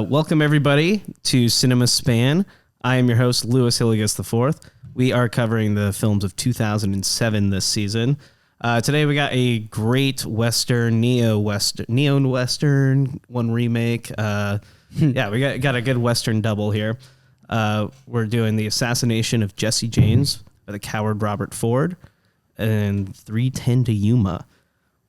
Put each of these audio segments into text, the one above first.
Welcome, everybody, to Cinema Span. I am your host, Louis Hilligus IV. We are covering the films of 2007 this season. Today, we got a great Western, neo-Western, one remake. Yeah, we got a good Western double here. We're doing The Assassination of Jesse James by the coward Robert Ford and 3:10 to Yuma.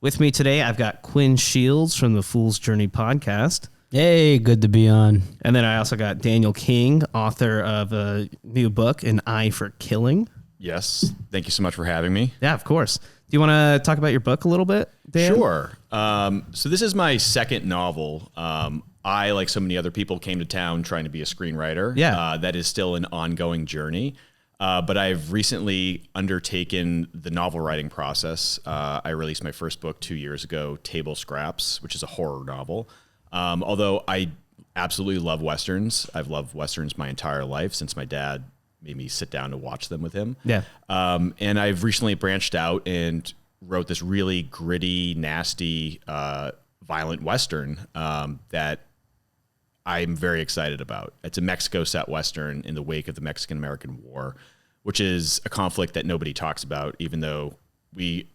With me today, I've got Quinn Shields from the Fool's Journey podcast. Hey, good to be on. And then I also got Daniel King, author of a new book, An Eye for Killing. Yes. Thank you so much for having me. Yeah, of course. Do you want to talk about your book a little bit, Dan? Sure. So this is my second novel. I, like so many other people, came to town trying to be a screenwriter. Yeah. That is still an ongoing journey. But I've recently undertaken the novel writing process. I released my first book 2 years ago, Table Scraps, which is a horror novel. Although I absolutely love Westerns. I've loved Westerns my entire life since my dad made me sit down to watch them with him. Yeah. And I've recently branched out and wrote this really gritty, nasty, violent Western that I'm very excited about. It's a Mexico set Western in the wake of the Mexican-American War, which is a conflict that nobody talks about, even though we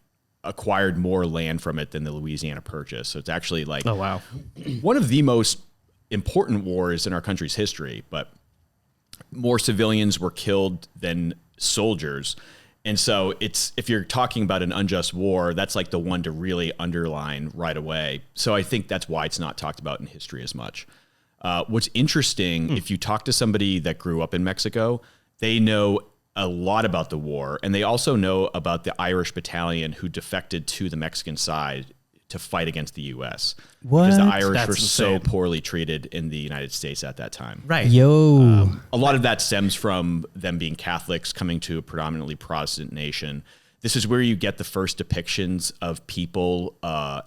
acquired more land from it than the Louisiana Purchase. So it's actually like Oh, wow. one of the most important wars in our country's history, but more civilians were killed than soldiers. And so if you're talking about an unjust war, that's like the one to really underline right away. So I think that's why it's not talked about in history as much. What's interesting, if you talk to somebody that grew up in Mexico, they know a lot about the war, and they also know about the Irish battalion who defected to the Mexican side to fight against the U.S. What? Because the Irish That's were so insane. poorly treated in the United States at that time. Right. Yo. A lot of that stems from them being Catholics coming to a predominantly Protestant nation. This is where you get the first depictions of people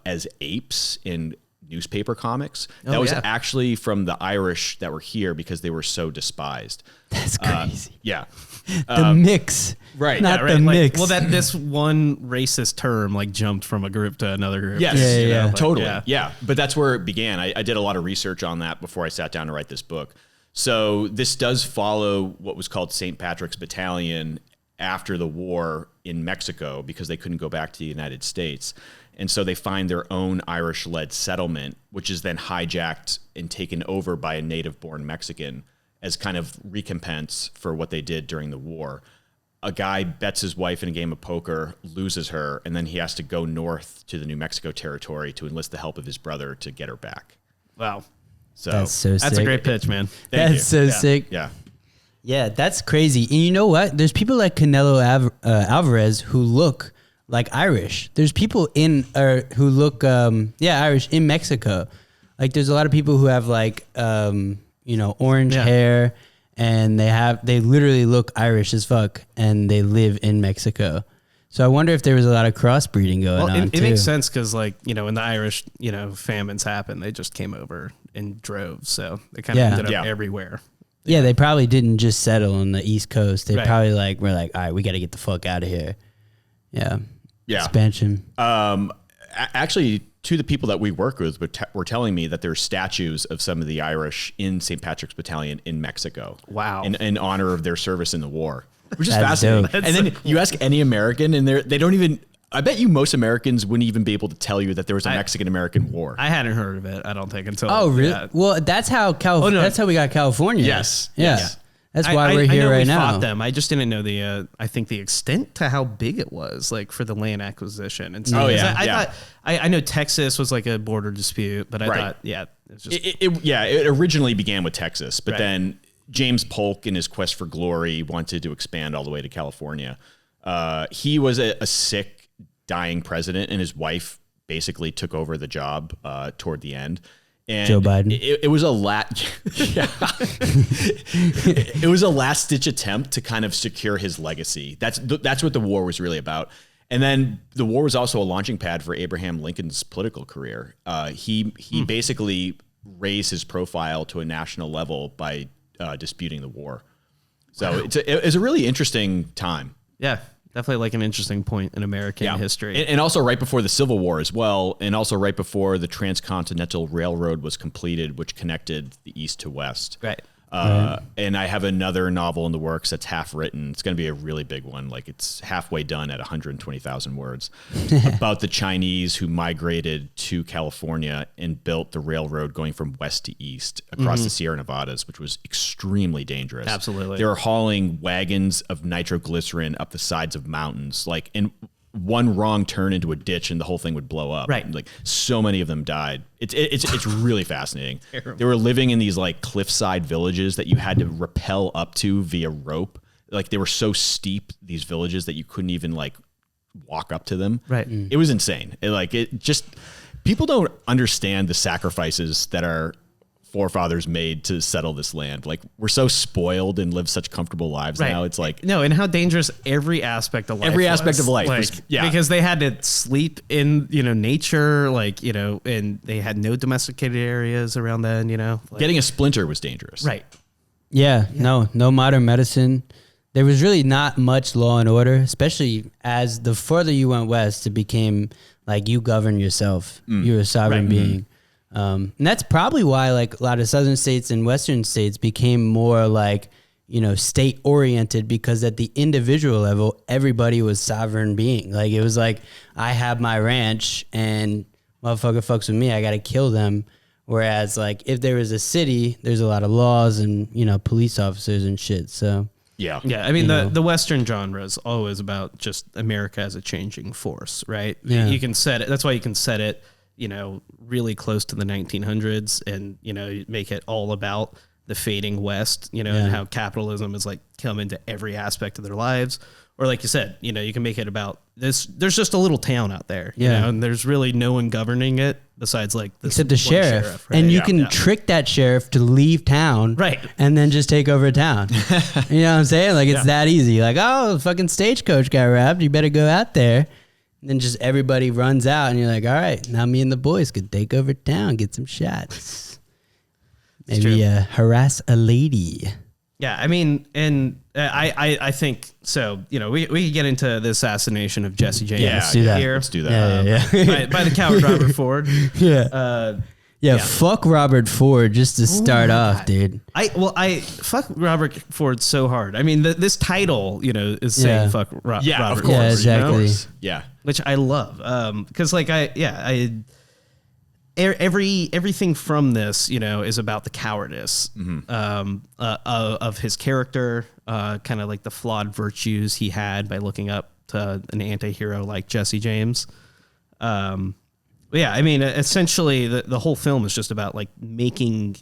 as apes in newspaper comics. That was yeah. actually from the Irish that were here because they were so despised. That's crazy. Yeah. The mix. right. Not Yeah, right. the Like, mix. well, this one racist term like jumped from a group to another group. Yes, Yeah. Like, totally. yeah. Yeah. But that's where it began. I did a lot of research on that before I sat down to write this book. So this does follow what was called St. Patrick's Battalion after the war in Mexico because they couldn't go back to the United States. And so they find their own Irish-led settlement, which is then hijacked and taken over by a native-born Mexican as kind of recompense for what they did during the war. A guy bets his wife in a game of poker, loses her, and then he has to go north to the New Mexico territory to enlist the help of his brother to get her back. Wow. So That's so sick. That's a great pitch, man. thank you. That's so sick. Yeah. Yeah, that's crazy. And you know what? There's people like Canelo Alvarez who look like Irish. There's people who look Irish in Mexico. Like there's a lot of people who have like orange hair, and they literally look Irish as fuck, and they live in Mexico. So I wonder if there was a lot of crossbreeding going on. It makes sense because, like, when the Irish, famines happened, they just came over in droves. So they kind of ended up everywhere. Yeah, they probably didn't just settle on the East Coast. They Right. probably were like, all right, we got to get the fuck out of here. Yeah. Yeah. Expansion. Actually, two of the people that we work with were telling me that there's statues of some of the Irish in St. Patrick's Battalion in Mexico. Wow. In honor of their service in the war, which is That's fascinating. dope. And then you ask any American, and they don't even. I bet you most Americans wouldn't even be able to tell you that there was a Mexican-American war. I hadn't heard of it, I don't think, until... Oh, really? Yeah. Well, that's how that's how we got California. Yes. Yeah. Yes. That's why we're I here know right we now. fought them. I just didn't know the extent to how big it was, like, for the land acquisition and stuff. Oh, yeah. I thought I know Texas was like a border dispute, but I Right. thought, it was just... It originally began with Texas, but Right. then James Polk, in his quest for glory, wanted to expand all the way to California. He was a sick, dying president, and his wife basically took over the job toward the end. And Joe Biden. It was a it was a last ditch attempt to kind of secure his legacy. That's what the war was really about. And then the war was also a launching pad for Abraham Lincoln's political career. He basically raised his profile to a national level by disputing the war. So it's a really interesting time. Yeah. Definitely like an interesting point in American history. And also right before the Civil War as well, and also right before the Transcontinental Railroad was completed, which connected the East to West. Right. And I have another novel in the works that's half written. It's going to be a really big one. Like it's halfway done at 120,000 words about the Chinese who migrated to California and built the railroad going from west to east across the Sierra Nevadas, which was extremely dangerous. Absolutely. They were hauling wagons of nitroglycerin up the sides of mountains, like in one wrong turn into a ditch and the whole thing would blow up. Right. Like so many of them died. It's really fascinating. They were living in these like cliffside villages that you had to rappel up to via rope. Like they were so steep, these villages, that you couldn't even like walk up to them. Right. It was insane. People don't understand the sacrifices that our forefathers made to settle this land. Like we're so spoiled and live such comfortable lives now. It's like no, and how dangerous every aspect of life. Because they had to sleep in nature, and they had no domesticated areas around then. Getting a splinter was dangerous. Right. Yeah. No modern medicine. There was really not much law and order, especially as the further you went west, it became like you govern yourself. You're a sovereign being. And that's probably why like a lot of southern states and western states became more like, state oriented, because at the individual level, everybody was sovereign being. Like it was like, I have my ranch and motherfucker fucks with me, I got to kill them. Whereas like if there was a city, there's a lot of laws and, police officers and shit. So yeah. I mean, the Western genre is always about just America as a changing force, right? Yeah. You can set it. That's why you can set it, really close to the 1900s and, make it all about the fading West, and how capitalism is like come into every aspect of their lives. Or like you said, you can make it about this. There's just a little town out there, and there's really no one governing it besides like this except the sheriff. Right? And you can trick that sheriff to leave town, right? And then just take over town. You know what I'm saying? Like it's that easy. Like, oh, the fucking stagecoach got robbed. You better go out there. And then just everybody runs out, and you're like, all right, now me and the boys could take over town, get some shots. Maybe harass a lady. Yeah, I mean, and I think so. We could get into the assassination of Jesse James. Yeah, let's do that. Here. Let's do that. By the coward Robert Ford. Yeah, fuck Robert Ford just to start off, dude. I fuck Robert Ford so hard. I mean, this title, is saying fuck Robert. Of course. Yeah, exactly. Yeah, which I love, because everything from this, is about the cowardice of his character, kind of like the flawed virtues he had by looking up to an anti-hero like Jesse James. I mean, essentially the whole film is just about like making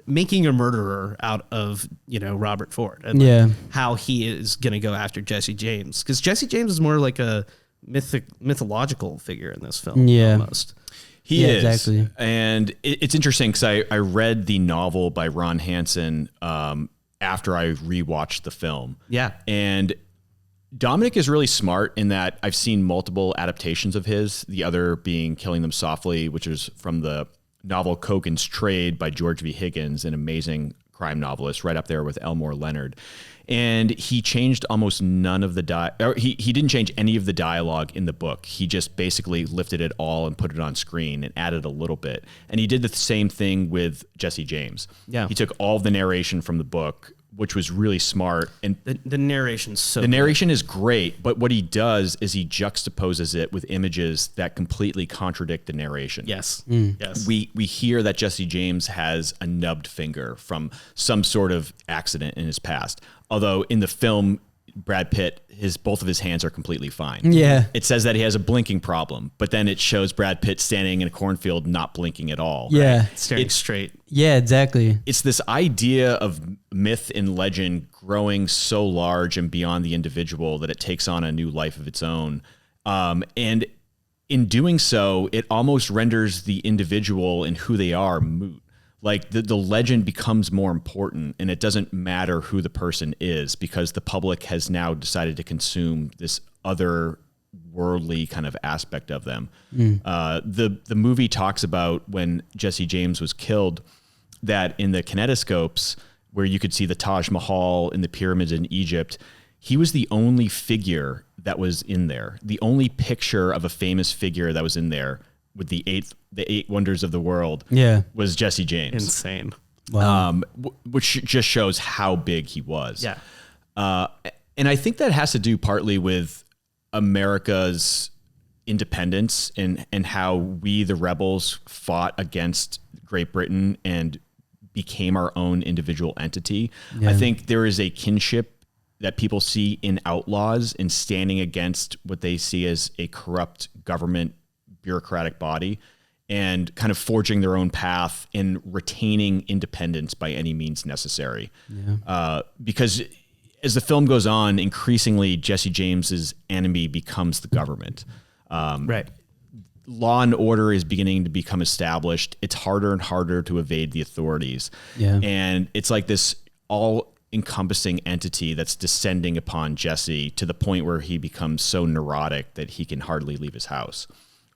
a murderer out of, Robert Ford and how he is going to go after Jesse James. Because Jesse James is more like a mythological figure in this film. Almost. He is. Exactly. And it's interesting because I read the novel by Ron Hansen after I rewatched the film. Yeah. And Dominik is really smart in that I've seen multiple adaptations of his, the other being Killing Them Softly, which is from the novel Kogan's Trade by George V. Higgins, an amazing crime novelist, right up there with Elmore Leonard. And he changed almost none of the he didn't change any of the dialogue in the book. He just basically lifted it all and put it on screen and added a little bit. And he did the same thing with Jesse James. Yeah. He took all of the narration from the book, which was really smart. And the narration's so the narration is great, but what he does is he juxtaposes it with images that completely contradict the narration. Yes. Yes. We hear that Jesse James has a nubbed finger from some sort of accident in his past. Although in the film, Brad Pitt, both of his hands are completely fine. Yeah. It says that he has a blinking problem, but then it shows Brad Pitt standing in a cornfield not blinking at all. Yeah. Right? Staring straight. Yeah, exactly. It's this idea of myth and legend growing so large and beyond the individual that it takes on a new life of its own. And in doing so, it almost renders the individual and who they are moot. Like the legend becomes more important, and it doesn't matter who the person is because the public has now decided to consume this other worldly kind of aspect of them. The movie talks about when Jesse James was killed, that in the kinetoscopes where you could see the Taj Mahal and the pyramids in Egypt, he was the only figure that was in there. The only picture of a famous figure that was in there with the eight wonders of the world was Jesse James. Insane. Wow. Which just shows how big he was. Yeah. And I think that has to do partly with America's independence and how we, the rebels, fought against Great Britain and became our own individual entity. Yeah. I think there is a kinship that people see in outlaws in standing against what they see as a corrupt government bureaucratic body and kind of forging their own path and retaining independence by any means necessary. Yeah. Because as the film goes on, increasingly Jesse James's enemy becomes the government. Right. Law and order is beginning to become established. It's harder and harder to evade the authorities. Yeah. And it's like this all-encompassing entity that's descending upon Jesse to the point where he becomes so neurotic that he can hardly leave his house.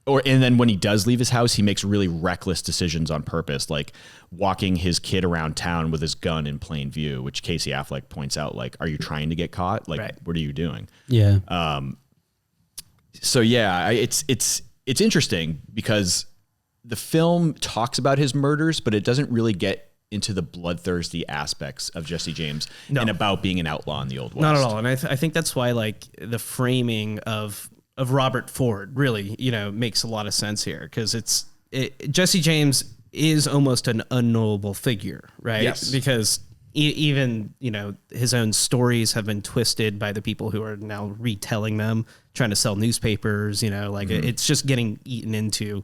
And then when he does leave his house, he makes really reckless decisions on purpose, like walking his kid around town with his gun in plain view, which Casey Affleck points out, like, are you trying to get caught? Like, right. What are you doing? Yeah. So yeah, it's interesting because the film talks about his murders, but it doesn't really get into the bloodthirsty aspects of Jesse James and about being an outlaw in the Old West. Not at all. And I think that's why like the framing of Robert Ford really, makes a lot of sense here because Jesse James is almost an unknowable figure, right? Yes. Because even, his own stories have been twisted by the people who are now retelling them, trying to sell newspapers, it's just getting eaten into,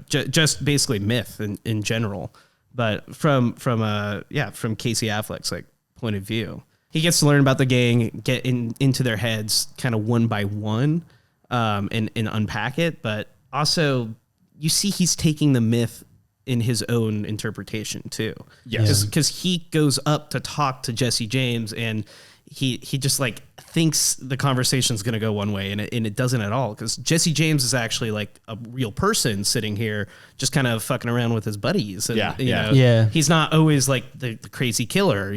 just basically myth in general. But from Casey Affleck's like point of view, he gets to learn about the gang, get into their heads kind of one by one, and unpack it. But also you see he's taking the myth in his own interpretation too. Yes. Because he goes up to talk to Jesse James and he just like thinks the conversation's going to go one way and it doesn't at all. Because Jesse James is actually like a real person sitting here just kind of fucking around with his buddies. And, he's not always like the crazy killer,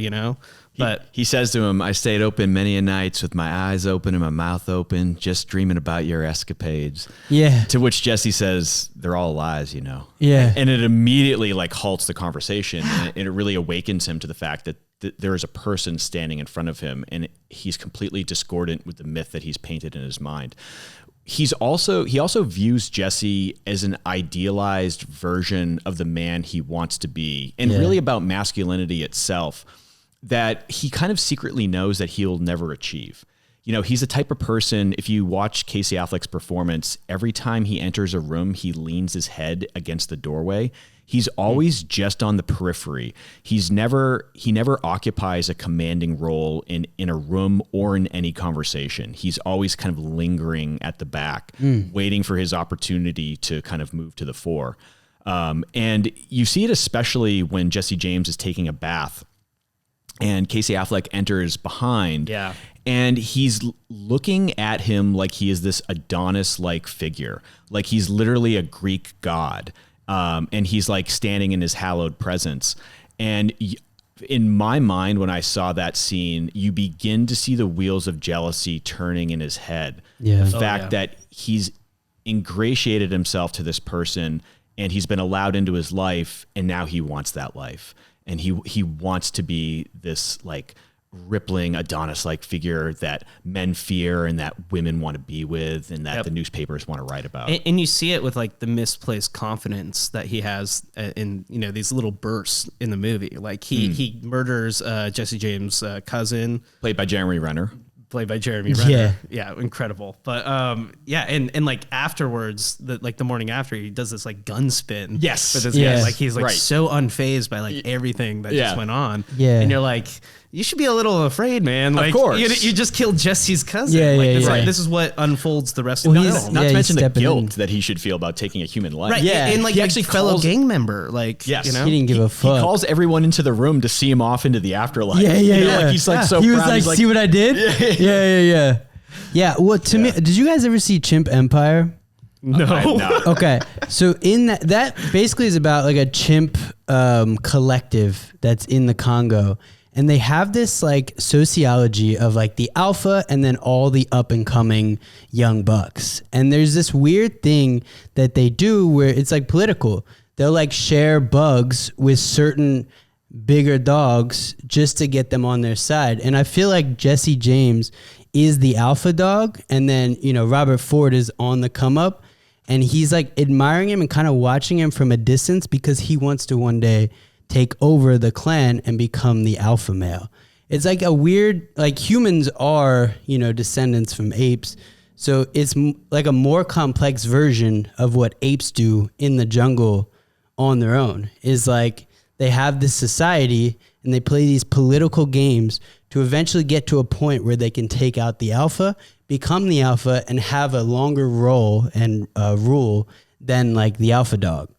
But he says to him, I stayed open many a nights with my eyes open and my mouth open, just dreaming about your escapades. Yeah. To which Jesse says, they're all lies, Yeah. And it immediately like halts the conversation and it really awakens him to the fact that there is a person standing in front of him and he's completely discordant with the myth that he's painted in his mind. He also views Jesse as an idealized version of the man he wants to be and really about masculinity itself that he kind of secretly knows that he'll never achieve. He's the type of person, if you watch Casey Affleck's performance, every time he enters a room, he leans his head against the doorway. He's always just on the periphery. He never occupies a commanding role in a room or in any conversation. He's always kind of lingering at the back, waiting for his opportunity to kind of move to the fore. And you see it especially when Jesse James is taking a bath and Casey Affleck enters behind. Yeah. And he's looking at him like he is this Adonis-like figure, like he's literally a Greek god. And he's like standing in his hallowed presence. And in my mind, when I saw that scene, you begin to see the wheels of jealousy turning in his head. Yeah. The fact that he's ingratiated himself to this person and he's been allowed into his life and now he wants that life. And he wants to be this like rippling Adonis-like figure that men fear and that women want to be with and that the newspapers want to write about. And you see it with like the misplaced confidence that he has in, these little bursts in the movie. Like he murders Jesse James' cousin. Played by Jeremy Renner. Yeah, incredible. But and like afterwards, the morning after, he does this like gun spin. Yes. With this Yes. guy. Like he's like Right. so unfazed by like everything that just went on. Yeah. And you're like, you should be a little afraid, man. Like, course. You just killed Jesse's cousin. Yeah, like, yeah, this, yeah. this is what unfolds the rest of the film. Not to he's mention the stepping guilt in. that he should feel about taking a human life. Right. Yeah. And like He a actually fellow calls- gang member. Like, Yes. He didn't give a fuck. He calls everyone into the room to see him off into the afterlife. Yeah. Like he's like so He was proud. like, He's see what I did? Yeah. Yeah. Well, to me, did you guys ever see Chimp Empire? No. I have not. Okay, so in that basically is about like a chimp collective that's in the Congo, And they have this like sociology of like the alpha and then all the up and coming young bucks. And there's this weird thing that they do where it's like political. They'll like share bugs with certain bigger dogs just to get them on their side. And I feel like Jesse James is the alpha dog. And then, you know, Robert Ford is on the come up, and he's like admiring him and kind of watching him from a distance because he wants to one day take over the clan and become the alpha male. It's like a weird, like humans are, you know, descendants from apes. So it's like a more complex version of what apes do in the jungle on their own. Is like they have this society and they play these political games to eventually get to a point where they can take out the alpha, become the alpha, and have a longer role and rule than like the alpha dog.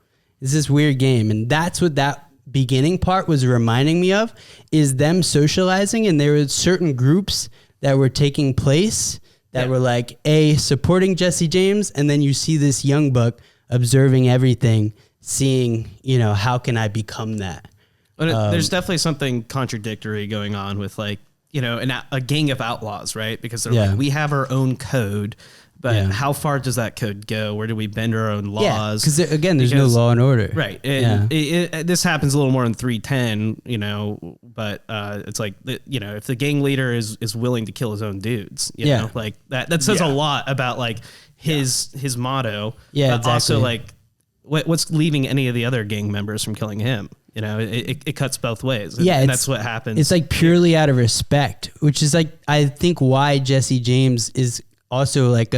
It's this weird game. And that's what that beginning part was reminding me of, is them socializing. And there were certain groups that were taking place that were like supporting Jesse James. And then you see this young buck observing everything, seeing, you know, how can I become that? But there's definitely something contradictory going on with like, you know, a gang of outlaws, right? Because they're like, we have our own code, but how far does that code go? Where do we bend our own laws? Because again, there's no law and order. Right. And this happens a little more in 310, you know, but it's like, you know, if the gang leader is willing to kill his own dudes, you know, like that says a lot about like his motto. Yeah, but exactly. Also like what's leaving any of the other gang members from killing him? You know, it cuts both ways. And that's what happens. It's like purely out of respect, which is like, I think why Jesse James is also like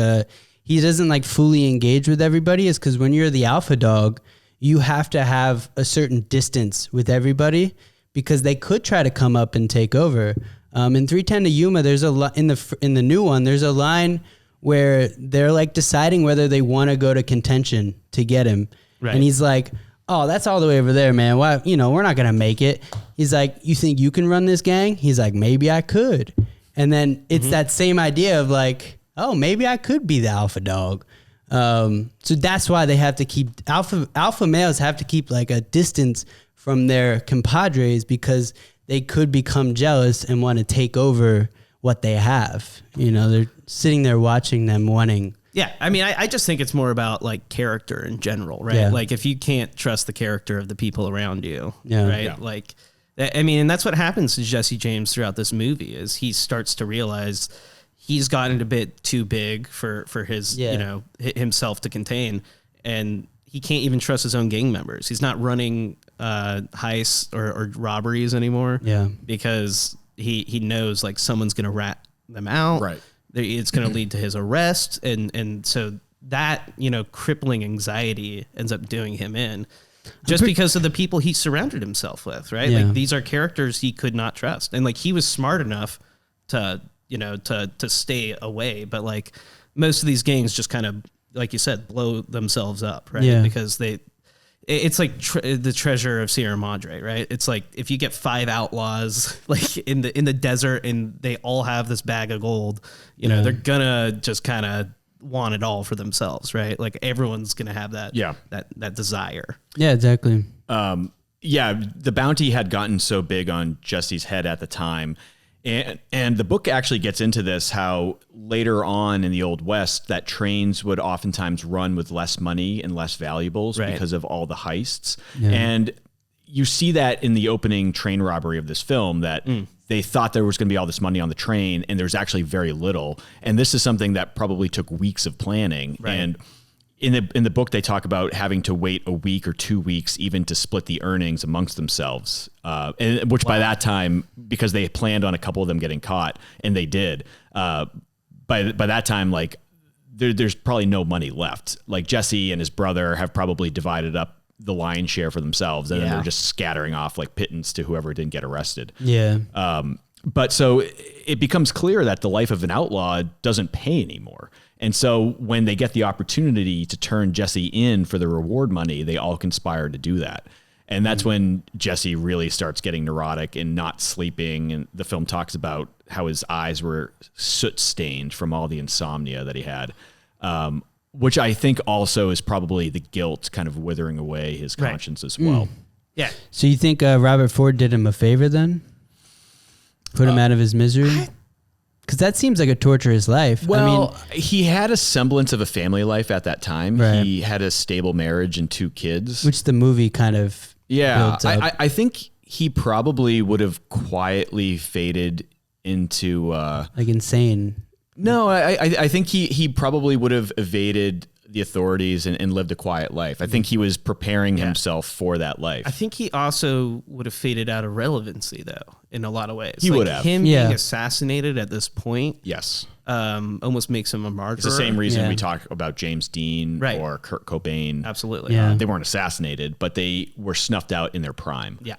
he doesn't like fully engage with everybody, is because when you're the alpha dog, you have to have a certain distance with everybody because they could try to come up and take over. In 310 to Yuma, there's in the new one, there's a line where they're like deciding whether they want to go to contention to get him. Right. And he's like, oh, that's all the way over there, man. Why, you know, we're not going to make it. He's like, you think you can run this gang? He's like, maybe I could. And then it's that same idea of like, oh, maybe I could be the alpha dog. So that's why they have to keep alpha males have to keep like a distance from their compadres, because they could become jealous and want to take over what they have. You know, they're sitting there watching them wanting. Yeah, I mean, I just think it's more about like character in general, right? Yeah. Like if you can't trust the character of the people around you, right? Yeah. Like, I mean, and that's what happens to Jesse James throughout this movie, is he starts to realize he's gotten a bit too big for his, you know, himself to contain, and he can't even trust his own gang members. He's not running heists or robberies anymore, because he knows like someone's gonna rat them out, right? It's going to lead to his arrest. And so that, you know, crippling anxiety ends up doing him in just because of the people he surrounded himself with, right? Yeah. Like these are characters he could not trust. And like he was smart enough to, you know, to stay away. But like most of these gangs just kind of, like you said, blow themselves up, right? Yeah. Because it's like the treasure of Sierra Madre, right? It's like if you get 5 outlaws like in the desert and they all have this bag of gold, you know, they're gonna just kind of want it all for themselves, right? Like everyone's gonna have that that desire. Yeah, exactly. The bounty had gotten so big on Jesse's head at the time. And the book actually gets into this, how later on in the Old West, that trains would oftentimes run with less money and less valuables because of all the heists. Yeah. And you see that in the opening train robbery of this film, that they thought there was going to be all this money on the train, and there's actually very little. And this is something that probably took weeks of planning. Right. And in the book, they talk about having to wait a week or 2 weeks even to split the earnings amongst themselves, and which by that time, because they planned on a couple of them getting caught, and they did, by that time, like there's probably no money left. Like Jesse and his brother have probably divided up the lion's share for themselves, and then they're just scattering off like pittance to whoever didn't get arrested. Yeah. But so it becomes clear that the life of an outlaw doesn't pay anymore. And so when they get the opportunity to turn Jesse in for the reward money, they all conspire to do that. And that's when Jesse really starts getting neurotic and not sleeping. And the film talks about how his eyes were soot stained from all the insomnia that he had, which I think also is probably the guilt kind of withering away his conscience as well. Yeah. So you think Robert Ford did him a favor then? Put him out of his misery? Because that seems like a torturous life. Well, he had a semblance of a family life at that time. Right. He had a stable marriage and 2 kids. Which the movie kind of builds up. I think he probably would have quietly faded into... like insane. No, I think he probably would have evaded the authorities and lived a quiet life. I think he was preparing himself for that life. I think he also would have faded out of relevancy, though, in a lot of ways. He would have. Him being assassinated at this point. Yes. Almost makes him a martyr. It's the same reason we talk about James Dean or Kurt Cobain. Absolutely. Yeah. They weren't assassinated, but they were snuffed out in their prime. Yeah.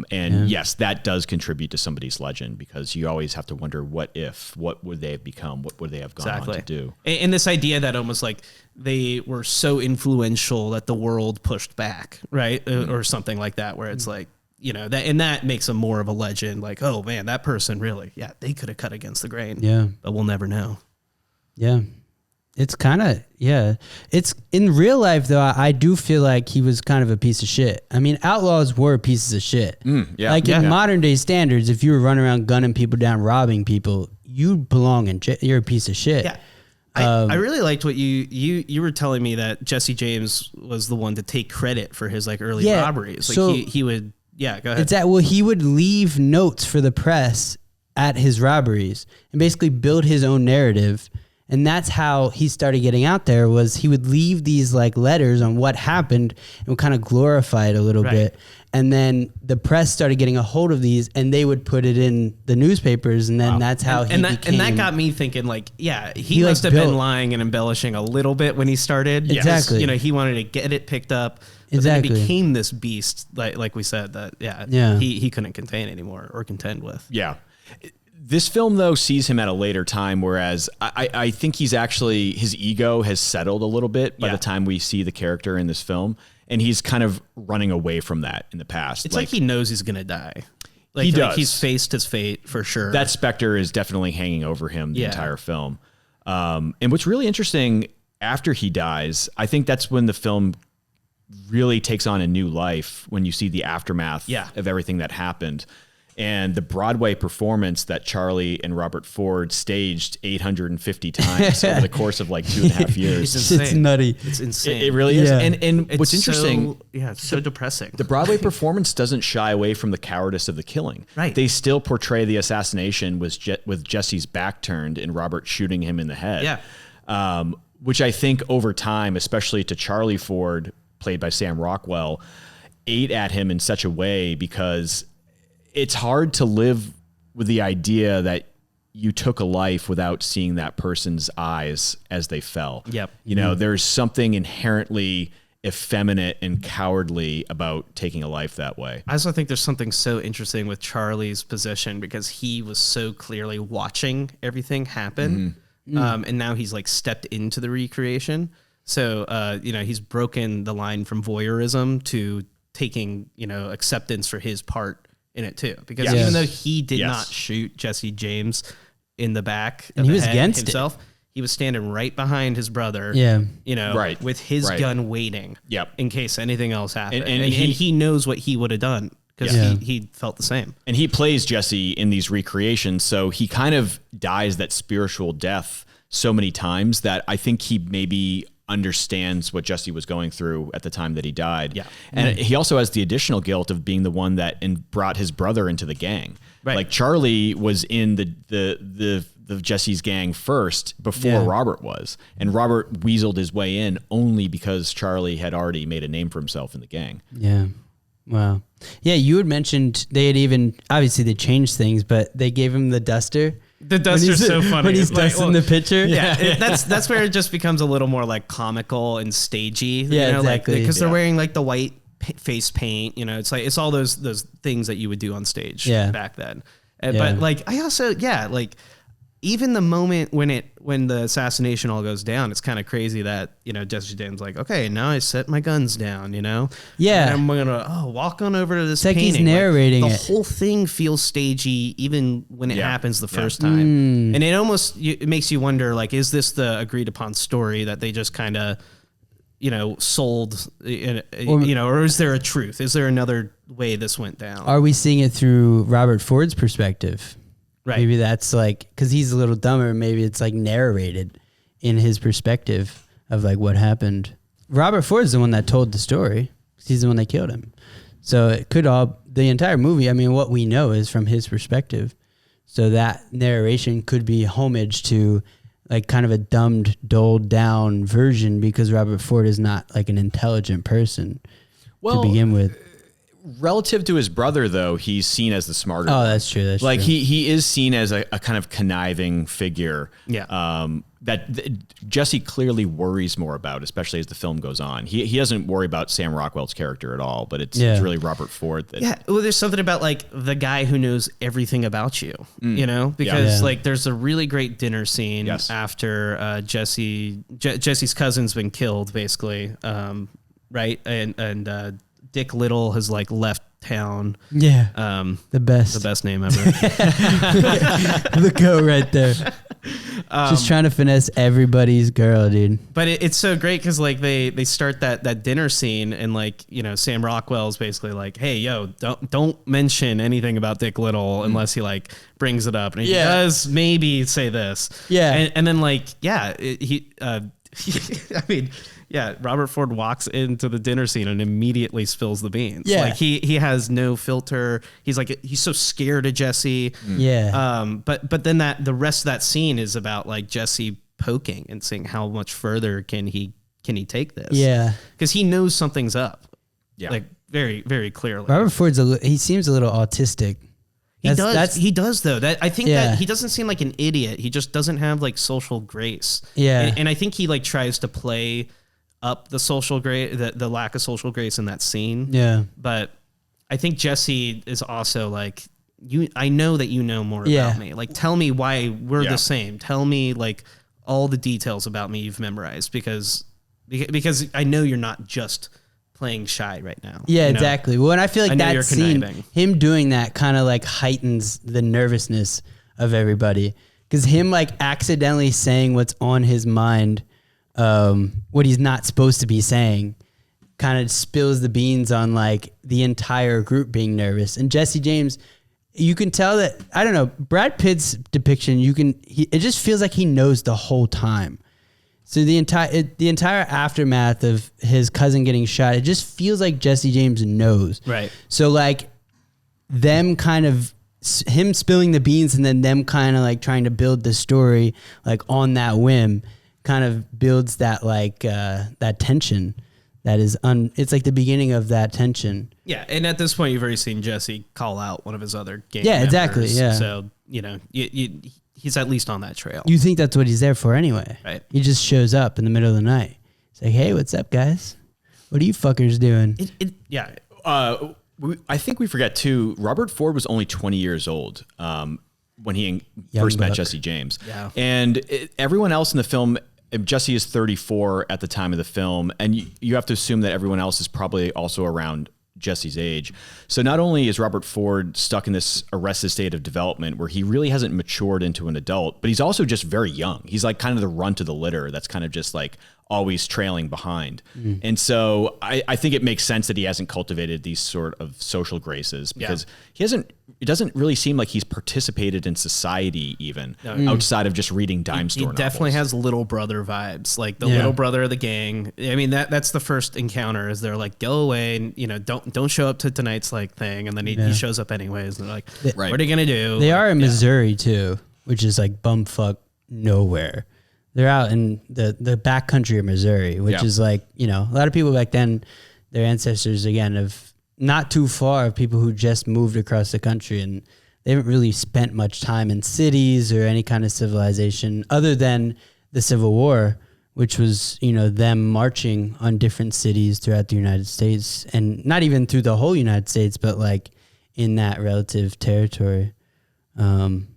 Yes, that does contribute to somebody's legend, because you always have to wonder, what would they have become? What would they have gone on to do? And this idea that almost like they were so influential that the world pushed back, right? Or something like that, where it's like, that makes them more of a legend. Like, oh man, that person really, they could have cut against the grain. Yeah. But we'll never know. Yeah. It's kind of, it's in real life though. I do feel like he was kind of a piece of shit. I mean, outlaws were pieces of shit. In modern day standards, if you were running around gunning people down, robbing people, you belong in jail. You're a piece of shit. Yeah. I really liked what you were telling me, that Jesse James was the one to take credit for his like early robberies. Like so he would, go ahead. It's that, well, he would leave notes for the press at his robberies and basically build his own narrative. And that's how he started getting out there, was he would leave these like letters on what happened and would kind of glorify it a little bit. And then the press started getting a hold of these and they would put it in the newspapers. And then that's how he became. And that got me thinking, like, he must have been lying and embellishing a little bit when he started. Exactly. He wanted to get it picked up. But then it became this beast, like we said, that, he couldn't contain anymore or contend with. Yeah. This film, though, sees him at a later time, whereas I think he's actually, his ego has settled a little bit by the time we see the character in this film, and he's kind of running away from that in the past. It's like he knows he's going to die. Like, he does. He's faced his fate for sure. That specter is definitely hanging over him the entire film. And what's really interesting, after he dies, I think that's when the film really takes on a new life, when you see the aftermath of everything that happened. And the Broadway performance that Charlie and Robert Ford staged 850 times over the course of like 2.5 years. It's nutty. It's insane. It really is. And what's interesting... it's so depressing. The Broadway performance doesn't shy away from the cowardice of the killing. Right. They still portray the assassination with Jesse's back turned and Robert shooting him in the head. Yeah. Which I think over time, especially to Charlie Ford, played by Sam Rockwell, ate at him in such a way, because it's hard to live with the idea that you took a life without seeing that person's eyes as they fell. Yep. There's something inherently effeminate and cowardly about taking a life that way. I also think there's something so interesting with Charlie's position, because he was so clearly watching everything happen. And now he's like stepped into the recreation. So, he's broken the line from voyeurism to taking, acceptance for his part in it too, because even though he did not shoot Jesse James in the back, and he was against himself, he was standing right behind his brother, with his gun waiting, in case anything else happened, and he knows what he would have done, because he felt the same. And he plays Jesse in these recreations, so he kind of dies that spiritual death so many times that I think he maybe understands what Jesse was going through at the time that he died. Yeah. And he also has the additional guilt of being the one that brought his brother into the gang. Right. Like Charlie was in the Jesse's gang first before Robert was. And Robert weaseled his way in only because Charlie had already made a name for himself in the gang. Yeah. Wow. Yeah, you had mentioned they had even, obviously they changed things, but they gave him the duster. The duster's so funny. When he's dusting the picture. Yeah, that's where it just becomes a little more like comical and stagey. Yeah, exactly. Because they're wearing like the white face paint. It's like, it's all those things that you would do on stage back then. But like, I also, even the moment when the assassination all goes down, it's kind of crazy that, Jesse James like, okay, now I set my guns down, Yeah. And I'm going to walk on over to this like painting. He's narrating the it. whole thing feels stagey even when it happens the first time. And it makes you wonder, like, is this the agreed upon story that they just kind of, sold, or is there a truth? Is there another way this went down? Are we seeing it through Robert Ford's perspective? Right. Maybe that's like, because he's a little dumber, maybe it's like narrated in his perspective of like what happened. Robert Ford's the one that told the story. He's the one that killed him. So it could the entire movie, I mean, what we know is from his perspective. So that narration could be homage to like kind of a dumbed, dulled down version because Robert Ford is not like an intelligent person to begin with. Relative to his brother, though, he's seen as the smarter. Oh, that's true. That's like true. he is seen as a kind of conniving figure. Yeah. That Jesse clearly worries more about, especially as the film goes on. He doesn't worry about Sam Rockwell's character at all, but it's really Robert Ford. Well, there's something about like the guy who knows everything about you, you know, because like there's a really great dinner scene after Jesse's cousin's been killed, basically, right? And Dick Little has like left town. Yeah. The best name ever. The goat right there. Just trying to finesse everybody's girl, dude. But it's so great because like they start that dinner scene and like, you know, Sam Rockwell's basically like, hey, yo, don't mention anything about Dick Little unless he like brings it up, and he does maybe say this. And then like I mean, Robert Ford walks into the dinner scene and immediately spills the beans. Yeah. Like he has no filter. He's so scared of Jesse. Yeah. But then the rest of that scene is about like Jesse poking and seeing how much further can he take this. Yeah. Because he knows something's up. Yeah. Like very, very clearly. Robert Ford's he seems a little autistic. He does though. I think Yeah. that he doesn't seem like an idiot. He just doesn't have like social grace. Yeah. And I think he like tries to play up the social grace, the lack of social grace in that scene. Yeah. But I think Jesse is also like, I know that you know more about me. Like, tell me why we're the same. Tell me like all the details about me you've memorized because I know you're not just playing shy right now. Yeah, you know? exactly. Well, and I feel like that scene, conniving. him doing that kind of like heightens the nervousness of everybody. Because him like accidentally saying what's on his mind, what he's not supposed to be saying, kind of spills the beans on like the entire group being nervous. And Jesse James, you can tell that, I don't know, Brad Pitt's depiction, it just feels like he knows the whole time. So the entire aftermath of his cousin getting shot, it just feels like Jesse James knows. Right. So like them kind of him spilling the beans and then them kind of like trying to build the story like on that whim kind of builds that like that tension that is it's like the beginning of that tension. Yeah, and at this point you've already seen Jesse call out one of his other gang Yeah, members, exactly. Yeah. So, you know, he's at least on that trail. You think that's what he's there for anyway. Right. He just shows up in the middle of the night. He's like, hey, what's up, guys? What are you fuckers doing? I think we forget too, Robert Ford was only 20 years old when he first met Jesse James. Yeah. And everyone else in the film, Jesse is 34 at the time of the film, and you have to assume that everyone else is probably also around Jesse's age. So not only is Robert Ford stuck in this arrested state of development where he really hasn't matured into an adult, but he's also just very young. He's like kind of the runt of the litter that's kind of just like always trailing behind. And so I think it makes sense that he hasn't cultivated these sort of social graces because it doesn't really seem like he's participated in society even outside of just reading dime store novels. He definitely has little brother vibes, like the little brother of the gang. I mean, that's the first encounter is they're like, go away and, you know, don't show up to tonight's like thing. And then he shows up anyways. And they're like, what are you going to do? They are in Missouri too, which is like bumfuck nowhere. They're out in the back country of Missouri, which is like, you know, a lot of people back then, their ancestors, again, of not too far of people who just moved across the country and they haven't really spent much time in cities or any kind of civilization other than the Civil War, which was, you know, them marching on different cities throughout the United States and not even through the whole United States, but like in that relative territory.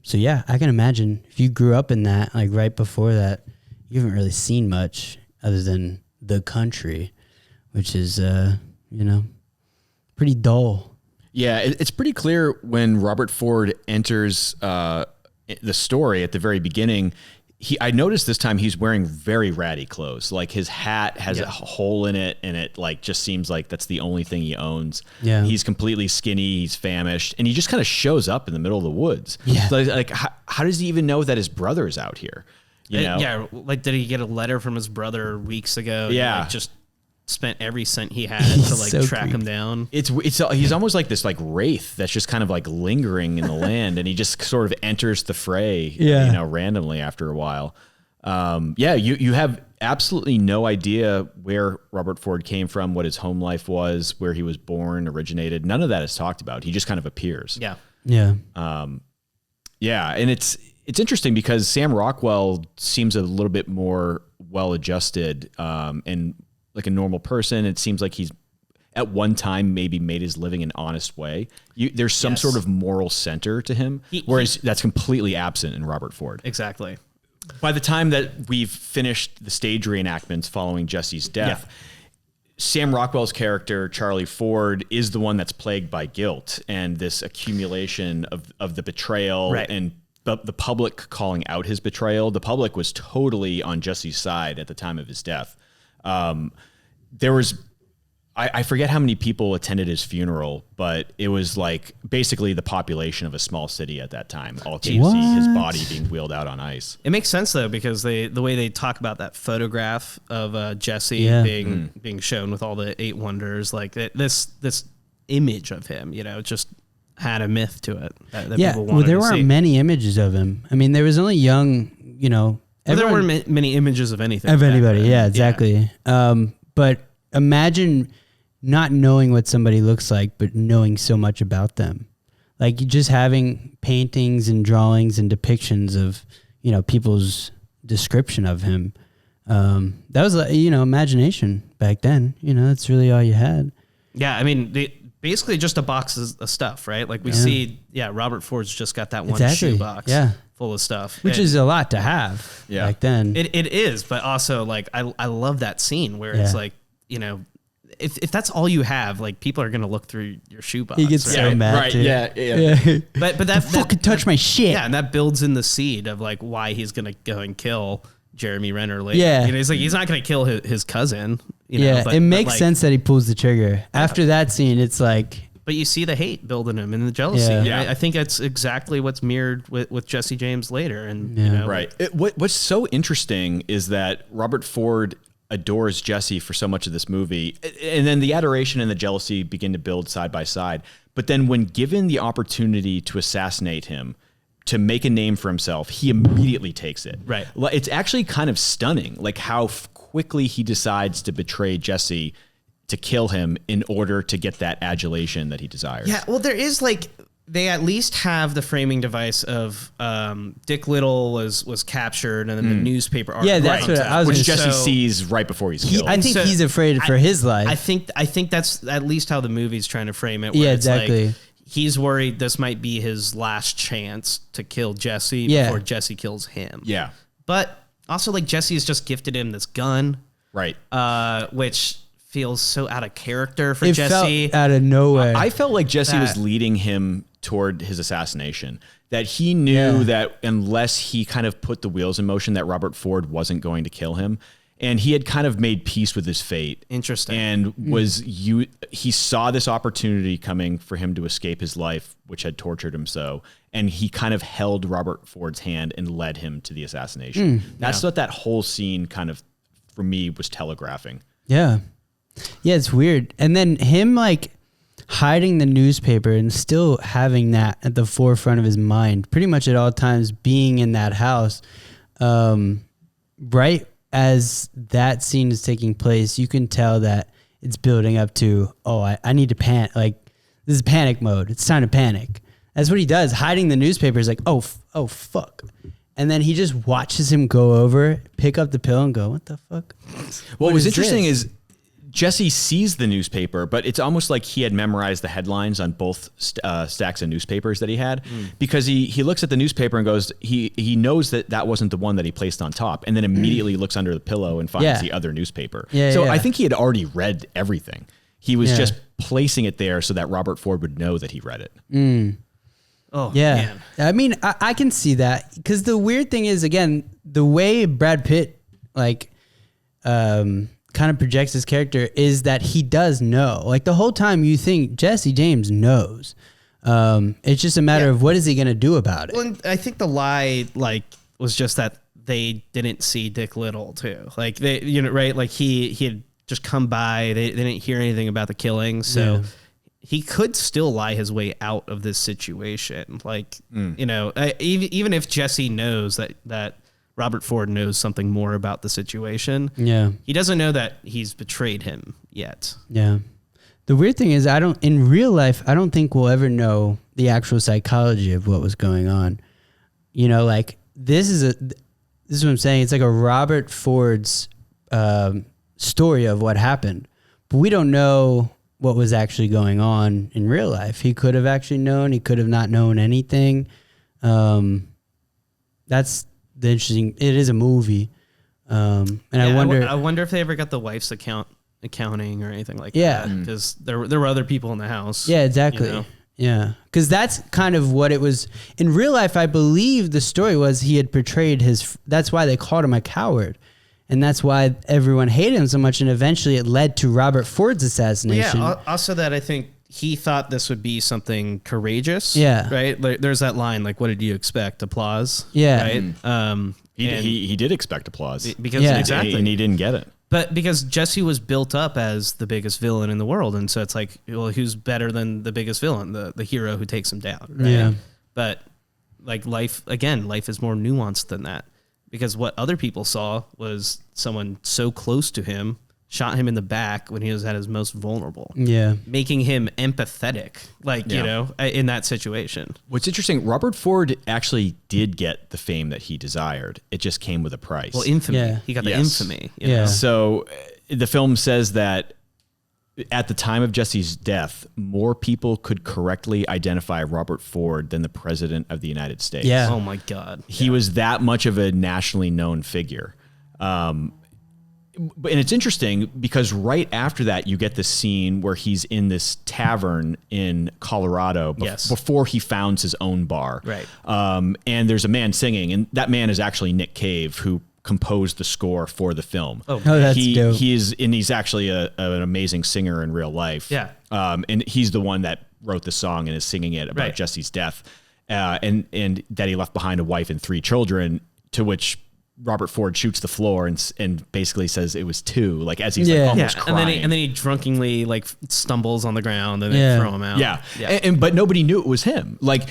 So yeah, I can imagine if you grew up in that, like right before that, you haven't really seen much other than the country, which is, you know, pretty dull. Yeah, it's pretty clear when Robert Ford enters the story at the very beginning. I noticed this time he's wearing very ratty clothes. Like his hat has a hole in it, and it like just seems like that's the only thing he owns. Yeah. He's completely skinny. He's famished, and he just kind of shows up in the middle of the woods. Yeah. So, like how does he even know that his brother is out here? You know? Yeah. Like, did he get a letter from his brother weeks ago? Yeah. And, like, just spent every cent he had to like so track him down. He's almost like this like wraith that's just kind of like lingering in the land, and he just sort of enters the fray, you know, randomly after a while. You have absolutely no idea where Robert Ford came from, what his home life was, where he was born, originated. None of that is talked about. He just kind of appears. Yeah. Yeah. And it's interesting because Sam Rockwell seems a little bit more well-adjusted, and like a normal person. It seems like he's at one time maybe made his living an honest way. There's some sort of moral center to him, whereas that's completely absent in Robert Ford. Exactly. By the time that we've finished the stage reenactments following Jesse's death, Sam Rockwell's character, Charlie Ford, is the one that's plagued by guilt and this accumulation of the betrayal and the public calling out his betrayal. The public was totally on Jesse's side at the time of his death. There was, I forget how many people attended his funeral, but it was like basically the population of a small city at that time. All came to see his body being wheeled out on ice. It makes sense though, because the way they talk about that photograph of Jesse being shown with all the 8 wonders, like this image of him, you know, just had a myth to it. That people wanted there to weren't see. many images of him. I mean, there was only young, you know. Well, there weren't many images of anything. Of anybody, then. yeah, exactly. But imagine not knowing what somebody looks like, but knowing so much about them. Like just having paintings and drawings and depictions of, you know, people's description of him. That was, you know, imagination back then. You know, that's really all you had. Yeah, I mean, basically just a box of stuff, right? Like we see, Robert Ford's just got that one shoebox full of stuff. Which is a lot to have back then. It is, but also like I love that scene where it's like, you know, if that's all you have, like people are gonna look through your shoebox. He gets so mad. Right? Too. Yeah. But that fucking touch my shit. Yeah, and that builds in the seed of like why he's gonna go and kill Jeremy Renner later. Yeah. You know, he's not gonna kill his cousin. You know, it makes like, sense that he pulls the trigger. After that scene, it's like. But you see the hate building him and the jealousy. Yeah. I think that's exactly what's mirrored with Jesse James later. And you know, right. What's so interesting is that Robert Ford adores Jesse for so much of this movie, and then the adoration and the jealousy begin to build side by side. But then when given the opportunity to assassinate him, to make a name for himself, he immediately takes it. Right. It's actually kind of stunning, like how quickly he decides to betray Jesse to kill him in order to get that adulation that he desires. Yeah, well, there is like they at least have the framing device of Dick Little was captured and then the newspaper article. Yeah, that's what I was which gonna Jesse sees right before he's killed. I think he's afraid for his life. I think that's at least how the movie's trying to frame it. Yeah, it's exactly. Like, he's worried this might be his last chance to kill Jesse before Jesse kills him. Yeah. But also like Jesse's just gifted him this gun. Right. Which feels so out of character for it Jesse. Felt out of nowhere. I felt like Jesse was leading him toward his assassination. That he knew that unless he kind of put the wheels in motion, that Robert Ford wasn't going to kill him. And he had kind of made peace with his fate. Interesting. And he saw this opportunity coming for him to escape his life, which had tortured him so. And he kind of held Robert Ford's hand and led him to the assassination. That's what that whole scene kind of, for me, was telegraphing. Yeah. Yeah, it's weird. And then him like hiding the newspaper and still having that at the forefront of his mind, pretty much at all times, being in that house. Right as that scene is taking place, you can tell that it's building up to, I need to panic. Like, this is panic mode. It's time to panic. That's what he does. Hiding the newspaper is like, oh, fuck. And then he just watches him go over, pick up the pill and go, what the fuck? What was interesting is Jesse sees the newspaper, but it's almost like he had memorized the headlines on both stacks of newspapers that he had, because he looks at the newspaper and goes, he knows that wasn't the one that he placed on top, and then immediately looks under the pillow and finds the other newspaper. I think he had already read everything. He was just placing it there so that Robert Ford would know that he read it. Oh, Yeah. man. I mean, I can see that because the weird thing is, again, the way Brad Pitt kind of projects his character is that he does know. Like the whole time you think Jesse James knows. It's just a matter of what is he going to do about it. Well, and I think the lie was just that they didn't see Dick Little too. Like they, right? Like he had just come by. They didn't hear anything about the killing, so he could still lie his way out of this situation. Like even if Jesse knows that Robert Ford knows something more about the situation, he doesn't know that he's betrayed him yet. Yeah. The weird thing is, in real life, I don't think we'll ever know the actual psychology of what was going on. Like this is what I'm saying. It's like a Robert Ford's story of what happened, but we don't know what was actually going on in real life. He could have actually known. He could have not known anything. That's the interesting. It is a movie, and I wonder if they ever got the wife's accounting or anything like that. Because there were other people in the house. Yeah, exactly. Yeah, because that's kind of what it was in real life. I believe the story was he had portrayed that's why they called him a coward, and that's why everyone hated him so much. And eventually, it led to Robert Ford's assassination. Yeah. Also, that I think he thought this would be something courageous. Yeah. Right. Like, there's that line. Like, what did you expect? Applause. Yeah. Right. He did expect applause because exactly, and he didn't get it. But because Jesse was built up as the biggest villain in the world, and so it's like, well, who's better than the biggest villain, the hero who takes him down, right? Yeah. But like life is more nuanced than that, because what other people saw was someone so close to him shot him in the back when he was at his most vulnerable. Yeah. Making him empathetic, in that situation. What's interesting, Robert Ford actually did get the fame that he desired. It just came with a price. Well, infamy. Yeah. He got the infamy. You Yeah. know? So the film says that at the time of Jesse's death, more people could correctly identify Robert Ford than the president of the United States. Yeah. Oh my God. He was that much of a nationally known figure. And it's interesting because right after that, you get this scene where he's in this tavern in Colorado before he founds his own bar. Right. And there's a man singing, and that man is actually Nick Cave, who composed the score for the film. Oh, that's dope. He's actually an amazing singer in real life. Yeah. And he's the one that wrote the song and is singing it about Jesse's death, and that he left behind a wife and 3 children, to which Robert Ford shoots the floor and basically says it was 2, like as he's like almost crying. And then he drunkenly like stumbles on the ground and they throw him out. Yeah. But nobody knew it was him. Like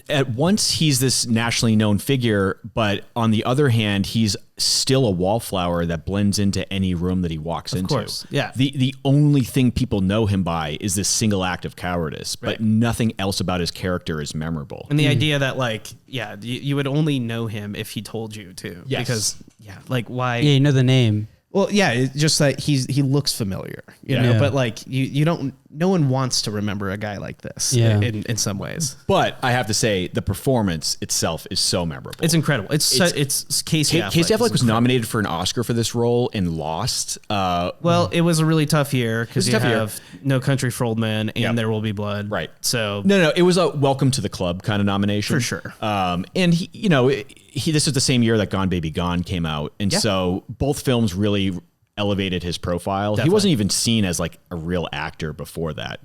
at once he's this nationally known figure, but on the other hand, he's still a wallflower that blends into any room that he walks into. Of course. Yeah. The only thing people know him by is this single act of cowardice, but nothing else about his character is memorable. And the idea that you would only know him if he told you to. Yes. Because why? Yeah, you know the name. Well, yeah, it's just that he looks familiar, you know, but you don't, no one wants to remember a guy like this in some ways. But I have to say, the performance itself is so memorable. It's incredible. It's Casey Affleck. Casey Affleck was nominated for an Oscar for this role and lost. Well, it was a really tough year because you have No Country for Old Men and There Will Be Blood. Right. So no, it was a welcome to the club kind of nomination. For sure. And this is the same year that Gone Baby Gone came out. And so both films really elevated his profile. Definitely. He wasn't even seen as like a real actor before that,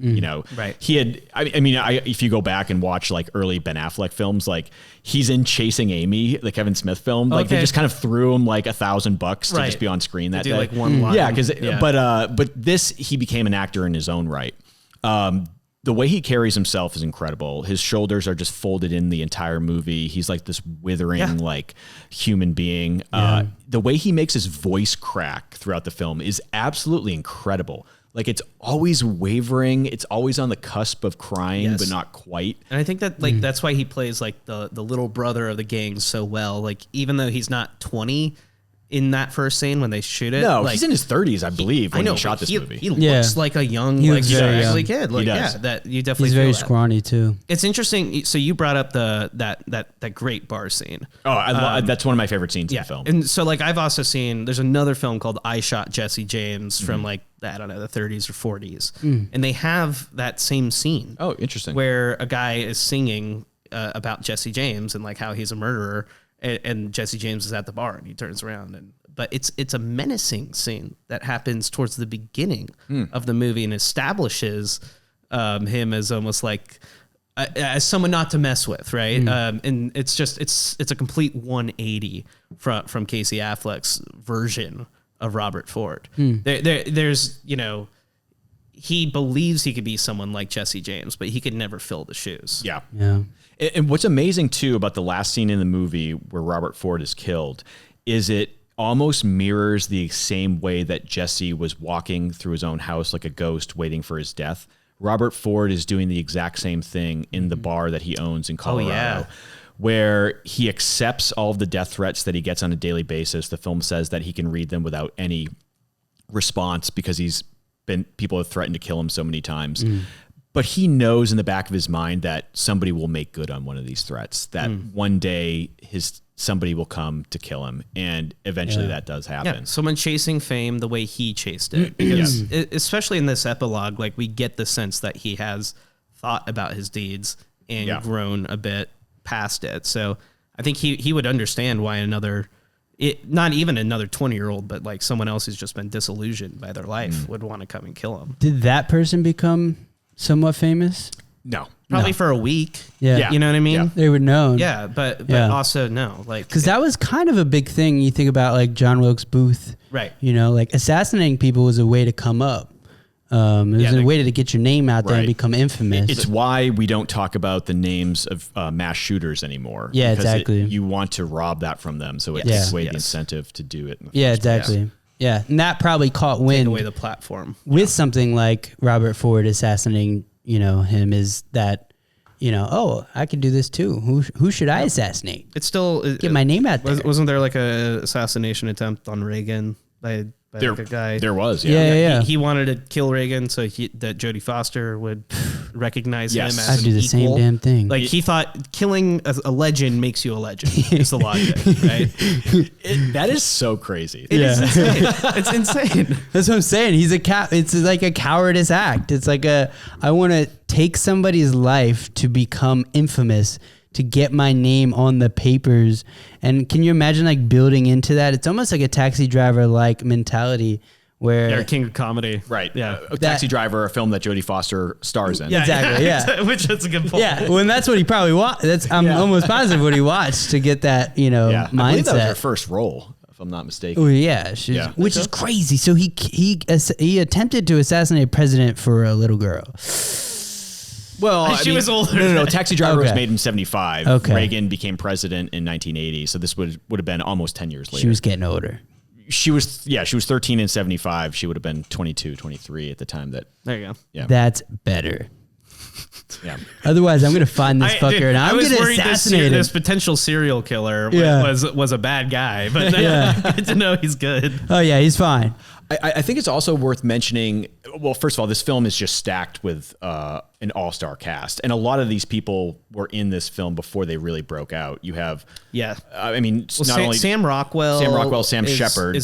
Right. He had, if you go back and watch like early Ben Affleck films, like he's in Chasing Amy, the Kevin Smith film. Like they just kind of threw him like $1,000 to just be on screen that day. Like one line. Yeah. But this, he became an actor in his own right. The way he carries himself is incredible. His shoulders are just folded in the entire movie. He's like this withering, like human being. The way he makes his voice crack throughout the film is absolutely incredible. Like it's always wavering. It's always on the cusp of crying, but not quite. And I think that that's why he plays like the little brother of the gang so well. Like even though he's not 20 in that first scene when they shoot it. No, like, he's in his 30s, I believe, when he but shot this movie. He looks like a young, He like looks very actually young. kid. Like, He does. yeah, that you definitely. He's feel very that. scrawny too. It's interesting. So you brought up that great bar scene. Oh, that's one of my favorite scenes in the film. And so like I've also seen there's another film called I Shot Jesse James from like I don't know the 30s or 40s, and they have that same scene. Oh, interesting. Where a guy is singing about Jesse James and like how he's a murderer, and Jesse James is at the bar and he turns around but it's a menacing scene that happens towards the beginning of the movie and establishes him as almost like as someone not to mess with, right? And it's just it's a complete 180 from Casey Affleck's version of Robert Ford. There's he believes he could be someone like Jesse James, but he could never fill the shoes. Yeah. Yeah. And what's amazing too about the last scene in the movie where Robert Ford is killed is it almost mirrors the same way that Jesse was walking through his own house like a ghost waiting for his death. Robert Ford is doing the exact same thing in the bar that he owns in Colorado, where he accepts all of the death threats that he gets on a daily basis. The film says that he can read them without any response because people have threatened to kill him so many times. But he knows in the back of his mind that somebody will make good on one of these threats, that one day somebody will come to kill him. And eventually that does happen. Yeah, someone chasing fame the way he chased it. Because especially in this epilogue, like we get the sense that he has thought about his deeds and grown a bit past it. So I think he would understand why not even another 20-year-old, but like someone else who's just been disillusioned by their life would want to come and kill him. Did that person become somewhat famous? No. Probably for a week. Yeah. You know what I mean? Yeah. They would know. Yeah, but also no. Like, Because that was kind of a big thing. You think about like John Wilkes Booth. Right. Like assassinating people was a way to come up. It was a way to get your name out there and become infamous. It's why we don't talk about the names of mass shooters anymore. Yeah, because exactly. You want to rob that from them, so it takes away the incentive to do it. In the first exactly. place. Yeah, and that probably caught take wind away the platform. with something like Robert Ford assassinating, him is that, I could do this too. Who should I assassinate? It's still Get my name out there. Wasn't there like a assassination attempt on Reagan by like a guy? There was, Yeah. He wanted to kill Reagan so that Jodie Foster would recognize him as I'd an do the same equal. damn thing. Like he thought killing a legend makes you a legend. Is the logic, right? That is so crazy. It is insane. It's insane. That's what I'm saying. It's like a cowardice act. It's like I want to take somebody's life to become infamous, to get my name on the papers. And can you imagine like building into that? It's almost like a Taxi Driver like mentality where They're king of comedy. Right. Yeah. A Taxi Driver, a film that Jodie Foster stars in. Yeah, exactly. Yeah. Which is a good point. Yeah, well, and that's what he probably watched. I'm almost positive what he watched to get that, Yeah. mindset. I believe that was her first role, if I'm not mistaken. Oh yeah, which is crazy. So he attempted to assassinate a president for a little girl. Well, She was older. No. Taxi Driver was Okay. made in 75. Okay. Reagan became president in 1980. So this would have been almost 10 years later. She was getting older. She was 13 in 75. She would have been 22, 23 at the time that. There you go. Yeah. That's better. Yeah. Otherwise, I'm gonna find this fucker and I'm gonna assassinate him. This potential serial killer Yeah. was a bad guy, but good to know he's good. Oh yeah, he's fine. I think it's also worth mentioning. Well, first of all, this film is just stacked with an all-star cast, and a lot of these people were in this film before they really broke out. You have, I mean, not only Sam Rockwell, Sam Shepard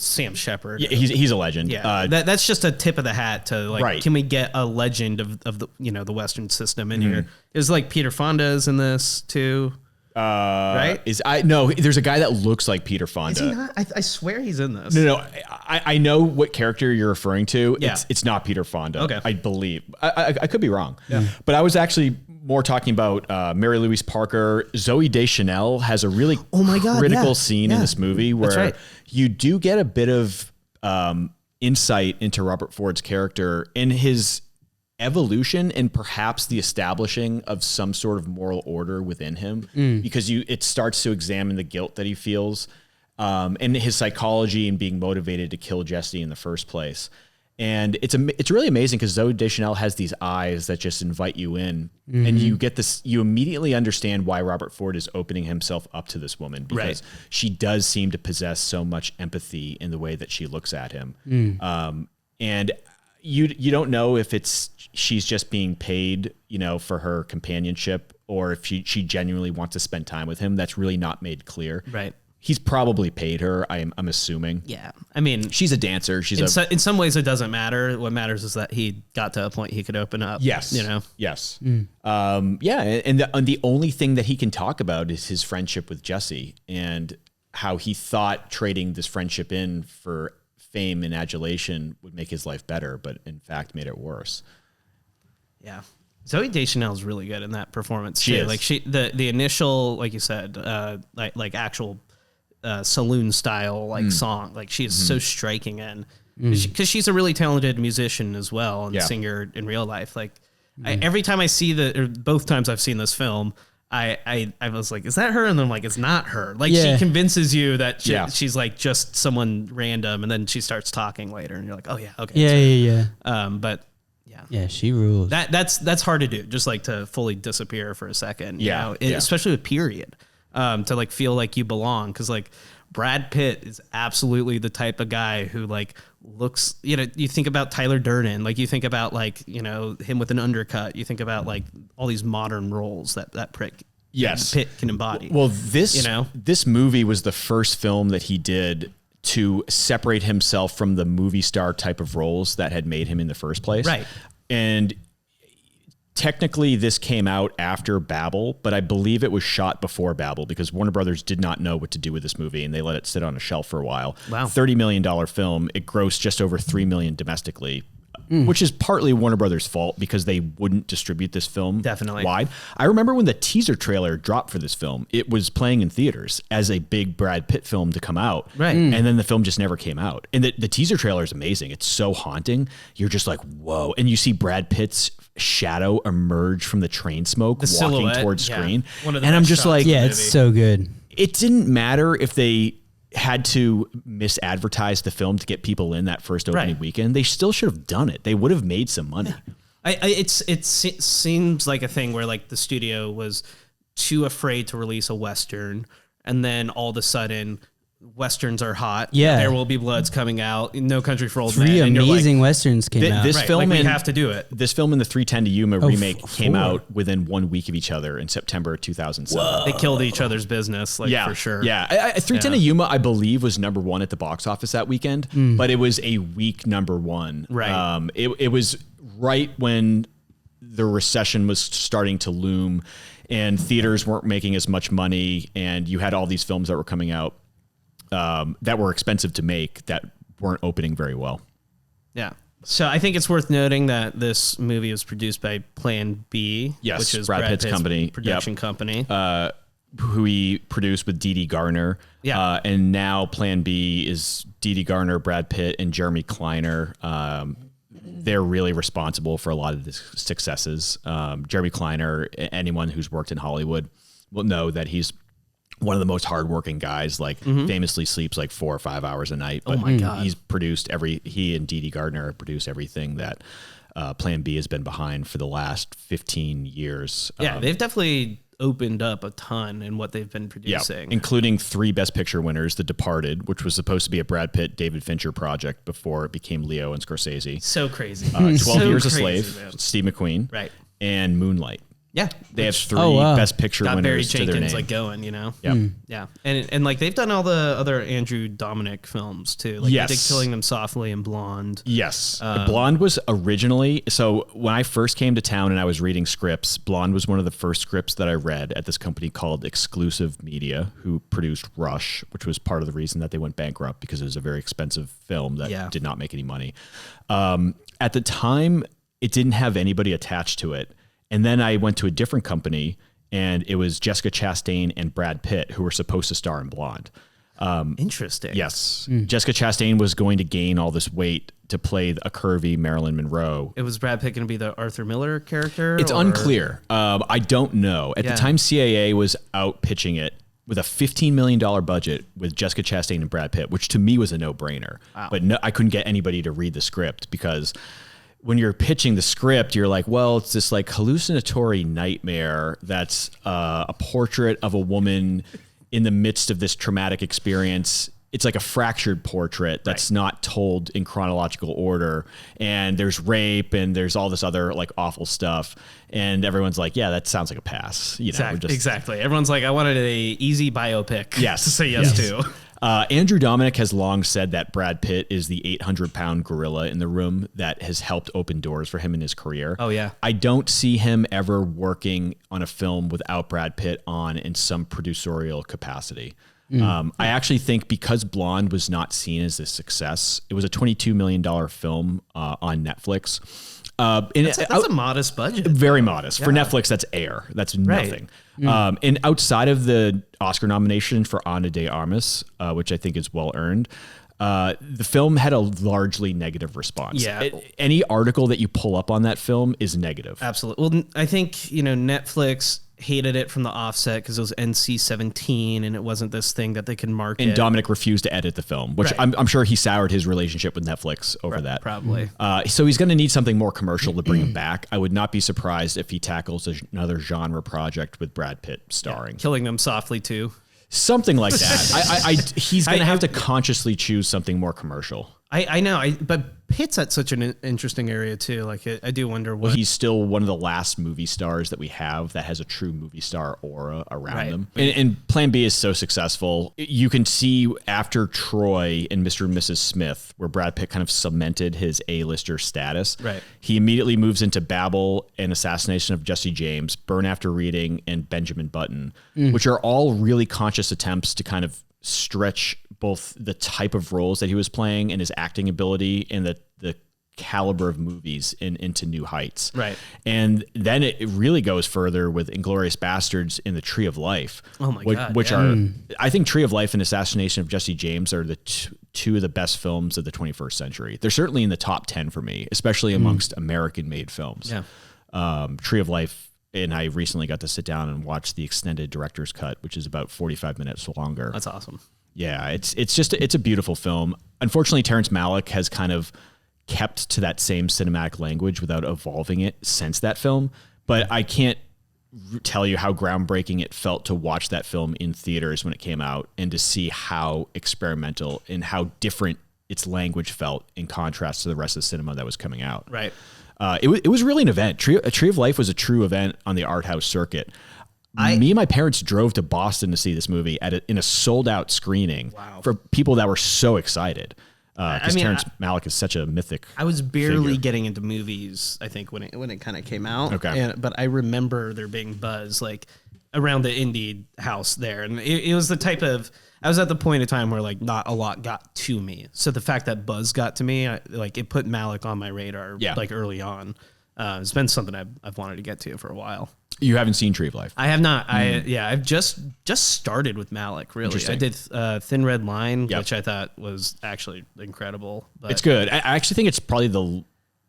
Sam Shepard. Yeah, he's a legend. Yeah, that's just a tip of the hat to like. Right. Can we get a legend of the the Western system in here? There's like Peter Fonda's in this too. Right? There's a guy that looks like Peter Fonda. Is he not? I swear he's in this. No. I know what character you're referring to. Yeah. It's not Peter Fonda. Okay. I believe. I could be wrong. Yeah. But I was actually more talking about Mary Louise Parker. Zoe Deschanel has a really critical scene in this movie where you do get a bit of insight into Robert Ford's character and his evolution and perhaps the establishing of some sort of moral order within him because it starts to examine the guilt that he feels and his psychology and being motivated to kill Jesse in the first place. And it's really amazing because Zooey Deschanel has these eyes that just invite you in, and you get this. You immediately understand why Robert Ford is opening himself up to this woman, because she does seem to possess so much empathy in the way that she looks at him. And you don't know if she's just being paid, for her companionship, or if she genuinely wants to spend time with him. That's really not made clear. Right. He's probably paid her. I'm assuming. Yeah. I mean, she's a dancer. In some ways it doesn't matter. What matters is that he got to a point he could open up. Yes. Yes. And the only thing that he can talk about is his friendship with Jesse, and how he thought trading this friendship in for fame and adulation would make his life better, but in fact made it worse. Yeah. Zooey Deschanel is really good in that performance. She is. Like the initial, like you said, like actual saloon style song. Like she is so striking in, because she's a really talented musician as well, and singer in real life. Like every time I see both times I've seen this film, I was like, is that her? And then I'm like, it's not her. Like she convinces you that she's like just someone random, and then she starts talking later, and you're like, oh yeah, okay. Yeah. But yeah, she rules. That's hard to do. Just like to fully disappear for a second. Especially with period. To like feel like you belong, because like Brad Pitt is absolutely the type of guy who like looks, you think about Tyler Durden, like you think about like, him with an undercut, you think about like all these modern roles that Pitt can embody. Well, this movie was the first film that he did to separate himself from the movie star type of roles that had made him in the first place. Right. And technically this came out after Babel, but I believe it was shot before Babel, because Warner Brothers did not know what to do with this movie, and they let it sit on a shelf for a while. Wow. $30 million film. It grossed just over $3 million domestically, which is partly Warner Brothers' fault, because they wouldn't distribute this film wide. I remember when the teaser trailer dropped for this film, it was playing in theaters as a big Brad Pitt film to come out. Right. And then the film just never came out. And the teaser trailer is amazing. It's so haunting. You're just like, whoa. And you see Brad Pitt's shadow emerge from the train smoke, walking silhouette, towards screen. One of the And I'm best just shots like, in the movie. It's so good. It didn't matter if they had to misadvertise the film to get people in that first opening weekend. They still should have done it. They would have made some money. It seems like a thing where like the studio was too afraid to release a Western, and then all of a sudden Westerns are hot. Yeah. There Will Be Blood's coming out. No Country for Old Men. Three and you're amazing like, Westerns came out. This right, film like we and have to do it. This film and the 310 to Yuma remake came 4. out within 1 week of each other in September 2007. They killed each other's business, like for sure. Yeah. 310 to Yuma, I believe, was #1 at the box office that weekend, but it was a weak #1. Right. It was right when the recession was starting to loom, and theaters weren't making as much money, and you had all these films that were coming out that were expensive to make that weren't opening very well. Yeah. So I think it's worth noting that this movie was produced by Plan B, which is Brad Pitt's company, production company. Who he produced with Dee Dee Garner. Yeah. And now Plan B is Dee Dee Garner, Brad Pitt, and Jeremy Kleiner. They're really responsible for a lot of the successes. Jeremy Kleiner, anyone who's worked in Hollywood will know that he's one of the most hardworking guys, like famously sleeps like 4 or 5 hours a night. But oh my God. He's produced he and Dee Dee Gardner produced everything that Plan B has been behind for the last 15 years. Yeah, they've definitely opened up a ton in what they've been producing. Including 3 Best Picture winners, The Departed, which was supposed to be a Brad Pitt, David Fincher project before it became Leo and Scorsese. So crazy. 12 So Years a crazy, Slave, man. Steve McQueen. Right. And Moonlight. Yeah. They have 3 wow. Best Picture Got Barry winners to their Jenkins name. like going, Yep. Yeah. And like they've done all the other Andrew Dominik films too. Like Yes. they did Killing Them Softly and Blonde. Yes. Blonde was originally, so when I first came to town and I was reading scripts, Blonde was one of the first scripts that I read at this company called Exclusive Media, who produced Rush, which was part of the reason that they went bankrupt, because it was a very expensive film that did not make any money. At the time, it didn't have anybody attached to it. And then I went to a different company, and it was Jessica Chastain and Brad Pitt who were supposed to star in Blonde. Interesting. Yes. Jessica Chastain was going to gain all this weight to play a curvy Marilyn Monroe. It was Brad Pitt going to be the Arthur Miller character? It's unclear. I don't know. At the time, CAA was out pitching it. with a $15 million budget with Jessica Chastain and Brad Pitt, which to me was a no-brainer. Wow. But no, I couldn't get anybody to read the script because when you're pitching the script, you're like, well, it's this like hallucinatory nightmare that's a portrait of a woman in the midst of this traumatic experience. It's like a fractured portrait that's not told in chronological order. And there's rape and there's all this other like awful stuff. And everyone's like, yeah, that sounds like a pass. You know, exactly. Everyone's like, I wanted a easy biopic to say yes to. Andrew Dominik has long said that Brad Pitt is the 800-pound gorilla in the room that has helped open doors for him in his career. Oh, yeah. I don't see him ever working on a film without Brad Pitt on in some producerial capacity. I actually think because Blonde was not seen as a success, it was a $22 million film on Netflix. That's a modest budget. Very modest. For Netflix, that's air. That's nothing. And outside of the Oscar nomination for Ana de Armas, which I think is well-earned, the film had a largely negative response. Yeah. Any article that you pull up on that film is negative. Absolutely. Well, I think, Netflix hated it from the offset because it was NC-17 and it wasn't this thing that they could market. And Dominik refused to edit the film, which I'm sure he soured his relationship with Netflix over that. Probably. So he's going to need something more commercial to bring him back. I would not be surprised if he tackles another genre project with Brad Pitt starring. Killing Them Softly too. Something like that. He's going to have to consciously choose something more commercial. I know, but Pitt's at such an interesting area too. Like, I do wonder what... Well, he's still one of the last movie stars that we have that has a true movie star aura around them. And Plan B is so successful. You can see after Troy and Mr. and Mrs. Smith, where Brad Pitt kind of cemented his A-lister status. Right. He immediately moves into Babel and Assassination of Jesse James, Burn After Reading, and Benjamin Button, which are all really conscious attempts to kind of stretch both the type of roles that he was playing and his acting ability and the caliber of movies into new heights. Right. And then it really goes further with Inglourious Bastards and The Tree of Life. Oh my God. Which are, I think Tree of Life and Assassination of Jesse James are the two of the best films of the 21st century. They're certainly in the top 10 for me, especially amongst American-made films. Yeah. Tree of Life, and I recently got to sit down and watch the extended director's cut, which is about 45 minutes longer. That's awesome. Yeah, it's a beautiful film. Unfortunately, Terrence Malick has kind of kept to that same cinematic language without evolving it since that film. But I can't tell you how groundbreaking it felt to watch that film in theaters when it came out and to see how experimental and how different its language felt in contrast to the rest of the cinema that was coming out. Right. It was really an event. Tree of Life was a true event on the art house circuit. Me and my parents drove to Boston to see this movie in a sold-out screening for people that were so excited. Because Terrence Malick is such a mythic. I was barely figure. getting into movies, I think, when it kind of came out. Okay. But I remember there being buzz like around the indie house there, and it was the type of. I was at the point of time where like not a lot got to me. So the fact that buzz got to me, it put Malick on my radar like early on. It's been something I've wanted to get to for a while. You haven't seen Tree of Life? I have not. I've just started with Malick. Really, I did Thin Red Line, which I thought was actually incredible. But it's good. I actually think it's probably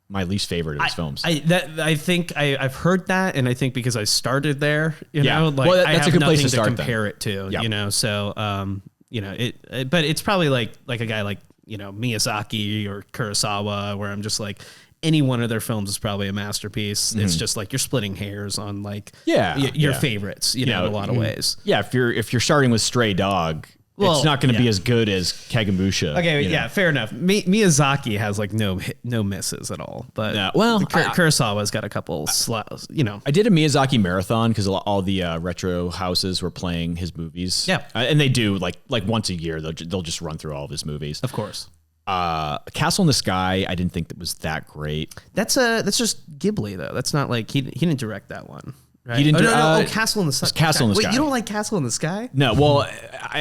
my least favorite of his films. I think I've heard that, and I think because I started there, know, like well, I that's have a good place nothing to start. compare it to, you know. So, but it's probably like a guy like Miyazaki or Kurosawa, where I'm just like. Any one of their films is probably a masterpiece. It's just like you're splitting hairs on like your favorites, in a lot of ways. Yeah, if you're starting with Stray Dog, it's not going to be as good as Kagemusha. Okay, fair enough. Miyazaki has like no misses at all, but Kurosawa's got a couple I did a Miyazaki marathon because all the retro houses were playing his movies. Yeah, and they do like once a year they'll just run through all of his movies. Of course. Castle in the Sky, I didn't think that was that great. That's just Ghibli though. That's not like he didn't direct that one. Right? He didn't. Castle in the Sky. Castle in the Sky. Wait, you don't like Castle in the Sky? No. Well,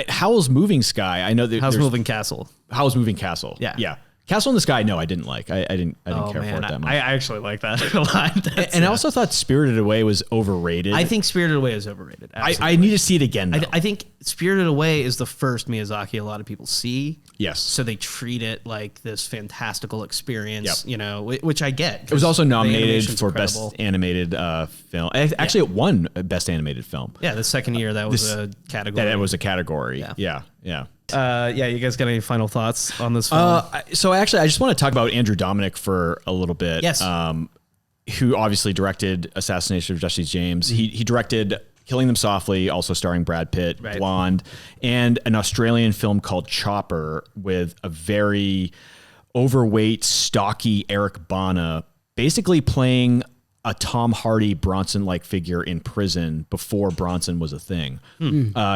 Howl's Moving Sky. I know that Howl's Moving Castle. Howl's Moving Castle. Yeah. Castle in the Sky, no, I didn't like. I didn't care for it that much. I actually like that a lot. And I also thought Spirited Away was overrated. I think Spirited Away is overrated. I need to see it again, though. I think Spirited Away is the first Miyazaki a lot of people see. Yes. So they treat it like this fantastical experience, Yep. you know, which I get. It was also nominated animation's for incredible. Best Animated Film. Actually, it won Best Animated Film. Yeah, the second year that was a category. That was a category. Yeah. Yeah. You guys got any final thoughts on this film? So actually, I just want to talk about Andrew Dominik for a little bit. Yes. Who obviously directed Assassination of Jesse James. He directed Killing Them Softly, also starring Brad Pitt, Right. Blonde, and an Australian film called Chopper with a very overweight, stocky Eric Bana, basically playing a Tom Hardy Bronson-like figure in prison before Bronson was a thing.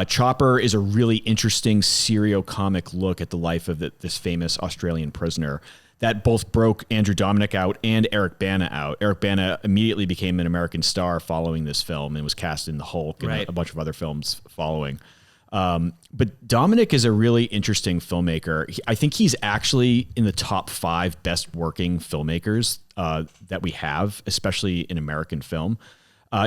Chopper is a really interesting serio-comic look at the life of this famous Australian prisoner that both broke Andrew Dominik out and Eric Bana out. Eric Bana immediately became an American star following this film and was cast in The Hulk and Right. a bunch of other films following. But Dominik is a really interesting filmmaker. I think he's actually in the top 5 best working filmmakers that we have, especially in American film.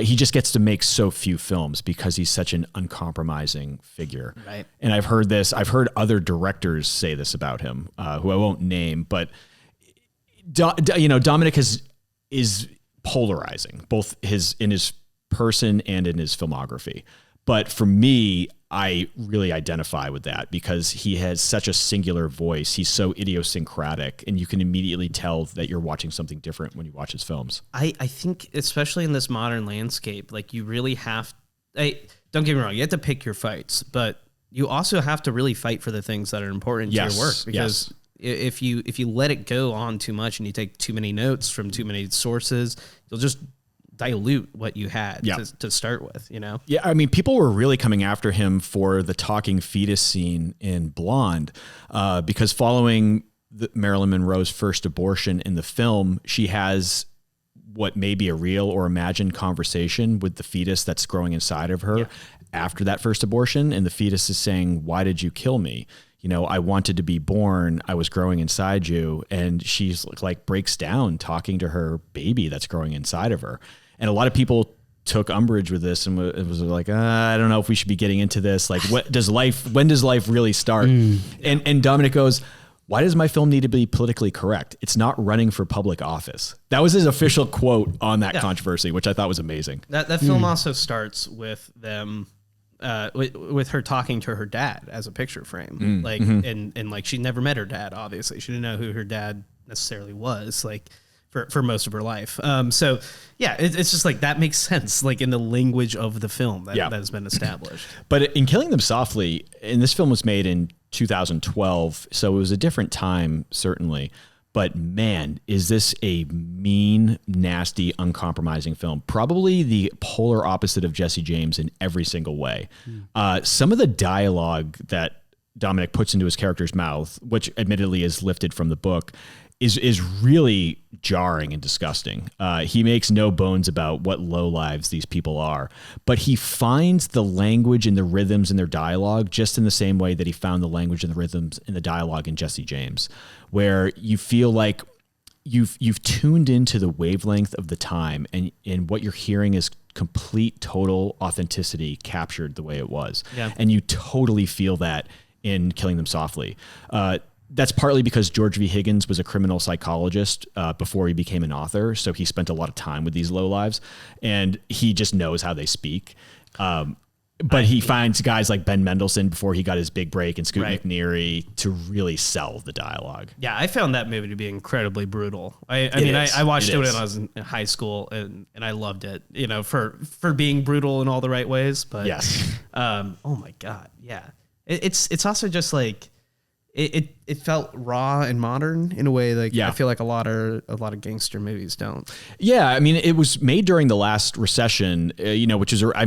He just gets to make so few films because he's such an uncompromising figure. Right. And I've heard other directors say this about him, who I won't name, but Dominik is polarizing, both in his person and in his filmography. But for me, I really identify with that because he has such a singular voice. He's so idiosyncratic, and you can immediately tell that you're watching something different when you watch his films. I think, especially in this modern landscape, like you really have, don't get me wrong, you have to pick your fights, but you also have to really fight for the things that are important to your work, because if you let it go on too much and you take too many notes from too many sources, you'll just dilute what you had to start with, you know? Yeah, I mean, people were really coming after him for the talking fetus scene in Blonde, because following Marilyn Monroe's first abortion in the film, she has what may be a real or imagined conversation with the fetus that's growing inside of her after that first abortion. And the fetus is saying, "Why did you kill me? You know, I wanted to be born. I was growing inside you." And she's like breaks down talking to her baby that's growing inside of her. And a lot of people took umbrage with this and it was like, I don't know if we should be getting into this. Like, when does life really start? And Dominik goes, "Why does my film need to be politically correct? It's not running for public office." That was his official quote on that controversy, which I thought was amazing. That film also starts with them, with her talking to her dad as a picture frame. And like she never met her dad, obviously. She didn't know who her dad necessarily was, like for most of her life. So yeah, it's just like that makes sense, like in the language of the film that has been established. But in Killing Them Softly, and this film was made in 2012, so it was a different time, certainly. But man, is this a mean, nasty, uncompromising film. Probably the polar opposite of Jesse James in every single way. Some of the dialogue that Dominik puts into his character's mouth, which admittedly is lifted from the book, is really jarring and disgusting. He makes no bones about what lowlives these people are, but he finds the language and the rhythms in their dialogue just in the same way that he found the language and the rhythms in the dialogue in Jesse James, where you feel like you've tuned into the wavelength of the time and what you're hearing is complete, total authenticity captured the way it was. Yeah. And you totally feel that in Killing Them Softly. That's partly because George V. Higgins was a criminal psychologist before he became an author. So he spent a lot of time with these lowlives and he just knows how they speak. But he finds guys like Ben Mendelsohn before he got his big break and Scoot McNairy to really sell the dialogue. Yeah, I found that movie to be incredibly brutal. I watched it when I was in high school and I loved it, you know, for being brutal in all the right ways. But oh my God. Yeah. It's also just like, it felt raw and modern in a way like I feel like a lot of gangster movies don't. Yeah, I mean, it was made during the last recession, which is I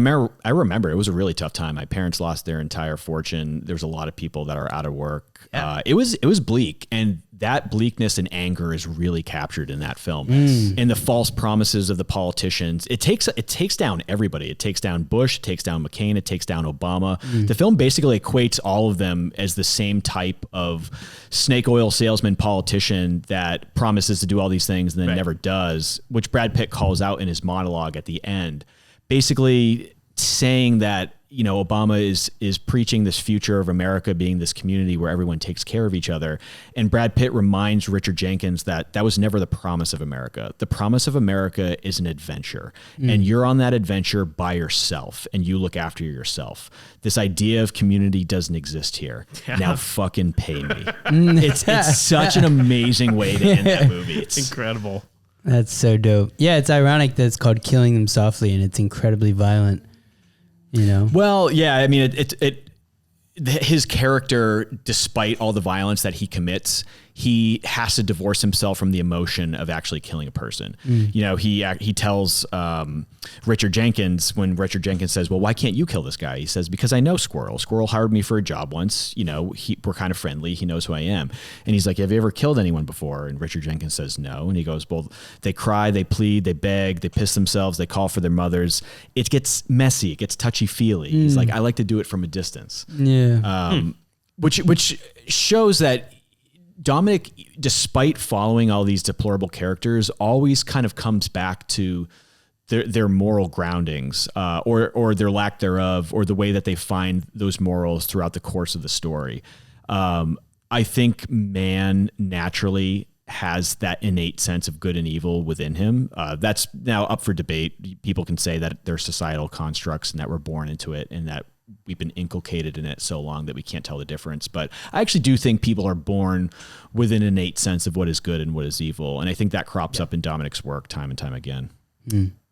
remember it was a really tough time. My parents lost their entire fortune. There's a lot of people that are out of work. Yeah. It was bleak, and that bleakness and anger is really captured in that film. And the false promises of the politicians. It takes down everybody. It takes down Bush, it takes down McCain, it takes down Obama. The film basically equates all of them as the same type of snake oil salesman politician that promises to do all these things and then never does, which Brad Pitt calls out in his monologue at the end, basically saying that, you know, Obama is preaching this future of America being this community where everyone takes care of each other. And Brad Pitt reminds Richard Jenkins that was never the promise of America. The promise of America is an adventure, and you're on that adventure by yourself, and you look after yourself. This idea of community doesn't exist here. Yeah. Now fucking pay me. It's such an amazing way to end that movie. It's incredible. That's so dope. Yeah, it's ironic that it's called Killing Them Softly, and it's incredibly violent. You know? Well, yeah, I mean, his character, despite all the violence that he commits, he has to divorce himself from the emotion of actually killing a person. You know, he tells Richard Jenkins, when Richard Jenkins says, well, why can't you kill this guy? He says, because I know Squirrel. Squirrel hired me for a job once. You know, we're kind of friendly. He knows who I am. And he's like, have you ever killed anyone before? And Richard Jenkins says no. And he goes, well, they cry, they plead, they beg, they piss themselves, they call for their mothers. It gets messy. It gets touchy-feely. He's like, I like to do it from a distance. Yeah. Which shows that Dominik, despite following all these deplorable characters, always kind of comes back to their moral groundings, or their lack thereof, or the way that they find those morals throughout the course of the story. I think man naturally has that innate sense of good and evil within him. That's now up for debate. People can say that they're societal constructs and that we're born into it and that we've been inculcated in it so long that we can't tell the difference. But I actually do think people are born with an innate sense of what is good and what is evil. And I think that crops up in Dominik's work time and time again.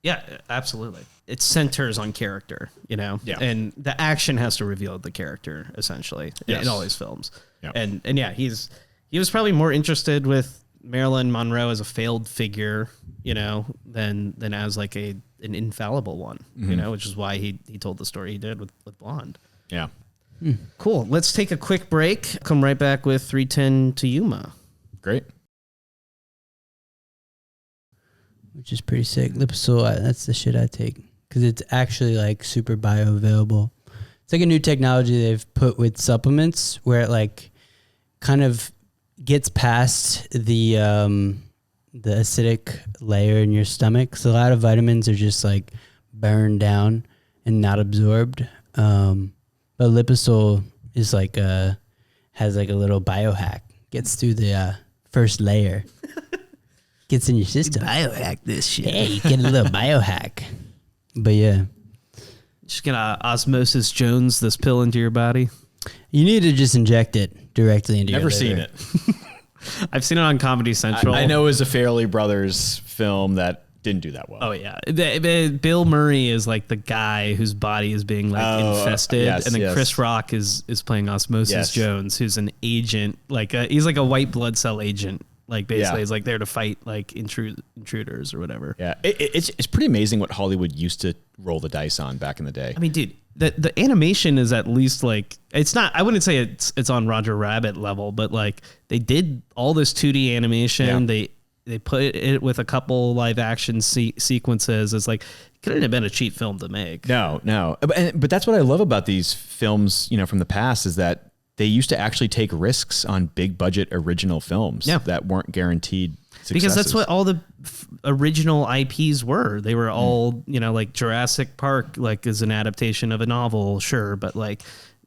Yeah, absolutely. It centers on character, you know, and the action has to reveal the character essentially in all these films. Yeah. And yeah, he was probably more interested with Marilyn Monroe as a failed figure, you know, than as like an infallible one, you know, which is why he told the story he did with Blonde. Yeah. Cool. Let's take a quick break. Come right back with 3:10 to Yuma. Great. Which is pretty sick. Lipisil, that's the shit I take because it's actually like super bioavailable. It's like a new technology they've put with supplements where it like kind of gets past the acidic layer in your stomach. So a lot of vitamins are just like burned down and not absorbed. But Lipisil is like has like a little biohack. Gets through the first layer. Gets in your system. Biohack this shit. Hey, you get a little biohack. But yeah. Just gonna Osmosis Jones this pill into your body. You need to just inject it directly into your liver. Never seen it. I've seen it on Comedy Central. I know it was a Farrelly Brothers film that didn't do that well. Oh yeah, Bill Murray is like the guy whose body is being like infested, and then Chris Rock is playing Osmosis Jones, who's an agent, like he's like a white blood cell agent. Like basically, he's like there to fight like intruders or whatever. Yeah, it's pretty amazing what Hollywood used to roll the dice on back in the day. I mean, dude, the animation is at least like it's not. I wouldn't say it's on Roger Rabbit level, but like they did all this 2D animation. Yeah. They put it with a couple live action sequences. It's like it couldn't have been a cheap film to make. No, but that's what I love about these films, you know, from the past is that they used to actually take risks on big budget original films that weren't guaranteed successes. Because that's what all the original IPs were. They were all, you know, like Jurassic Park, like is an adaptation of a novel, sure, but like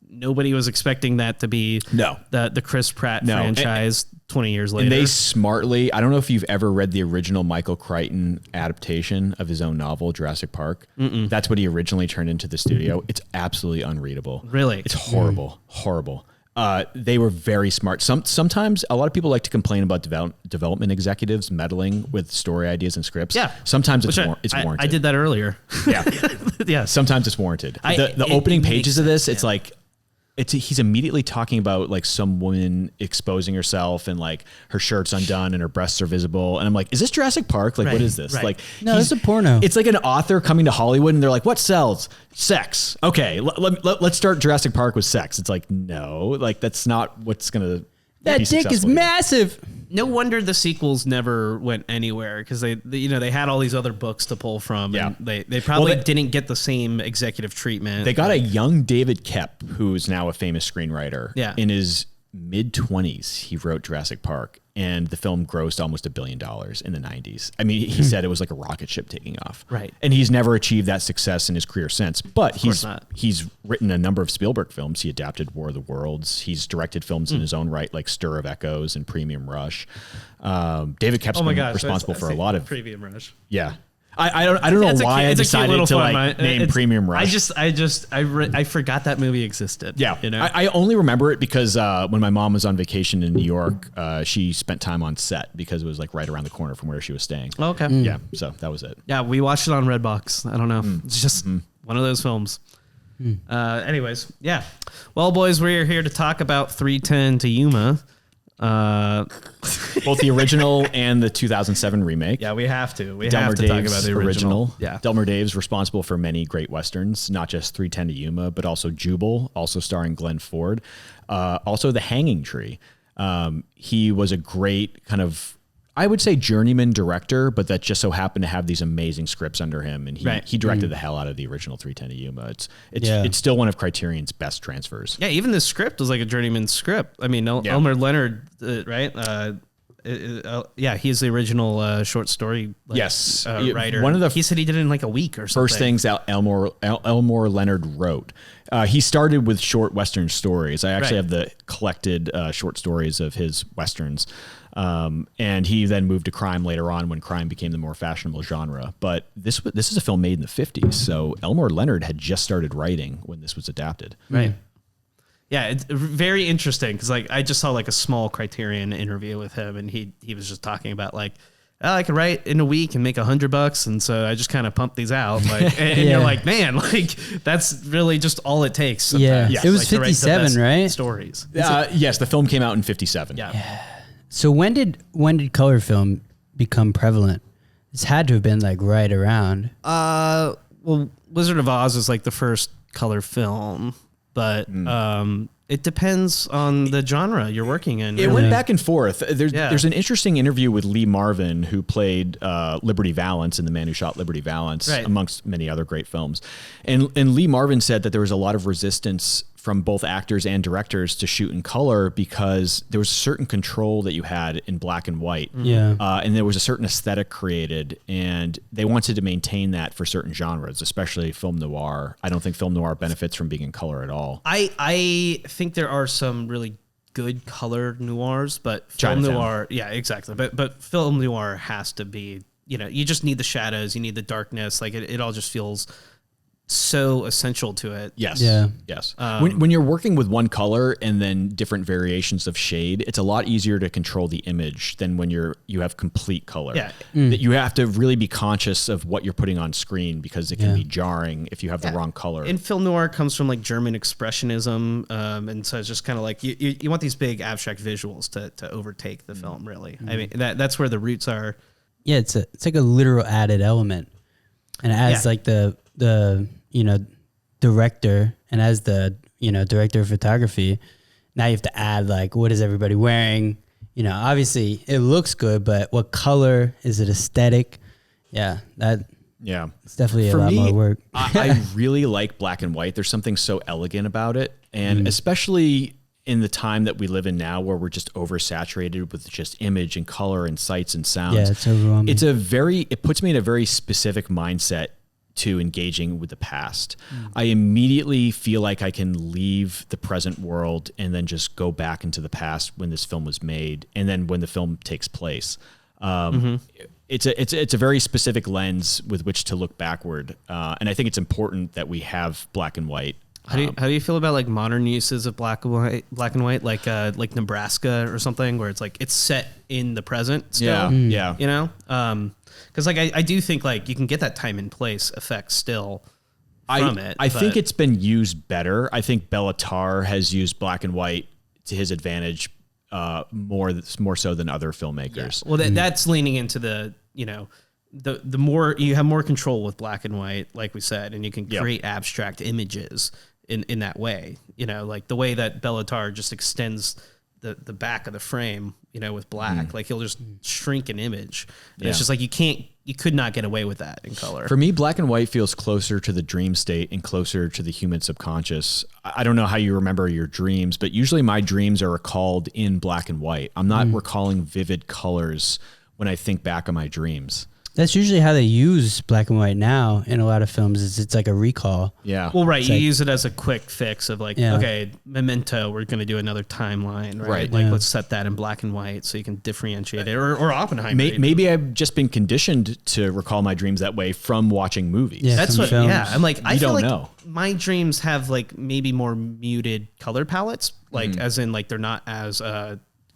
nobody was expecting that to be the Chris Pratt franchise 20 years later. And they smartly, I don't know if you've ever read the original Michael Crichton adaptation of his own novel, Jurassic Park. That's what he originally turned into the studio. It's absolutely unreadable. Really? It's horrible. Horrible. They were very smart. Sometimes a lot of people like to complain about development executives meddling with story ideas and scripts. Yeah. Sometimes it's warranted. I did that earlier. Yeah. Yeah. Sometimes it's warranted. The opening pages of this, it's like, he's immediately talking about like some woman exposing herself and like her shirt's undone and her breasts are visible. And I'm like, is this Jurassic Park? Like, what is this? Like, no, it's a porno. It's like an author coming to Hollywood and they're like, what sells? Sex. Okay. Let's start Jurassic Park with sex. It's like, no, like that's not what's going to That dick is massive. No wonder the sequels never went anywhere because they had all these other books to pull from. Yeah. And they probably didn't get the same executive treatment. They got a young David Koepp, who's now a famous screenwriter, in his mid-20s, he wrote Jurassic Park, and the film grossed almost $1 billion in the 90s. I mean, he said it was like a rocket ship taking off. Right. And he's never achieved that success in his career since. But not. he's written a number of Spielberg films. He adapted War of the Worlds. He's directed films in his own right, like Stir of Echoes and Premium Rush. David Koepp's been responsible for a lot of Premium Rush. Yeah. I don't know why I decided to name Premium Rush. I forgot that movie existed. Yeah. You know? I only remember it because when my mom was on vacation in New York, she spent time on set because it was like right around the corner from where she was staying. Oh, okay. Yeah. So that was it. Yeah, we watched it on Redbox. I don't know. It's just one of those films. Anyways, yeah. Well, boys, we're here to talk about 310 to Yuma. Both the original and the 2007 remake. Yeah, we have to. We Delmer have to Dave's talk about the original. Yeah. Delmer Dave's responsible for many great westerns, not just 310 to Yuma, but also Jubal, also starring Glenn Ford. Also The Hanging Tree. He was a great kind of, I would say, journeyman director, but that just so happened to have these amazing scripts under him, and he directed the hell out of the original 310 to Yuma. It's still one of Criterion's best transfers. Yeah, even the script was like a journeyman script. I mean, Elmer Leonard, right? He's the original short story writer. He said he did it in like a week or something. First things Elmore Leonard wrote. He started with short Western stories. I actually have the collected short stories of his Westerns. And he then moved to crime later on when crime became the more fashionable genre. But this is a film made in the 50s. So Elmore Leonard had just started writing when this was adapted. Right. Yeah, it's very interesting because like I just saw like a small Criterion interview with him, and he was just talking about like, I could write in a week and make $100, and so I just kind of pump these out. Like, and you're like, man, like that's really just all it takes. Sometimes. Yeah, it was 57, right? Stories. Yes, the film came out in 57. Yeah. So when did color film become prevalent? This had to have been like right around. Well, Wizard of Oz is like the first color film, but it depends on the genre you're working in. It went back and forth. There's an interesting interview with Lee Marvin, who played Liberty Valance in The Man Who Shot Liberty Valance, amongst many other great films. And Lee Marvin said that there was a lot of resistance from both actors and directors to shoot in color because there was a certain control that you had in black and white. Yeah. And there was a certain aesthetic created, and they wanted to maintain that for certain genres, especially film noir. I don't think film noir benefits from being in color at all. I think there are some really good colored noirs, but film noir, yeah, exactly. But film noir has to be, you just need the shadows, you need the darkness. Like it all just feels so essential to it. Yes. Yeah. Yes. When you're working with one color and then different variations of shade, it's a lot easier to control the image than when you have complete color. Yeah. That you have to really be conscious of what you're putting on screen because it can be jarring if you have the wrong color. And film noir comes from like German expressionism, and so it's just kind of like you want these big abstract visuals to overtake the film. Really, I mean that's where the roots are. Yeah, it's like a literal added element, and as like the director and as the director of photography, now you have to add like what is everybody wearing. Obviously it looks good, but what color is it? Aesthetic? Yeah, it's definitely a lot more work. I really like black and white. There's something so elegant about it, and especially in the time that we live in now, where we're just oversaturated with just image and color and sights and sounds. Yeah, it's overwhelming. It puts me in a very specific mindset to engaging with the past. I immediately feel like I can leave the present world and then just go back into the past when this film was made, and then when the film takes place. It's a very specific lens with which to look backward, and I think it's important that we have black and white. How do you feel about like modern uses of black and white, like Nebraska or something, where it's like it's set in the present still? Yeah. Because like I do think like you can get that time and place effect still from it. I think it's been used better. I think Bellatar has used black and white to his advantage more so than other filmmakers. Yeah. Well, that's leaning into the the more you have more control with black and white, like we said, and you can create abstract images in that way. Like the way that Bellatar just extends the back of the frame, with black. Like he'll just shrink an image. And it's just like you could not get away with that in color. For me, black and white feels closer to the dream state and closer to the human subconscious. I don't know how you remember your dreams, but usually my dreams are recalled in black and white. I'm not recalling vivid colors when I think back on my dreams. That's usually how they use black and white now in a lot of films. Is it's like a recall. Yeah. Well, right. It's You like- use it as a quick fix of like, okay, Memento, we're going to do another timeline, right? Right. Like, let's set that in black and white so you can differentiate it. Or Oppenheimer. Maybe I've just been conditioned to recall my dreams that way from watching movies. Yeah. That's from what, films. yeah. I'm like, I You feel don't like know. my dreams have like maybe more muted color palettes, like as in like they're not as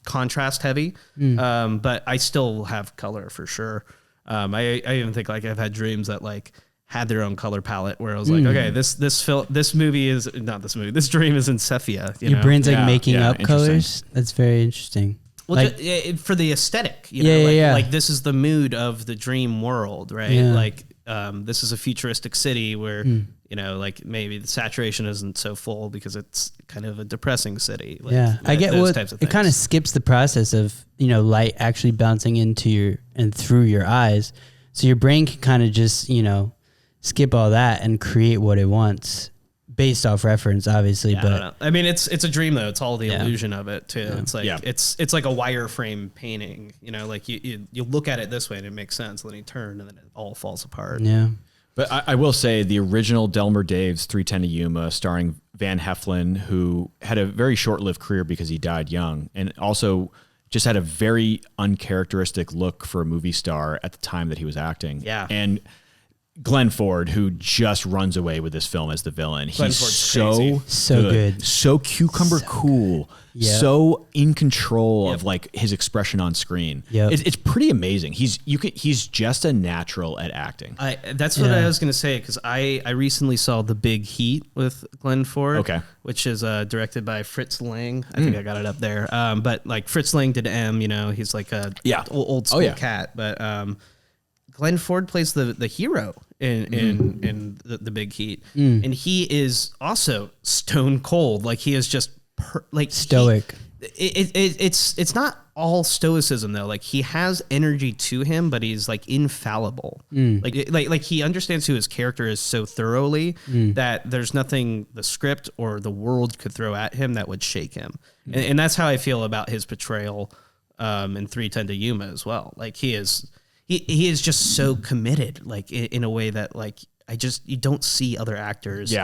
contrast heavy, but I still have color for sure. I even think like I've had dreams that like had their own color palette where I was like, okay, this dream is in sepia. Your brain's like Yeah, making yeah, up interesting. colors. That's very interesting. Well, Like, for the aesthetic, Yeah. like this is the mood of the dream world, right? Yeah. Like this is a futuristic city where like maybe the saturation isn't so full because it's kind of a depressing city. Like, yeah, I get those what types of it kind of things. skips the process of light actually bouncing into and through your eyes, so your brain can kind of just skip all that and create what it wants based off reference, obviously. Yeah, I but don't know. I mean, it's a dream though. It's all the Yeah. illusion of it too. It's like it's like a wireframe painting. Like you look at it this way and it makes sense. Then you turn and then it all falls apart. yeah, But I will say the original Delmer Daves 310 to Yuma, starring Van Heflin, who had a very short-lived career because he died young, and also just had a very uncharacteristic look for a movie star at the time that he was acting. Yeah. And Glenn Ford, who just runs away with this film as the villain. Glenn He's Ford's so crazy. So good. so cucumber cool, Yep. so in control of like his expression on screen. Yep. It's pretty amazing. He's just a natural at acting. That's what Yeah. I was going to say because I recently saw The Big Heat with Glenn Ford, Okay. which is directed by Fritz Lang. I think I got it up there. But like Fritz Lang did M, he's like a old school cat. But Glenn Ford plays the hero in the Big Heat, and he is also stone cold. Like he is just stoic. It's not all stoicism though. Like he has energy to him, but he's like infallible. Like he understands who his character is so thoroughly that there's nothing the script or the world could throw at him that would shake him. And that's how I feel about his portrayal in 310 to Yuma as well. Like he is just so committed, like in a way that like you don't see other actors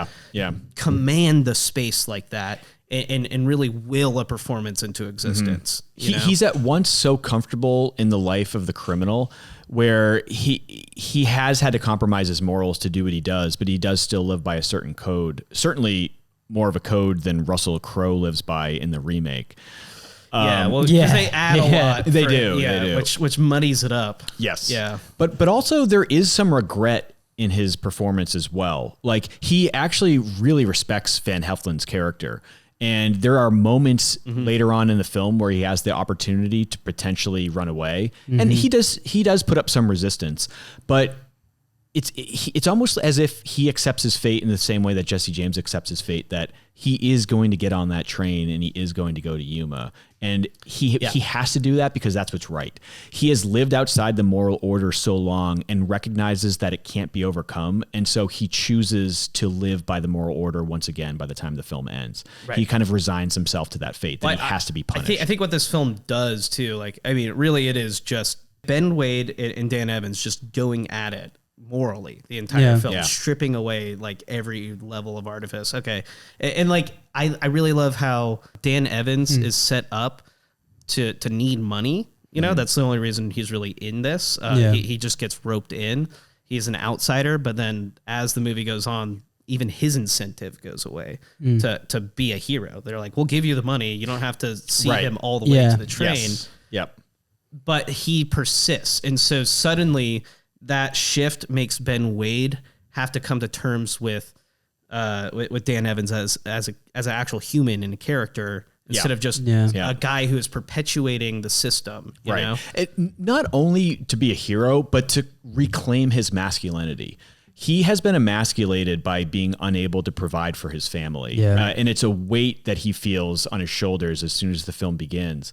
command the space like that and really will a performance into existence. He's at once so comfortable in the life of the criminal where he has had to compromise his morals to do what he does, but he does still live by a certain code, certainly more of a code than Russell Crowe lives by in the remake. Because they add a lot. They do. Which muddies it up. Yes. Yeah. But also there is some regret in his performance as well. Like he actually really respects Van Heflin's character. And there are moments later on in the film where he has the opportunity to potentially run away. And he does put up some resistance, but it's almost as if he accepts his fate in the same way that Jesse James accepts his fate, that he is going to get on that train and he is going to go to Yuma. And he has to do that because that's what's right. He has lived outside the moral order so long and recognizes that it can't be overcome. And so he chooses to live by the moral order once again by the time the film ends. Right. He kind of resigns himself to that fate, that he has to be punished. I think what this film does too, really it is just Ben Wade and Dan Evans just going at it morally the entire film, stripping away like every level of artifice. Okay. And like I really love how Dan Evans is set up to need money. That's the only reason he's really in this. He just gets roped in. He's an outsider, but then as the movie goes on, even his incentive goes away to be a hero. They're like, we'll give you the money. You don't have to see him all the way to the train. Yes. Yep. But he persists. And so suddenly that shift makes Ben Wade have to come to terms with Dan Evans as an actual human and a character instead of just a guy who is perpetuating the system. You know? Not only to be a hero, but to reclaim his masculinity. He has been emasculated by being unable to provide for his family. And it's a weight that he feels on his shoulders as soon as the film begins.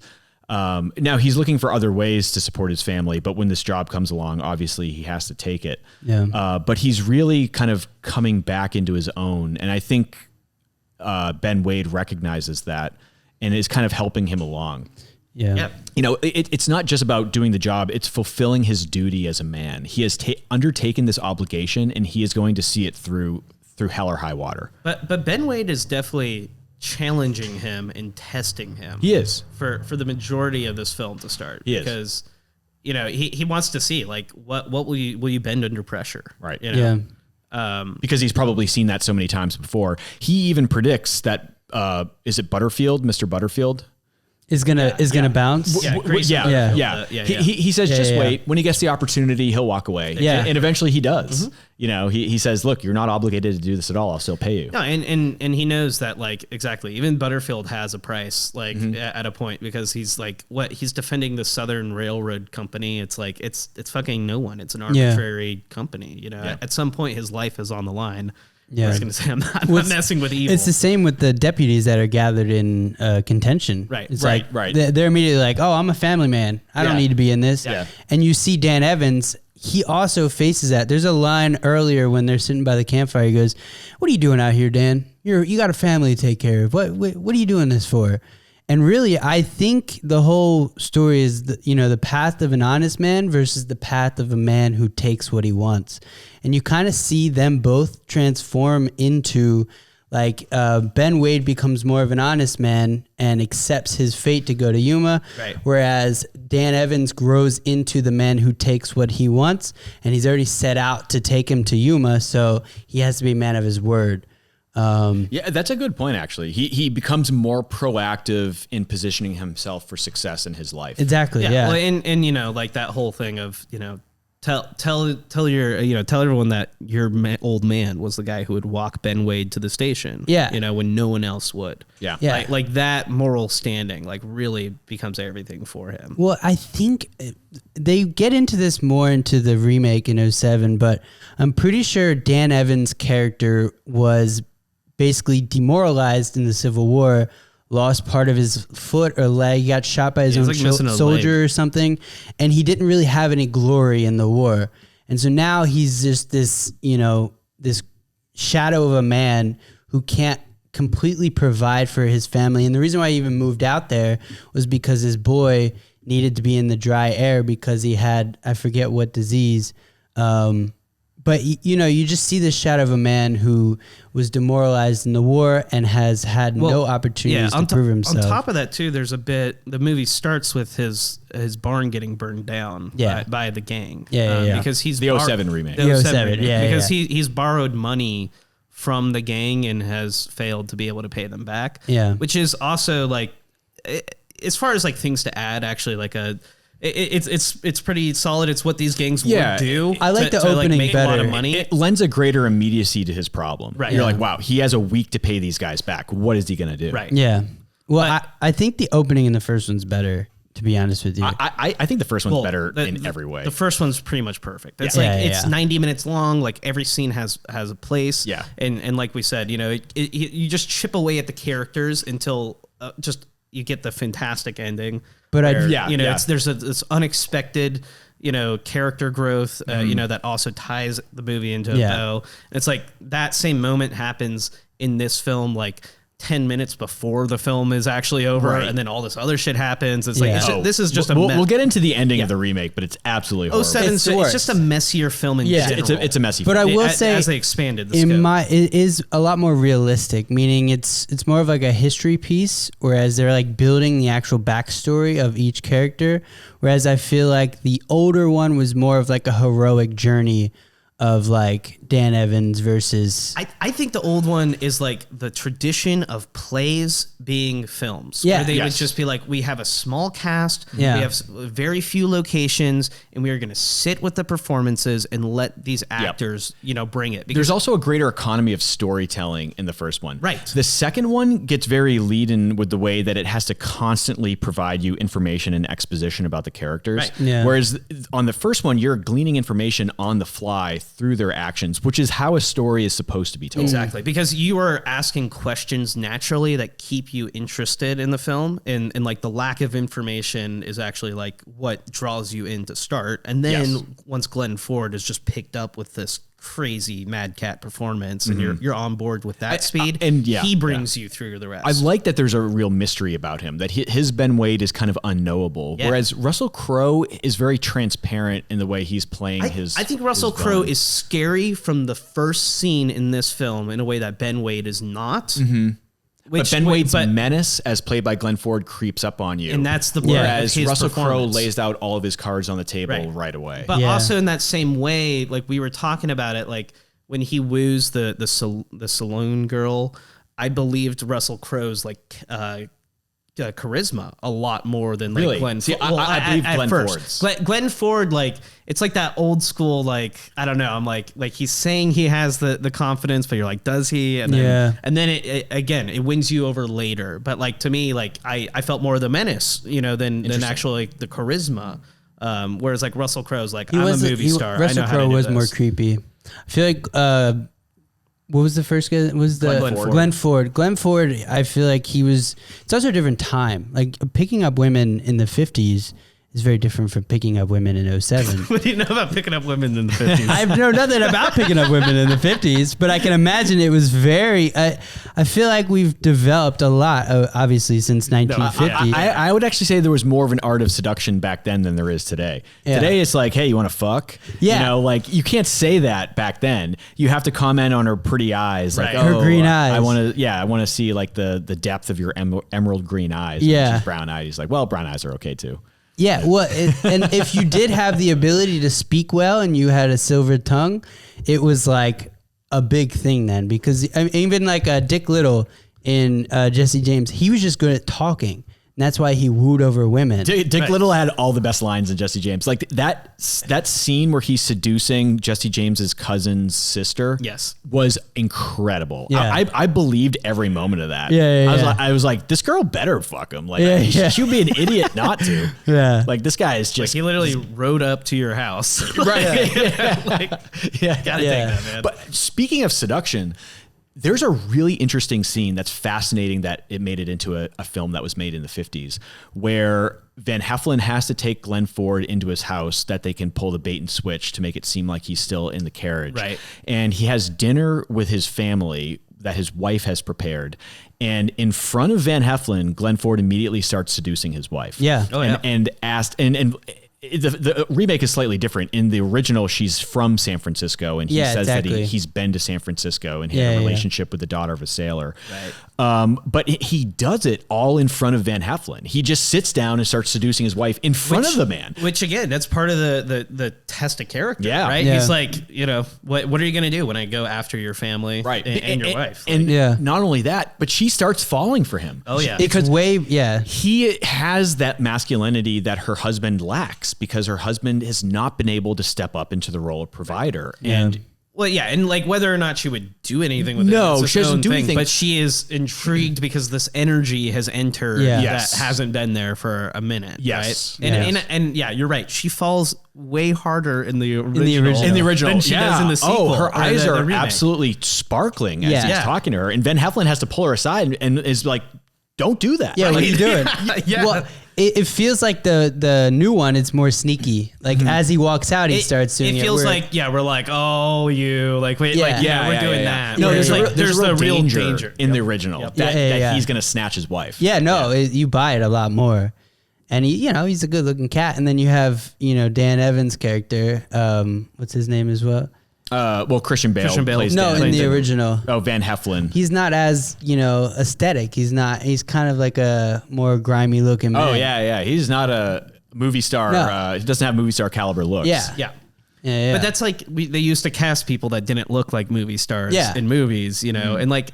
Now he's looking for other ways to support his family, but when this job comes along, obviously he has to take it. Yeah. But he's really kind of coming back into his own. And I think Ben Wade recognizes that and is kind of helping him along. Yeah. Yep. You know, it's not just about doing the job. It's fulfilling his duty as a man. He has undertaken this obligation, and he is going to see it through hell or high water. But Ben Wade is definitely challenging him and testing him. He is. For the majority of this film to start. He is. Because, you know, he wants to see, like, what will you bend under pressure? Right. You know? Yeah. Because he's probably seen that so many times before. He even predicts that, is it Butterfield, Mr. Butterfield? Is gonna bounce. Yeah, Grace Yeah, Butterfield, yeah. yeah. He says, Yeah, just yeah. wait. When he gets the opportunity, he'll walk away. Yeah. And eventually he does. You know, he says, look, you're not obligated to do this at all. I'll still pay you. No, and he knows that, like, exactly. Even Butterfield has a price, like, at a point, because he's like, he's defending the Southern Railroad Company. It's like, it's fucking no one. It's an arbitrary company. You know, at some point his life is on the line. Yeah. I was going to say, I'm not messing with evil. It's the same with the deputies that are gathered in contention. Right. It's Right, like, right. They're immediately like, oh, I'm a family man. I don't Yeah. need to be in this. Yeah. And you see Dan Evans, he also faces that. There's a line earlier when they're sitting by the campfire. He goes, what are you doing out here, Dan? You got a family to take care of. What are you doing this for? And really, I think the whole story is, the path of an honest man versus the path of a man who takes what he wants. And you kind of see them both transform into, like, Ben Wade becomes more of an honest man and accepts his fate to go to Yuma. Right. Whereas Dan Evans grows into the man who takes what he wants, and he's already set out to take him to Yuma, so he has to be a man of his word. Yeah, that's a good point, actually. He becomes more proactive in positioning himself for success in his life. Exactly. Yeah. Well, and you know, like that whole thing of, you know, tell everyone that your old man was the guy who would walk Ben Wade to the station. Yeah. You know, when no one else would. Yeah. Yeah. Like that moral standing, like, really becomes everything for him. Well, I think they get into this more into the remake in 07, but I'm pretty sure Dan Evans' character was basically demoralized in the Civil War, lost part of his foot or leg, got shot by his own like missing a soldier leg. or something, and he didn't really have any glory in the war. And so now he's just this, this shadow of a man who can't completely provide for his family. And the reason why he even moved out there was because his boy needed to be in the dry air because he had, I forget what disease, but, you just see the shadow of a man who was demoralized in the war and has had no opportunities to prove himself. On top of that, too, there's the movie starts with his barn getting burned down by the gang. Yeah. Because he's The 07 remake. The 07 remake, yeah, because he's borrowed money from the gang and has failed to be able to pay them back. Yeah. Which is also, like, as far as, like, things to add, actually, like it's pretty solid. It's what these gangs would do. I like the to opening make a lot better. of money. It lends a greater immediacy to his problem. Right. You're Yeah. like, wow, he has a week to pay these guys back. What is he going to do? Right. Yeah. Well, I think the opening in the first one's better, to be honest with you. I think the first one's Well, better in every way. The first one's pretty much perfect. It's Yeah. like Yeah, it's yeah. 90 minutes long. Like every scene has a place. Yeah. And like we said, you just chip away at the characters until just you get the fantastic ending. But there's this unexpected, character growth, that also ties the movie into a bow. And it's like that same moment happens in this film, like 10 minutes before the film is actually over, Right. and then all this other shit happens. It's like, Yeah. this is just a we'll, mess. we'll get into the ending of the remake, but it's absolutely horrible. 07, It's so worse. it's just a messier film in general. It's a messy But film. I will say, as they expanded the scope. it is a lot more realistic, meaning it's more of like a history piece, whereas they're like building the actual backstory of each character. Whereas I feel like the older one was more of like a heroic journey of like Dan Evans versus. I think the old one is like the tradition of plays being films. Yeah. Where they would Yes. just be like, we have a small cast, Yeah. we have very few locations, and we are going to sit with the performances and let these actors, bring it. Because There's also a greater economy of storytelling in the first one. Right. The second one gets very lead-in with the way that it has to constantly provide you information and exposition about the characters. Right. Yeah. Whereas on the first one, you're gleaning information on the fly through their actions, which is how a story is supposed to be told. Exactly, because you are asking questions naturally that keep you interested in the film, and like the lack of information is actually like what draws you in to start. And then once Glenn Ford is just picked up with this crazy Mad Cat performance, and you're on board with that speed, and he brings you through the rest. I like that there's a real mystery about him, that his Ben Wade is kind of unknowable, whereas Russell Crowe is very transparent in the way he's playing his. I think Russell Crowe is scary from the first scene in this film in a way that Ben Wade is not. Mm-hmm. But Ben Wade's menace, as played by Glenn Ford, creeps up on you. And that's the whereas Russell Crowe lays out all of his cards on the table right away. But also in that same way, like we were talking about it, like when he woos the saloon girl, I believed Russell Crowe's like charisma a lot more than like Glenn Ford. I believe Glenn Ford's. Glenn Ford, like it's like that old school, like I don't know. I'm like he's saying he has the confidence, but you're like, does he? And then it wins you over later. But like to me, like I felt more of the menace, than actually like the charisma. Whereas like Russell Crowe's like, I'm a movie star. Russell Crowe was more creepy. I feel like. What was the first guy? Glenn Ford. Glenn Ford, I feel like it's also a different time. Like picking up women in the 50s is very different from picking up women in 07. What do you know about picking up women in the 50s? I know nothing about picking up women in the 50s, but I can imagine it was very, I feel like we've developed a lot, obviously, since 1950. I would actually say there was more of an art of seduction back then than there is today. Yeah. Today it's like, hey, you want to fuck? Yeah. Like you can't say that back then. You have to comment on her pretty eyes. Like, her green eyes. I want to see like the depth of your emerald green eyes. Yeah. She's brown eyed. He's like, well, brown eyes are okay too. Yeah, well, and if you did have the ability to speak well and you had a silver tongue, it was like a big thing then, because even like Dick Little in Jesse James, he was just good at talking. And that's why he wooed over women. Dick Little had all the best lines in Jesse James. Like that scene where he's seducing Jesse James's cousin's sister was incredible. Yeah. I believed every moment of that. I was like, this girl better fuck him. Like she would be an idiot not to. Yeah. Like this guy is just. Like he literally rode up to your house. Right. Gotta take that, man. But speaking of seduction, there's a really interesting scene that's fascinating that it made it into a film that was made in the 50s, where Van Heflin has to take Glenn Ford into his house that they can pull the bait and switch to make it seem like he's still in the carriage. Right. And he has dinner with his family that his wife has prepared. And in front of Van Heflin, Glenn Ford immediately starts seducing his wife. Yeah. And asked, and the remake is slightly different. In the original, she's from San Francisco, and he says that he's been to San Francisco and had a relationship with the daughter of a sailor. Right. But he does it all in front of Van Heflin. He just sits down and starts seducing his wife in front of the man. Which again, that's part of the test of character, right? Yeah. He's like, what are you going to do when I go after your family and your wife? And not only that, but she starts falling for him. Oh yeah. Because he has that masculinity that her husband lacks, because her husband has not been able to step up into the role of provider. And and like whether or not she would do anything with it. No, she doesn't do anything. But she is intrigued because this energy has entered that hasn't been there for a minute. Yes. Right? And you're right. She falls way harder in the original. Than she does in the sequel. Oh, her eyes are absolutely sparkling as he's talking to her. And Van Heflin has to pull her aside and is like, don't do that. Yeah, what are you doing? Well, it feels like the new one, it's more sneaky. Like as he walks out, he starts doing it. It feels like, we're like, oh, you like, wait, we're doing that. No, there's a real danger in the original that he's going to snatch his wife. Yeah, no, you buy it a lot more. And he's a good looking cat. And then you have, Dan Evans' character. What's his name as well? Christian Bale plays in the original. Oh, Van Heflin. He's not as, aesthetic. He's kind of like a more grimy looking man. Oh, yeah. He's not a movie star. No. He doesn't have movie star caliber looks. Yeah. But that's like they used to cast people that didn't look like movie stars in movies, and like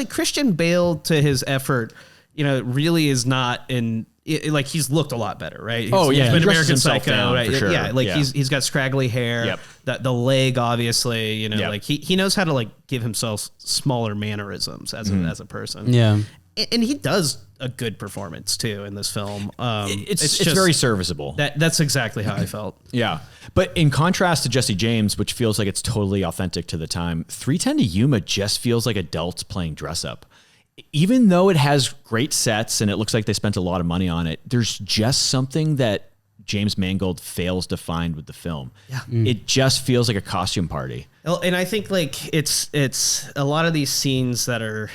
Christian Bale, to his effort, really is not in. Like he's looked a lot better, right? He's been American Psycho, right? Sure. Yeah, like he's got scraggly hair. Yep. The leg, obviously, like he knows how to like give himself smaller mannerisms as a person. Yeah. and he does a good performance too in this film. It's very serviceable. That's exactly how I felt. Yeah. But in contrast to Jesse James, which feels like it's totally authentic to the time, 3:10 to Yuma just feels like adults playing dress up. Even though it has great sets and it looks like they spent a lot of money on it, there's just something that James Mangold fails to find with the film. Yeah. It just feels like a costume party. And I think like it's a lot of these scenes that are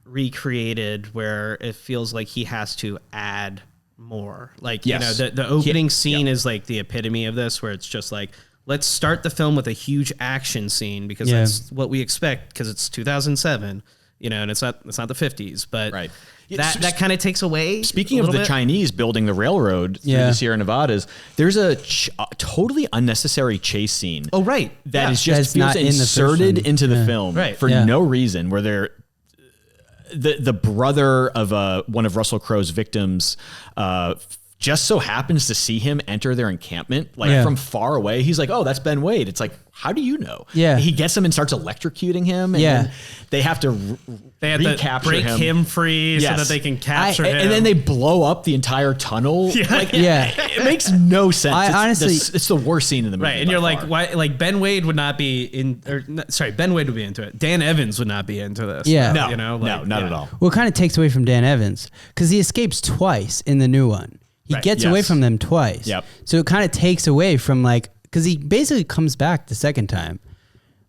recreated where it feels like he has to add more. Like, Yes. the opening scene is like the epitome of this, where it's just like, let's start the film with a huge action scene because that's what we expect because it's 2007. And it's not the 50s, but Right. that kind of takes away. Speaking of the Chinese building the railroad through the Sierra Nevadas, there's a totally unnecessary chase scene. Oh, right. That is That's just feels not in the inserted fiction. into the film for no reason, where they're the brother of one of Russell Crowe's victims just so happens to see him enter their encampment from far away. He's like, oh, that's Ben Wade. It's like, how do you know? Yeah. He gets him and starts electrocuting him. And then they have to recapture break him free so that they can capture him. And then they blow up the entire tunnel. It makes no sense. Honestly, it's the worst scene in the movie. Right, and you're like, why? Like Ben Wade would not be in, Ben Wade would be into it. Dan Evans would not be into this. Yeah. No, not at all. Well, it kind of takes away from Dan Evans because he escapes twice in the new one. He gets away from them twice. Yep. So it kind of takes away from because he basically comes back the second time.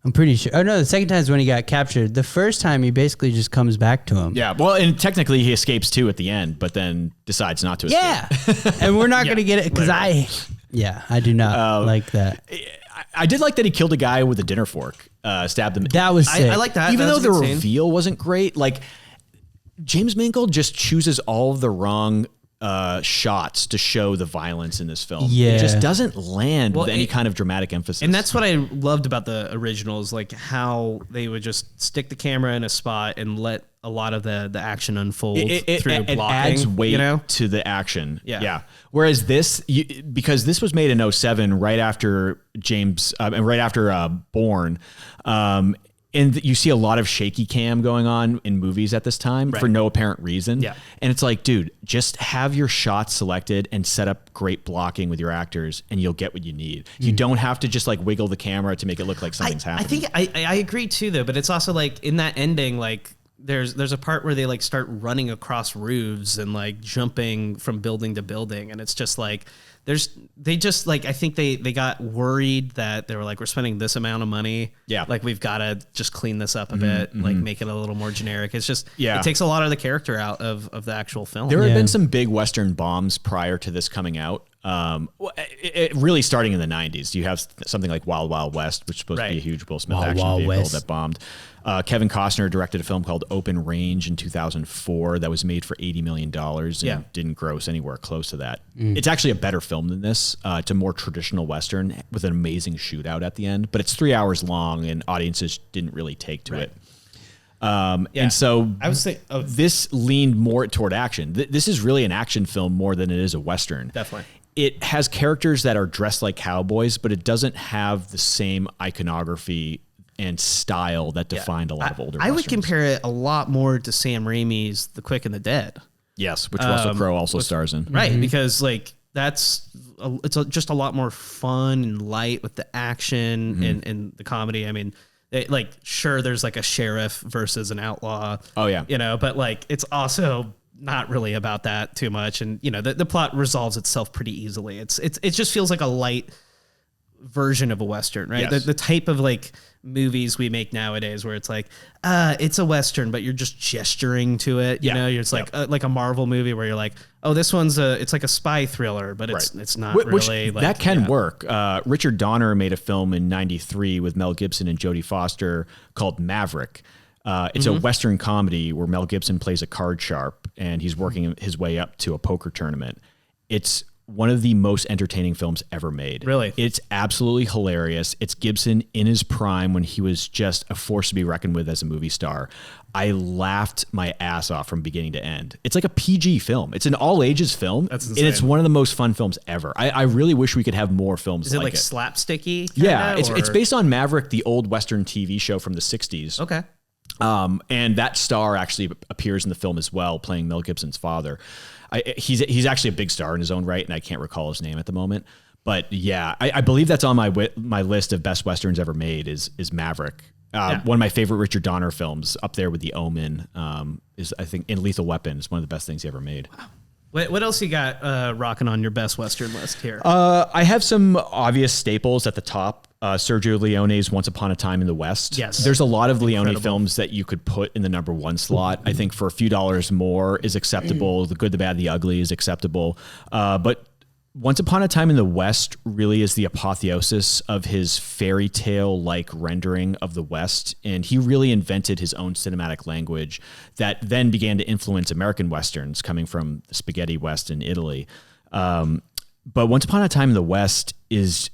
I'm pretty sure. Oh no, the second time is when he got captured. The first time he basically just comes back to him. Yeah. Well, and technically he escapes too at the end, but then decides not to escape. Yeah. And we're not going to get it because I do not like that. I did like that he killed a guy with a dinner fork, stabbed him. That was sick. I like that. Even That though was a the good scene. reveal wasn't great, like James Mangold just chooses all of the wrong shots to show the violence in this film. Yeah. It just doesn't land with any it- kind of dramatic emphasis. And that's what I loved about the originals, like how they would just stick the camera in a spot and let a lot of the action unfold through it blocking. adds weight you know? to the action. Yeah. Whereas this, because this was made in 07, right after James, and right after Bourne, and you see a lot of shaky cam going on in movies at this time for no apparent reason. Yeah. And it's like, dude, just have your shots selected and set up great blocking with your actors and you'll get what you need. You don't have to just like wiggle the camera to make it look like something's happening. I think I agree too, though. But it's also like in that ending, like there's a part where they like start running across roofs and like jumping from building to building, and it's just like I think they got worried that they were like, we're spending this amount of money. Yeah. Like we've got to just clean this up a bit, like make it a little more generic. It's just, Yeah. it takes a lot of the character out of the actual film. There had been some big Western bombs prior to this coming out. Really starting in the 90s. You have something like Wild Wild West, which is supposed to be a huge Will Smith Wild action Wild vehicle West. that bombed. Kevin Costner directed a film called Open Range in 2004 that was made for $80 million and didn't gross anywhere close to that. It's actually a better film than this. It's a more traditional Western with an amazing shootout at the end, but it's 3 hours long and audiences didn't really take to it. And so I would say this leaned more toward action. This is really an action film more than it is a Western. Definitely. It has characters that are dressed like cowboys, but it doesn't have the same iconography and style that defined a lot of older I would Westerns. compare it a lot more to Sam Raimi's The Quick and the Dead. Yes, which Russell Crowe also stars in. Right, because like just a lot more fun and light with the action and the comedy. I mean, sure, there's like a sheriff versus an outlaw. Oh, yeah. But like it's also not really about that too much, and the plot resolves itself pretty easily. It just feels like a light version of a Western, right? Yes. The type of like movies we make nowadays where it's like it's a Western but you're just gesturing to it, you know, you're just like a Marvel movie where you're like, oh, this one's it's like a spy thriller, but it's not really like that can work. Richard Donner made a film in 93 with Mel Gibson and Jodie Foster called Maverick. It's a Western comedy where Mel Gibson plays a card sharp and he's working his way up to a poker tournament. It's one of the most entertaining films ever made. Really? It's absolutely hilarious. It's Gibson in his prime when he was just a force to be reckoned with as a movie star. I laughed my ass off from beginning to end. It's like a PG film. It's an all ages film. That's and insane. it's one of the most fun films ever. I really wish we could have more films Is it like like it. slapsticky? Yeah, kinda, it's or- based on Maverick, the old Western TV show from the 60s. Okay. And that star actually appears in the film as well, playing Mel Gibson's father. He's actually a big star in his own right, and I can't recall his name at the moment. But yeah, I believe that's on my list of best westerns ever made is Maverick. One of my favorite Richard Donner films, up there with The Omen, is I think in Lethal Weapon is one of the best things he ever made. What else you got rocking on your best Western list here? I have some obvious staples at the top. Sergio Leone's Once Upon a Time in the West. Yes. There's a lot of Leone films that you could put in the number one slot. I think for a few dollars more is acceptable. The Good, the Bad, the Ugly is acceptable. But Once Upon a Time in the West really is the apotheosis of his fairy tale-like rendering of the West. And he really invented his own cinematic language that then began to influence American Westerns coming from the spaghetti West in Italy. But Once Upon a Time in the West is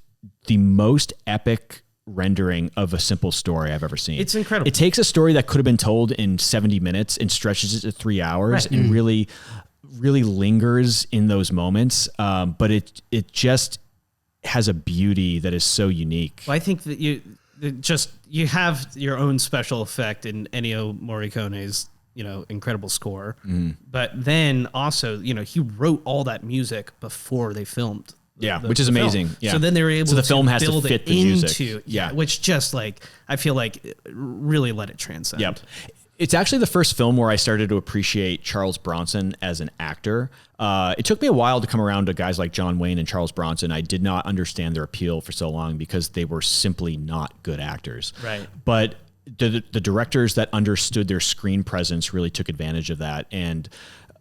the most epic rendering of a simple story I've ever seen. It's incredible. It takes a story that could have been told in 70 minutes and stretches it to 3 hours and really lingers in those moments. But it just has a beauty that is so unique. Well, I think that you have your own special effect in Ennio Morricone's incredible score, but then also he wrote all that music before they filmed. Which is amazing. Film. Yeah. So then they were able so the to film has build to fit it the into music. which just I feel like it really let it transcend. Yep. It's actually the first film where I started to appreciate Charles Bronson as an actor. It took me a while to come around to guys like John Wayne and Charles Bronson. I did not understand their appeal for so long because they were simply not good actors. Right. But the directors that understood their screen presence really took advantage of that. And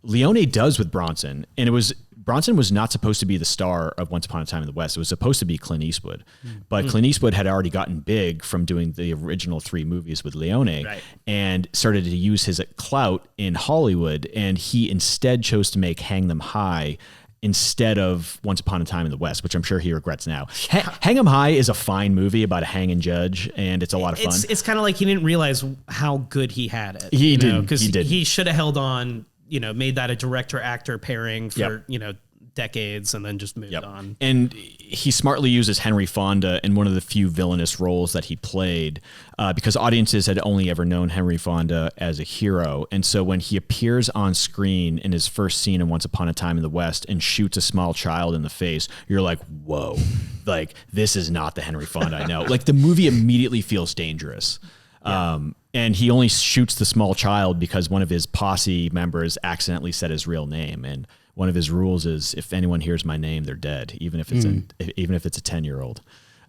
Leone does with Bronson. And Bronson was not supposed to be the star of Once Upon a Time in the West. It was supposed to be Clint Eastwood. But Clint Eastwood had already gotten big from doing the original 3 movies with Leone and started to use his clout in Hollywood. And he instead chose to make Hang Them High instead of Once Upon a Time in the West, which I'm sure he regrets now. Hang 'em High is a fine movie about a hanging judge, and it's a lot of fun. It's kind of like he didn't realize how good he had it. He did, because he should have held on, made that a director-actor pairing for, decades and then just moved on. And he smartly uses Henry Fonda in one of the few villainous roles that he played because audiences had only ever known Henry Fonda as a hero. And so when he appears on screen in his first scene in Once Upon a Time in the West and shoots a small child in the face, you're like, whoa, this is not the Henry Fonda I know. The movie immediately feels dangerous. And he only shoots the small child because one of his posse members accidentally said his real name. And one of his rules is if anyone hears my name, they're dead, even if it's a 10-year-old.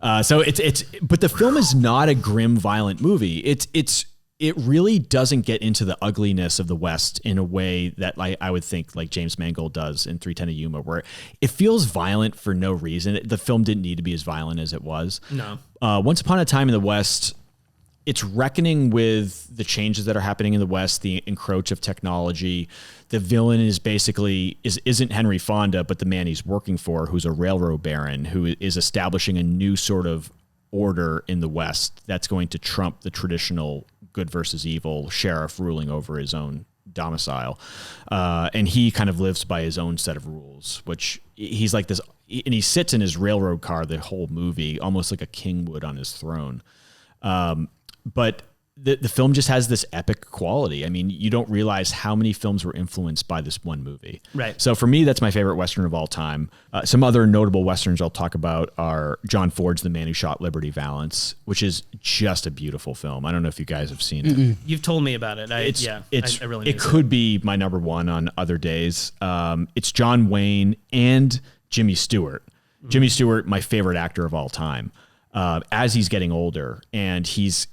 But the film is not a grim, violent movie. It really doesn't get into the ugliness of the West in a way that I would think like James Mangold does in 3:10 to Yuma, where it feels violent for no reason. The film didn't need to be as violent as it was. No. Once Upon a Time in the West, it's reckoning with the changes that are happening in the West, the encroach of technology. The villain isn't Henry Fonda, but the man he's working for, who's a railroad baron, who is establishing a new sort of order in the West that's going to trump the traditional good versus evil sheriff ruling over his own domicile. And he kind of lives by his own set of rules, which he's like this, and he sits in his railroad car the whole movie, almost like a king would on his throne. But the film just has this epic quality. I mean, you don't realize how many films were influenced by this one movie. Right. So for me, that's my favorite Western of all time. Some other notable Westerns I'll talk about are John Ford's The Man Who Shot Liberty Valance, which is just a beautiful film. I don't know if you guys have seen it. You've told me about it. I really it could be my number one on other days. It's John Wayne and Jimmy Stewart. Jimmy Stewart, my favorite actor of all time. As he's getting older, and he's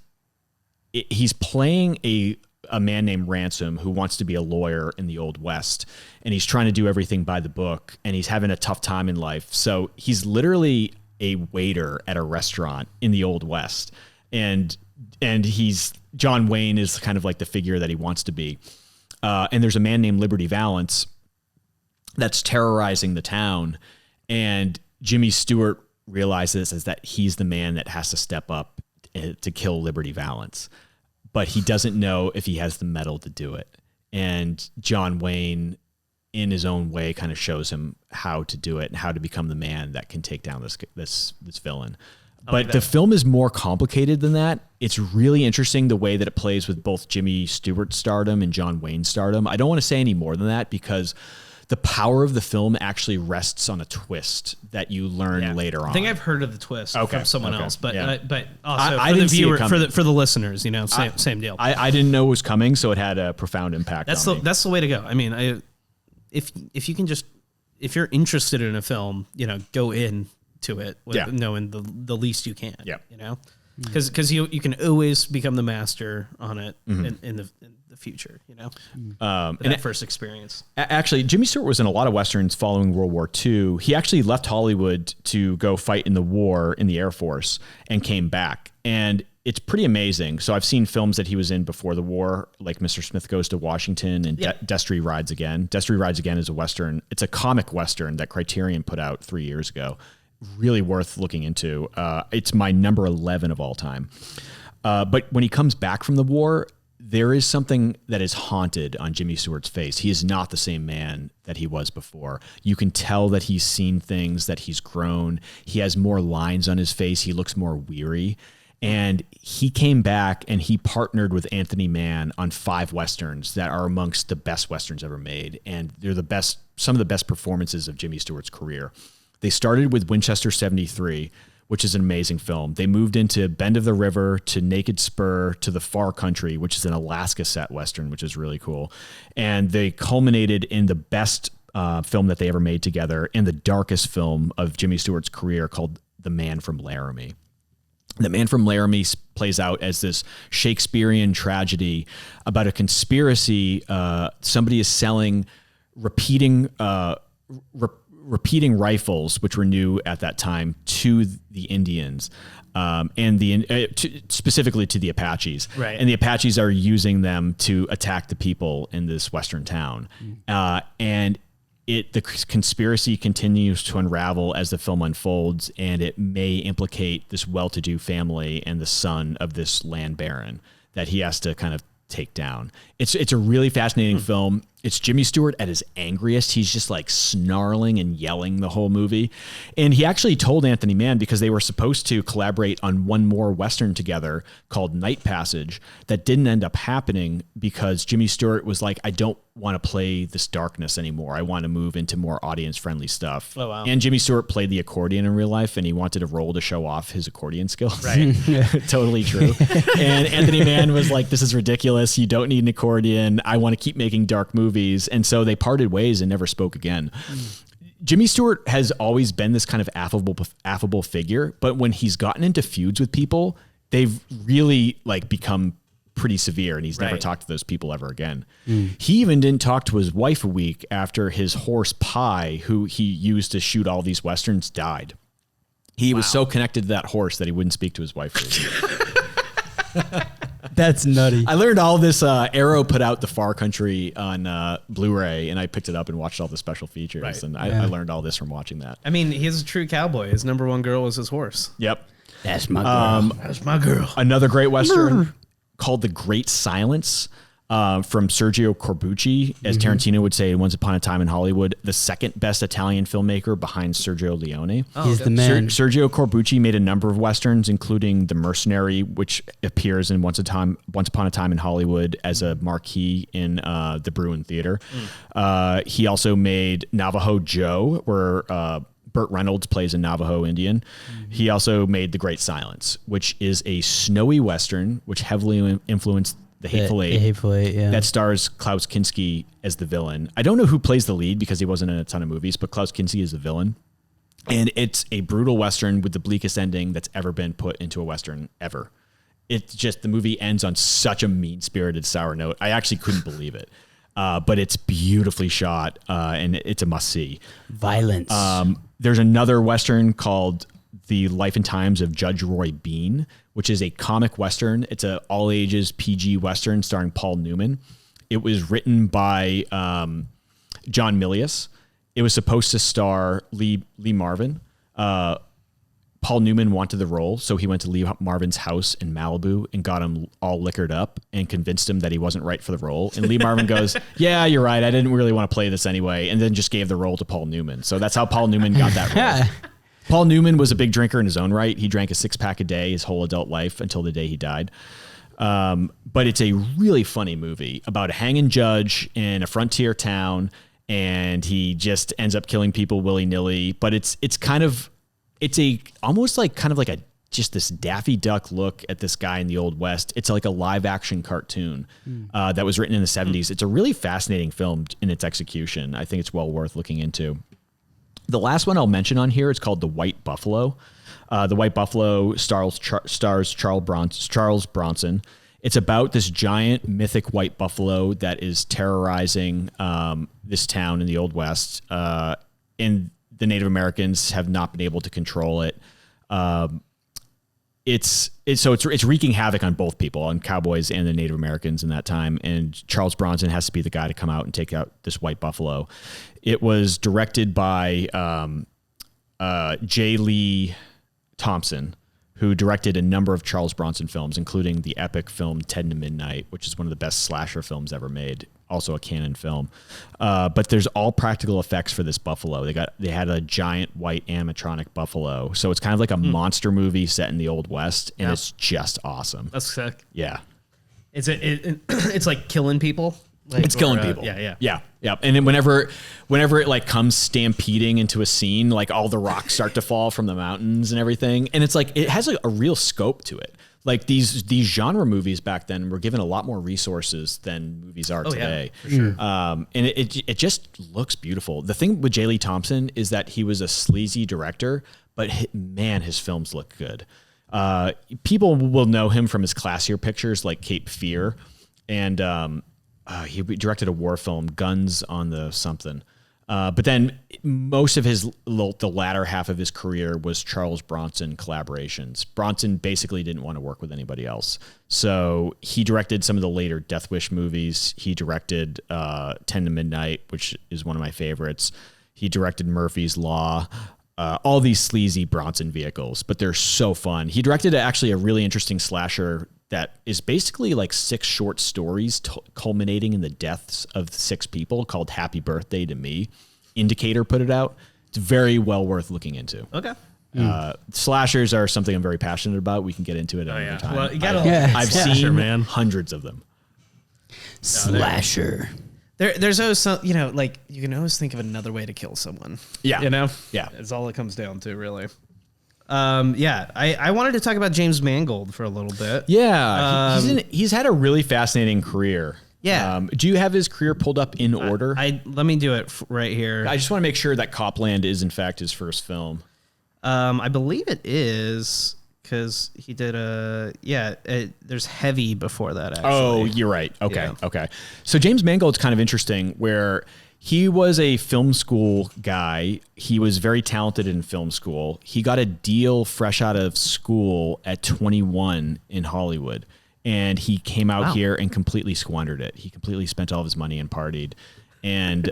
playing a man named Ransom who wants to be a lawyer in the Old West, and he's trying to do everything by the book, and he's having a tough time in life. So he's literally a waiter at a restaurant in the Old West, and John Wayne is kind of like the figure that he wants to be. And there's a man named Liberty Valance that's terrorizing the town, and Jimmy Stewart realizes is that he's the man that has to step up to kill Liberty Valance, but he doesn't know if he has the mettle to do it. And John Wayne, in his own way, kind of shows him how to do it and how to become the man that can take down this villain. But the film is more complicated than that. It's really interesting the way that it plays with both Jimmy Stewart's stardom and John Wayne's stardom. I don't want to say any more than that because the power of the film actually rests on a twist that you learn later on. I think I've heard of the twist from someone else, but also I for the didn't see it viewer, coming. for the listeners, same deal. I didn't know it was coming, so it had a profound impact. That's the way to go. I mean, if you can if you're interested in a film, go into it with knowing the least you can. Yeah. Because you can always become the master on it in the future, that first experience. Actually, Jimmy Stewart was in a lot of Westerns following World War II. He actually left Hollywood to go fight in the war in the Air Force and came back. And it's pretty amazing. So I've seen films that he was in before the war, like Mr. Smith Goes to Washington and Destry Rides Again. Destry Rides Again is a Western. It's a comic Western that Criterion put out 3 years ago. Really worth looking into. It's my number 11 of all time. But when he comes back from the war, there is something that is haunted on Jimmy Stewart's face. He is not the same man that he was before. You can tell that he's seen things, that he's grown. He has more lines on his face. He looks more weary. And he came back and he partnered with Anthony Mann on 5 Westerns that are amongst the best Westerns ever made. And they're some of the best performances of Jimmy Stewart's career. They started with Winchester 73, which is an amazing film. They moved into Bend of the River, to Naked Spur, to The Far Country, which is an Alaska set Western, which is really cool. And they culminated in the best film that they ever made together, in the darkest film of Jimmy Stewart's career, called The Man from Laramie. The Man from Laramie plays out as this Shakespearean tragedy about a conspiracy. Somebody is selling repeating rifles, which were new at that time, to the Indians, and specifically to the Apaches. Right. And the Apaches are using them to attack the people in this Western town. And the conspiracy continues to unravel as the film unfolds, and it may implicate this well-to-do family and the son of this land baron that he has to kind of take down. It's a really fascinating film. It's Jimmy Stewart at his angriest. He's just like snarling and yelling the whole movie. And he actually told Anthony Mann, because they were supposed to collaborate on one more Western together called Night Passage, that didn't end up happening because Jimmy Stewart was like, I don't want to play this darkness anymore. I want to move into more audience-friendly stuff. Oh, wow. And Jimmy Stewart played the accordion in real life, and he wanted a role to show off his accordion skills. Right. Totally true. And Anthony Mann was like, this is ridiculous. You don't need an accordion. I want to keep making dark movies. And so they parted ways and never spoke again. Jimmy Stewart has always been this kind of affable figure, but when he's gotten into feuds with people, they've really become pretty severe, and he's never talked to those people ever again. He even didn't talk to his wife a week after his horse Pie, who he used to shoot all these Westerns, died. He was so connected to that horse that he wouldn't speak to his wife for a week. That's nutty. I learned all this. Arrow put out The Far Country on Blu-ray, and I picked it up and watched all the special features. And I learned all this from watching that. I mean, he's a true cowboy. His number one girl was his horse. Yep. That's my girl. That's my girl. Another great Western called The Great Silence, from Sergio Corbucci, as Tarantino would say in Once Upon a Time in Hollywood, the second best Italian filmmaker behind Sergio Leone. He's the man. Sergio Corbucci made a number of Westerns, including The Mercenary, which appears in Once Upon a Time in Hollywood as a marquee in the Bruin Theater. He also made Navajo Joe, where Burt Reynolds plays a Navajo Indian. He also made The Great Silence, which is a snowy Western, which heavily influenced The Hateful Eight. Hateful Eight, yeah. That stars Klaus Kinski as the villain. I don't know who plays the lead because he wasn't in a ton of movies, but Klaus Kinski is the villain. And it's a brutal Western with the bleakest ending that's ever been put into a Western ever. It's just, the movie ends on such a mean-spirited, sour note. I actually couldn't believe it. But it's beautifully shot, and it's a must-see. Violence. There's another Western called The Life and Times of Judge Roy Bean, which is a comic Western. It's a all-ages PG Western starring Paul Newman. It was written by John Milius. It was supposed to star Lee Marvin. Paul Newman wanted the role, so he went to Lee Marvin's house in Malibu and got him all liquored up and convinced him that he wasn't right for the role. And Lee Marvin goes, yeah, you're right. I didn't really want to play this anyway. And then just gave the role to Paul Newman. So that's how Paul Newman got that role. Paul Newman was a big drinker in his own right. He drank a 6-pack a day his whole adult life until the day he died. But it's a really funny movie about a hanging judge in a frontier town, and he just ends up killing people willy-nilly. But it's almost like just this Daffy Duck look at this guy in the Old West. It's like a live action cartoon that was written in the 70s. It's a really fascinating film in its execution. I think it's well worth looking into. The last one I'll mention on here is called The White Buffalo. The White Buffalo stars Charles Bronson. It's about this giant mythic white buffalo that is terrorizing this town in the Old West. And the Native Americans have not been able to control it. It's wreaking havoc on both people, on cowboys and the Native Americans in that time. And Charles Bronson has to be the guy to come out and take out this white buffalo. It was directed by J. Lee Thompson, who directed a number of Charles Bronson films, including the epic film 10 to Midnight, which is one of the best slasher films ever made. Also a canon film. But there's all practical effects for this buffalo. They had a giant white animatronic buffalo. So it's kind of like a monster movie set in the Old West, and it's just awesome. That's sick. Yeah. It's like killing people. It's killing people. Yeah. And then whenever it like comes stampeding into a scene, like all the rocks start to fall from the mountains and everything. And it's like, it has a real scope to it. Like these genre movies back then were given a lot more resources than movies are today. Yeah, for sure. And it just looks beautiful. The thing with J. Lee Thompson is that he was a sleazy director, but his films look good. People will know him from his classier pictures like Cape Fear, and he directed a war film, Guns on the something. But then most of the latter half of his career was Charles Bronson collaborations. Bronson basically didn't want to work with anybody else. So he directed some of the later Death Wish movies. He directed 10 to Midnight, which is one of my favorites. He directed Murphy's Law, all these sleazy Bronson vehicles, but they're so fun. He directed actually a really interesting slasher that is basically like 6 short stories culminating in the deaths of 6 people called Happy Birthday to Me. Indicator put it out. It's very well worth looking into. Okay. Slashers are something I'm very passionate about. We can get into it another time. Well, you gotta, I've seen hundreds of them. Slasher. There's always some, like you can always think of another way to kill someone. Yeah. Yeah. It's all it comes down to, really. I wanted to talk about James Mangold for a little bit. Yeah, he's had a really fascinating career. Yeah. Do you have his career pulled up in order? Let me do it right here. I just want to make sure that Copland is in fact his first film. I believe it is because he did there's Heavy before that. Actually. Oh, you're right. Okay. Yeah. Okay. So James Mangold's kind of interesting where he was a film school guy. He was very talented in film school. He got a deal fresh out of school at 21 in Hollywood. And he came out here and completely squandered it. He completely spent all of his money and partied and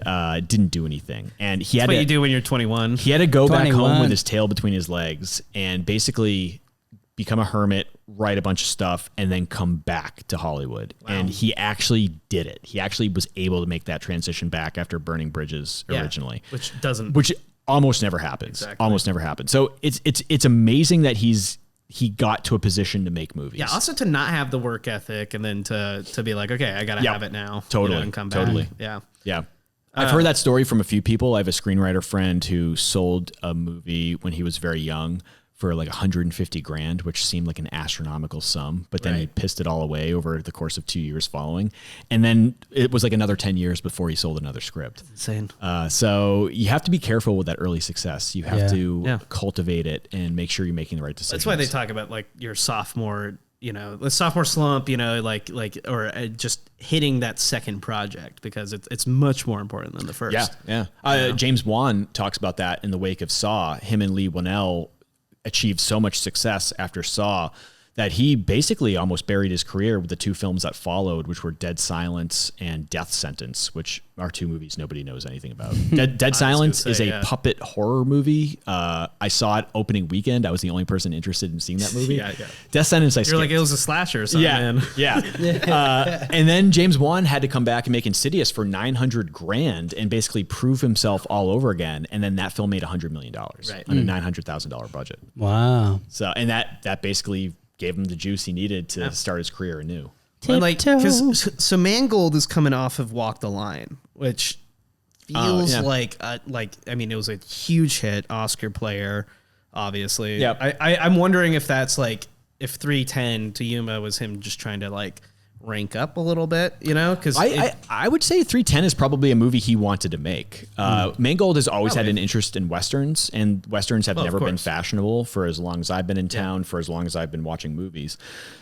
didn't do anything. And That's what you do when you're 21. He had to go back home with his tail between his legs and basically become a hermit, write a bunch of stuff, and then come back to Hollywood. Wow. And he actually did it. He actually was able to make that transition back after burning bridges originally. Which almost never happens. Exactly. Almost never happens. So it's amazing that he got to a position to make movies. Yeah, also to not have the work ethic and then to be like, okay, I got to have it now. Totally. And come back. Totally. Yeah. Yeah. I've heard that story from a few people. I have a screenwriter friend who sold a movie when he was very young for like $150,000, which seemed like an astronomical sum, but then he pissed it all away over the course of 2 years following. And then it was like another 10 years before he sold another script. Insane. So you have to be careful with that early success. You have to cultivate it and make sure you're making the right decisions. That's why they talk about like your sophomore, the sophomore slump, or just hitting that second project because it's much more important than the first. Yeah. James Wan talks about that in the wake of Saw. Him and Lee Winnell achieved so much success after Saw that he basically almost buried his career with the 2 films that followed, which were Dead Silence and Death Sentence, which are 2 movies nobody knows anything about. Dead Silence is a puppet horror movie. I saw it opening weekend. I was the only person interested in seeing that movie. Yeah. Death Sentence, I skipped. You're like, it was a slasher or something, man. Yeah. And then James Wan had to come back and make Insidious for $900,000 and basically prove himself all over again. And then that film made $100 million on a $900,000 budget. Wow. So, and that basically gave him the juice he needed to start his career anew. And like, so Mangold is coming off of Walk the Line, which feels like I mean, it was a huge hit, Oscar player, obviously. Yeah. I'm wondering if that's like, if 310 to Yuma was him just trying to like rank up a little bit, you know? Because I would say 310 is probably a movie he wanted to make. Mangold has always had an interest in Westerns, and Westerns have never been fashionable for as long as I've been in town, for as long as I've been watching movies.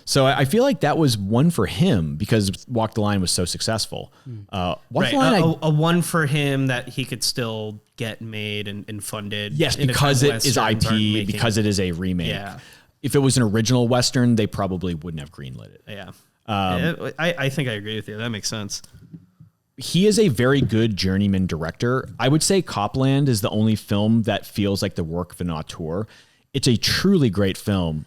So I feel like that was one for him because Walk the Line was so successful. Walk the Line, a one for him that he could still get made and funded. Yes, because it is IP, because it is a remake. Yeah. If it was an original Western, they probably wouldn't have greenlit it. Yeah. I think I agree with you. That makes sense. He is a very good journeyman director. I would say Copland is the only film that feels like the work of an auteur. It's a truly great film.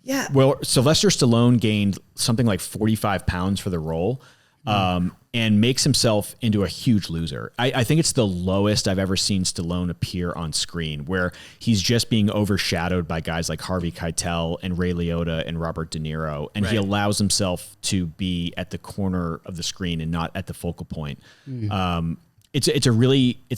Yeah. Well, Sylvester Stallone gained something like 45 pounds for the role, and makes himself into a huge loser. I think it's the lowest I've ever seen Stallone appear on screen, where he's just being overshadowed by guys like Harvey Keitel and Ray Liotta and Robert De Niro, and he allows himself to be at the corner of the screen and not at the focal point. It's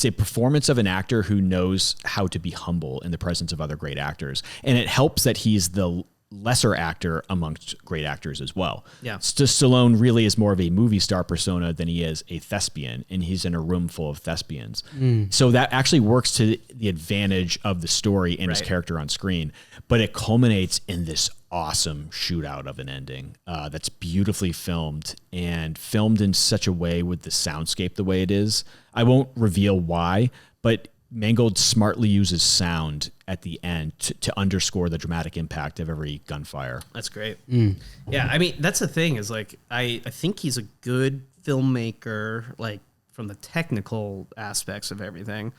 a performance of an actor who knows how to be humble in the presence of other great actors, and it helps that he's the lesser actor amongst great actors as well. Yeah. Stallone really is more of a movie star persona than he is a thespian, and he's in a room full of thespians. So that actually works to the advantage of the story and his character on screen, but it culminates in this awesome shootout of an ending that's beautifully filmed and filmed in such a way with the soundscape the way it is. I won't reveal why, but Mangold smartly uses sound at the end to underscore the dramatic impact of every gunfire. That's great. Yeah, I mean, that's the thing is like, I think he's a good filmmaker, like from the technical aspects of everything.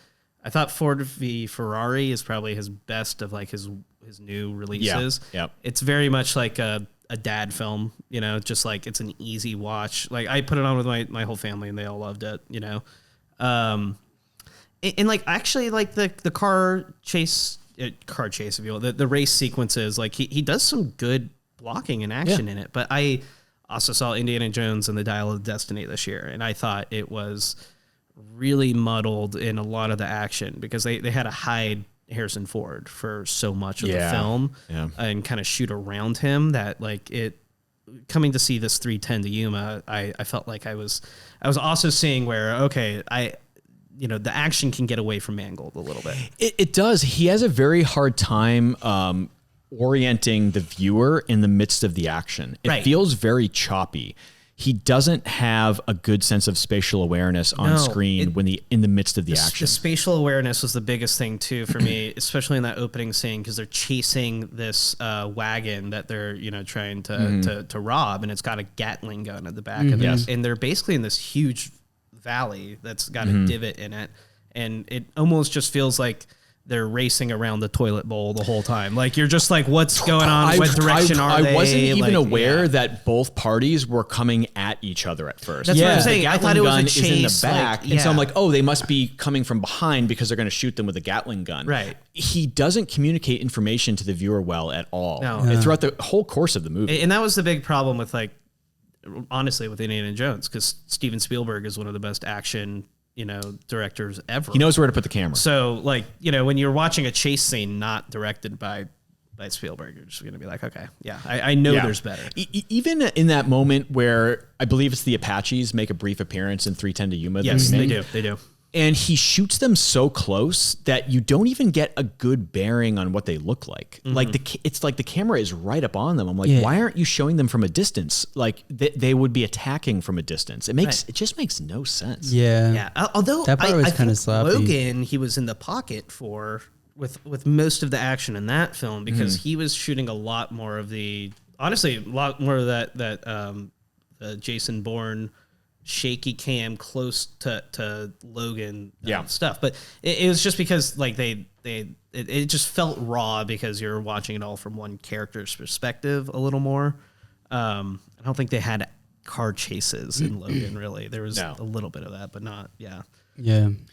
I thought Ford v Ferrari is probably his best of like his new releases. Yeah. It's very much like a dad film, you know, just like it's an easy watch. Like I put it on with my whole family and they all loved it, you know. And like actually like the car chase if you will, the race sequences, like he does some good blocking and action in it. But I also saw Indiana Jones and the Dial of Destiny this year, and I thought it was really muddled in a lot of the action because they had to hide Harrison Ford for so much of the film and kind of shoot around him that like it coming to see this 310 to Yuma, I felt like I was also seeing where, the action can get away from Mangold a little bit. It does. He has a very hard time orienting the viewer in the midst of the action. It feels very choppy. He doesn't have a good sense of spatial awareness on screen in the midst of the action. The spatial awareness was the biggest thing too for me, especially in that opening scene because they're chasing this wagon that they're trying to rob, and it's got a Gatling gun at the back of it, and they're basically in this huge valley that's got a divot in it, and it almost just feels like they're racing around the toilet bowl the whole time. Like you're just like, what's going on? What direction are they? I wasn't even aware that both parties were coming at each other at first. That's what I'm saying. I thought it was a chase. Is in the back, and so I'm like, oh, they must be coming from behind because they're going to shoot them with a Gatling gun. Right. He doesn't communicate information to the viewer well at all throughout the whole course of the movie. And that was the big problem with honestly, with Indiana Jones, because Steven Spielberg is one of the best action, directors ever. He knows where to put the camera. So, when you're watching a chase scene not directed by Spielberg, you're just going to be like, okay, I know there's better. Even in that moment where I believe it's the Apaches make a brief appearance in 310 to Yuma. Yes, they do. And he shoots them so close that you don't even get a good bearing on what they look like. It's like the camera is right up on them. I'm like, why aren't you showing them from a distance? Like they would be attacking from a distance. It just makes no sense. Yeah. Although that part was kind of sloppy. Logan, he was in the pocket for with most of the action in that film because he was shooting a lot more of a lot more of that Jason Bourne shaky cam close to Logan stuff. But it was just because like it just felt raw because you're watching it all from one character's perspective a little more. I don't think they had car chases in Logan really. There was a little bit of that, but not Yeah.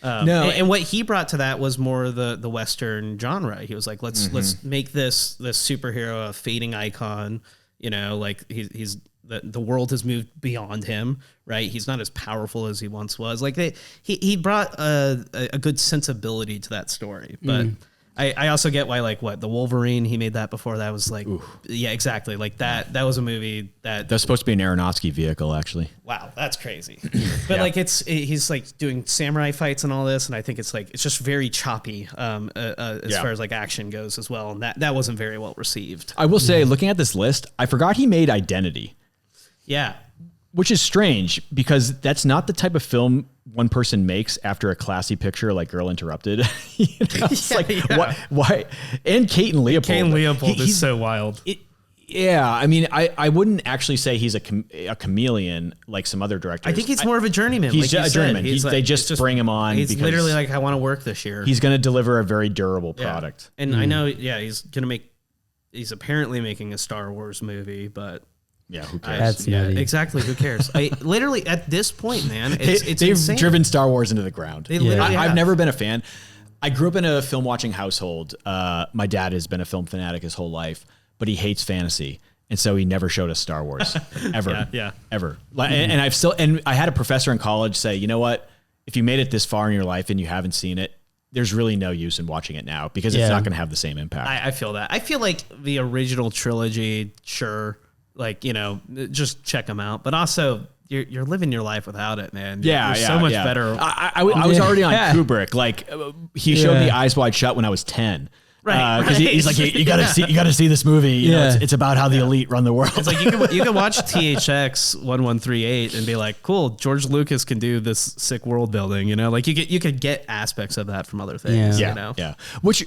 And what he brought to that was more the Western genre. He was like, let's make this superhero a fading icon. You know, like he's the world has moved beyond him, right? He's not as powerful as he once was. Like he brought a good sensibility to that story. But I also get why the Wolverine, he made that before. That was like, yeah, exactly. Like that was a movie that's supposed to be an Aronofsky vehicle, actually. Wow, that's crazy. But he's like doing samurai fights and all this, and I think it's just very choppy as far as like action goes as well. And that wasn't very well received. I will say, looking at this list, I forgot he made Identity. Yeah. Which is strange because that's not the type of film one person makes after a classy picture like Girl Interrupted. Why? And Kate and Leopold. Kate and Leopold is so wild. I mean, I wouldn't actually say he's a chameleon like some other directors. I think he's more of a journeyman. He's a journeyman. They just bring him on. He's literally like, I want to work this year. He's going to deliver a very durable product. And I know, he's apparently making a Star Wars movie, but... Yeah, who cares? Exactly. Who cares? Literally at this point, man, they've insane. Driven Star Wars into the ground. I've never been a fan. I grew up in a film watching household. My dad has been a film fanatic his whole life, but he hates fantasy, and so he never showed us Star Wars ever. Ever. And I had a professor in college say, you know what? If you made it this far in your life and you haven't seen it, there's really no use in watching it now because it's not going to have the same impact. I feel that. I feel like the original trilogy, sure. Like, just check them out. But also, you're living your life without it, man. You're so much better. I was already on Kubrick. Like, he showed me Eyes Wide Shut when I was 10. Right. Because he's like, you gotta see this movie. You know, it's about how the elite run the world. It's like you can watch THX 1138 and be like, cool, George Lucas can do this sick world building. Like you could get aspects of that from other things. Yeah. Which.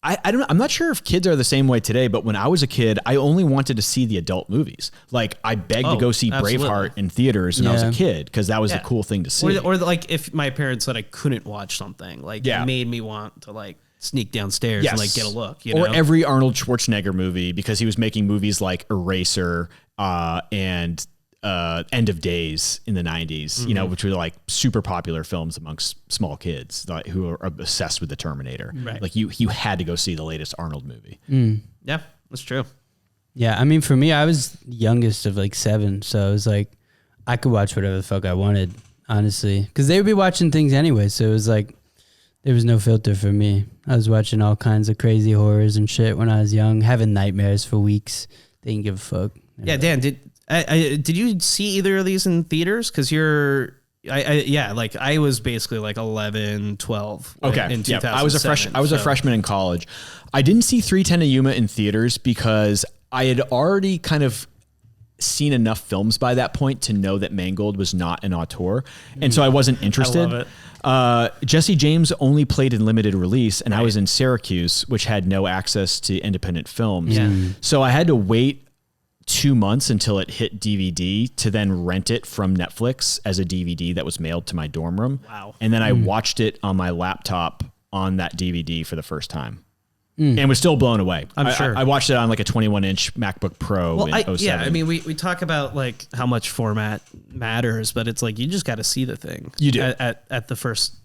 I don't know. I'm not sure if kids are the same way today, but when I was a kid, I only wanted to see the adult movies. Like I begged to go see Braveheart in theaters when I was a kid because that was a cool thing to see. Or like if my parents said I couldn't watch something, like it made me want to like sneak downstairs and like get a look. Or every Arnold Schwarzenegger movie because he was making movies like Eraser and End of Days in the 90s, which were like super popular films amongst small kids who are obsessed with the Terminator. Right. Like you had to go see the latest Arnold movie. Yeah, that's true. Yeah, I mean, for me, I was youngest of like 7, so I was like, I could watch whatever the fuck I wanted, honestly, because they would be watching things anyway. So it was like there was no filter for me. I was watching all kinds of crazy horrors and shit when I was young, having nightmares for weeks. They didn't give a fuck. Yeah, Dan, did you see either of these in theaters? Because I was basically like 11, 12. Okay. In 2007. I was a freshman in college. I didn't see 3:10 to Yuma in theaters because I had already kind of seen enough films by that point to know that Mangold was not an auteur. And so I wasn't interested. I love it. Jesse James only played in limited release, and I was in Syracuse, which had no access to independent films. Yeah. So I had to wait 2 months until it hit DVD to then rent it from Netflix as a DVD that was mailed to my dorm room. Wow. And then I watched it on my laptop on that DVD for the first time. And was still blown away. I'm sure. I watched it on like a 21-inch MacBook Pro in 07. Yeah, I mean, we talk about like how much format matters, but it's like you just got to see the thing. You do. At the first,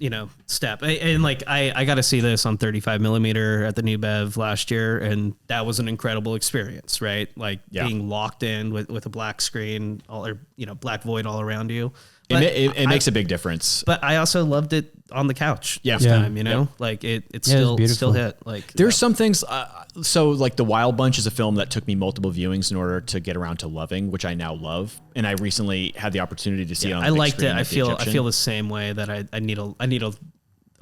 step. And like I got to see this on 35 millimeter at the New Bev last year, and that was an incredible experience, right? Like being locked in with a black screen, black void all around you. It makes a big difference. But I also loved it on the couch this Yeah. time, like it still hit. Like there's some things. So like The Wild Bunch is a film that took me multiple viewings in order to get around to loving, which I now love. And I recently had the opportunity to see it on the I big liked screen it. I feel the same way that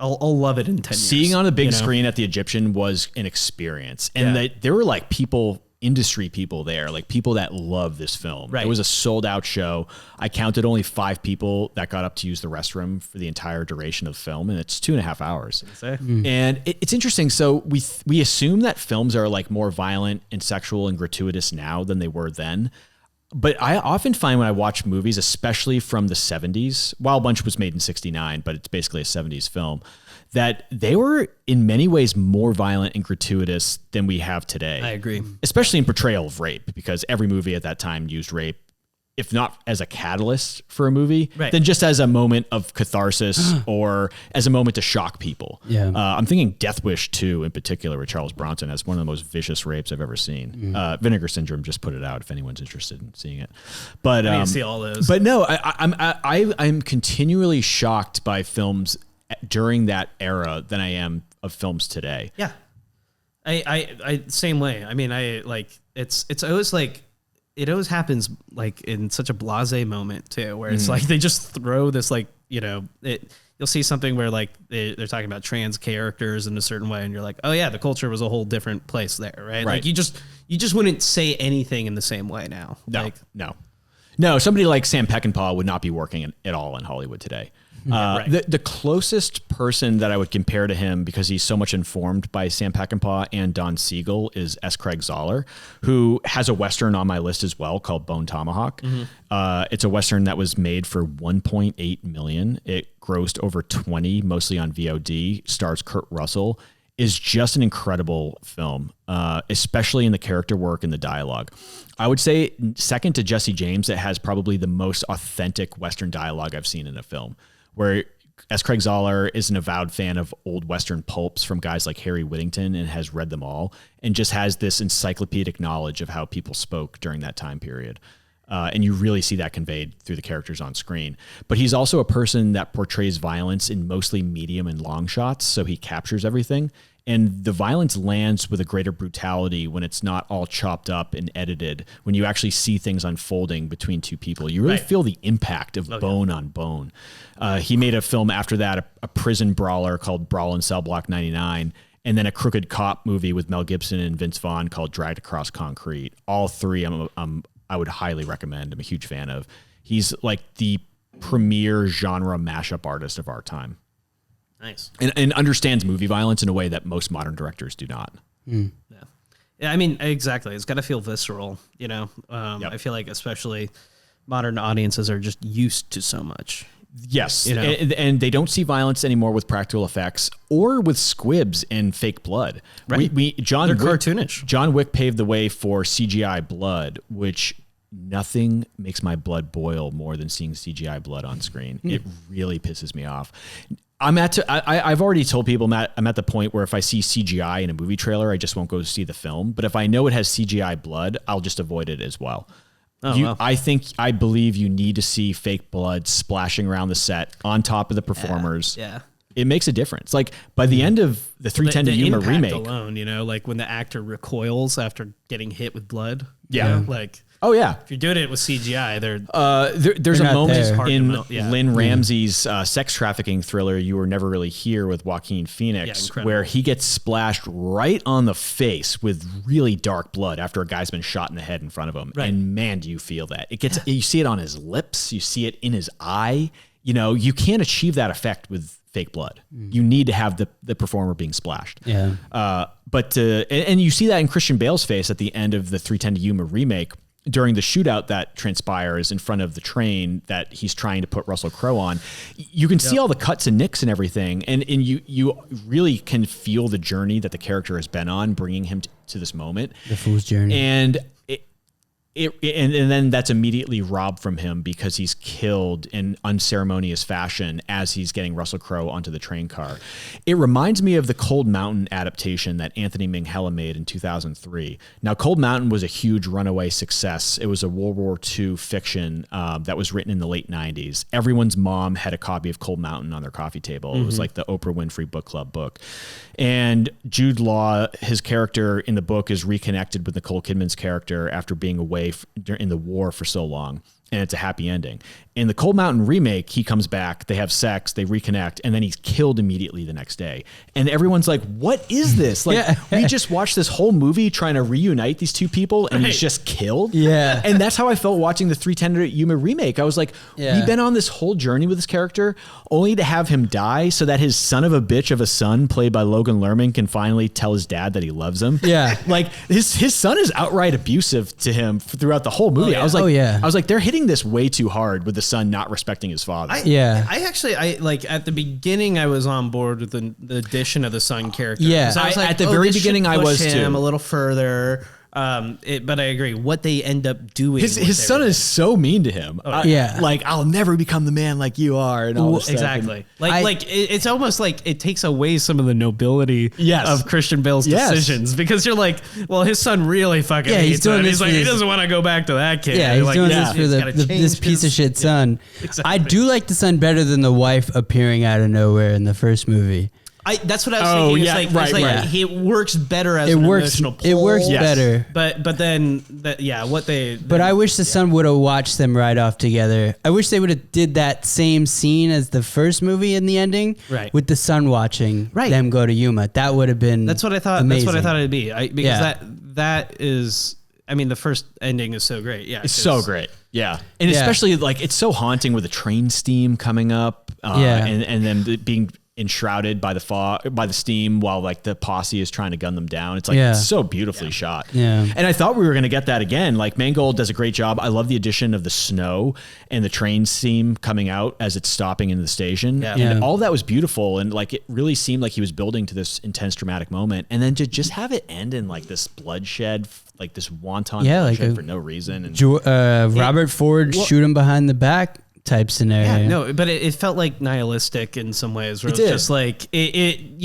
I'll love it in 10 years. Seeing on a big screen at the Egyptian was an experience. And there were like people industry people there, like people that love this film. Right. It was a sold out show. I counted only 5 people that got up to use the restroom for the entire duration of the film, and it's 2.5 hours. And it's interesting. So we assume that films are like more violent and sexual and gratuitous now than they were then. But I often find when I watch movies, especially from the 70s, Wild Bunch was made in 69, but it's basically a 70s film, that they were in many ways more violent and gratuitous than we have today. I agree. Especially in portrayal of rape, because every movie at that time used rape, if not as a catalyst for a movie, then just as a moment of catharsis or as a moment to shock people. Yeah. I'm thinking Death Wish 2 in particular with Charles Bronson as one of the most vicious rapes I've ever seen. Vinegar Syndrome just put it out if anyone's interested in seeing it. But I see all those. But no, I'm continually shocked by films during that era than I am of films today. Yeah. I same way. I mean, it's always like, it always happens like in such a blasé moment too, where it's like they just throw this like, you'll see something where like they're talking about trans characters in a certain way, and you're like, oh yeah, the culture was a whole different place there, right? Like you just wouldn't say anything in the same way now. No. Somebody like Sam Peckinpah would not be working at all in Hollywood today. The closest person that I would compare to him, because he's so much informed by Sam Peckinpah and Don Siegel, is S. Craig Zahler, who has a Western on my list as well called Bone Tomahawk. It's a Western that was made for $1.8 million. It grossed over 20, mostly on VOD, stars Kurt Russell, is just an incredible film, especially in the character work and the dialogue. I would say second to Jesse James, it has probably the most authentic Western dialogue I've seen in a film, where S. Craig Zahler is an avowed fan of old Western pulps from guys like Harry Whittington and has read them all, and just has this encyclopedic knowledge of how people spoke during that time period. And you really see that conveyed through the characters on screen. But he's also a person that portrays violence in mostly medium and long shots, so he captures everything. And the violence lands with a greater brutality when it's not all chopped up and edited. When you actually see things unfolding between two people, you really feel the impact of bone on bone. He made a film after that, a prison brawler called Brawl in Cell Block 99, and then a crooked cop movie with Mel Gibson and Vince Vaughn called Dragged Across Concrete. All three I would highly recommend. I'm a huge fan of. He's like the premier genre mashup artist of our time. Nice. And understands movie violence in a way that most modern directors do not. Yeah, I mean, exactly. It's got to feel visceral, I feel like especially modern audiences are just used to so much. Yes, and they don't see violence anymore with practical effects or with squibs and fake blood. Right. They're cartoonish. John Wick paved the way for CGI blood, which nothing makes my blood boil more than seeing CGI blood on screen. It really pisses me off. I've already told people I'm at the point where if I see CGI in a movie trailer, I just won't go see the film. But if I know it has CGI blood, I'll just avoid it as well. I believe you need to see fake blood splashing around the set on top of the performers. Yeah. It makes a difference. Like by the end of the 310 to Yuma remake alone, like when the actor recoils after getting hit with blood. Oh yeah. If you're doing it with CGI, there's a moment hard in to Lynn Ramsey's sex trafficking thriller You Were Never Really Here with Joaquin Phoenix, where he gets splashed right on the face with really dark blood after a guy's been shot in the head in front of him. Right. And man, do you feel that. You see it on his lips, you see it in his eye. You can't achieve that effect with fake blood. You need to have the performer being splashed. Yeah. And you see that in Christian Bale's face at the end of the 310 to Yuma remake, during the shootout that transpires in front of the train that he's trying to put Russell Crowe on. You can see all the cuts and nicks and everything. And you really can feel the journey that the character has been on, bringing him to this moment. The fool's journey. And and then that's immediately robbed from him because he's killed in unceremonious fashion as he's getting Russell Crowe onto the train car. It reminds me of the Cold Mountain adaptation that Anthony Minghella made in 2003. Now, Cold Mountain was a huge runaway success. It was a World War II fiction that was written in the late 90s. Everyone's mom had a copy of Cold Mountain on their coffee table. It was like the Oprah Winfrey Book Club book. And Jude Law, his character in the book, is reconnected with Nicole Kidman's character after being away in the war for so long. and it's a happy ending. In the Cold Mountain remake, he comes back, they have sex, they reconnect, and then he's killed immediately the next day. And everyone's like, what is this? Like, we just watched this whole movie trying to reunite these two people, and he's just killed? Yeah. And that's how I felt watching the 310 Yuma remake. I was like, we've been on this whole journey with this character, only to have him die so that his son of a bitch of a son, played by Logan Lerman, can finally tell his dad that he loves him. Yeah. Like, his son is outright abusive to him throughout the whole movie. I was like, I was like, they're hitting this way too hard with the son not respecting his father. I like at the beginning I was on board with the addition of the son character. Yeah. I was like, at the very beginning I was him too. a little further. But I agree. What they end up doing, his son is so mean to him. Like, I'll never become the man like you are, and all this stuff. Exactly. It's almost like it takes away some of the nobility of Christian Bale's decisions, because you're like, well, his son really fucking hates him. He's like, he doesn't want to go back to that kid. Yeah, he's doing this for this piece of shit son. Exactly. I do like the son better than the wife appearing out of nowhere in the first movie. That's what I was thinking. It's like he works better as an emotional pull. It works better. But then what they. But I wish the son would have watched them ride off together. I wish they would have did that same scene as the first movie in the ending, with the son watching them go to Yuma. That would have been. That's what I thought. Amazing. That's what I thought it'd be. Because that is. I mean, the first ending is so great. Yeah, it's so great. Yeah, and especially like it's so haunting with the train steam coming up. And then being enshrouded by the fog, by the steam, while like the posse is trying to gun them down. It's like it's so beautifully shot. Yeah. And I thought we were going to get that again. Like, Mangold does a great job. I love the addition of the snow and the train steam coming out as it's stopping in the station. And all that was beautiful. And like, it really seemed like he was building to this intense dramatic moment. And then to just have it end in like this bloodshed, like this wanton bloodshed for no reason. And Robert Ford shoot him behind the back type scenario. Yeah, no, but it felt like nihilistic in some ways, where it was just like it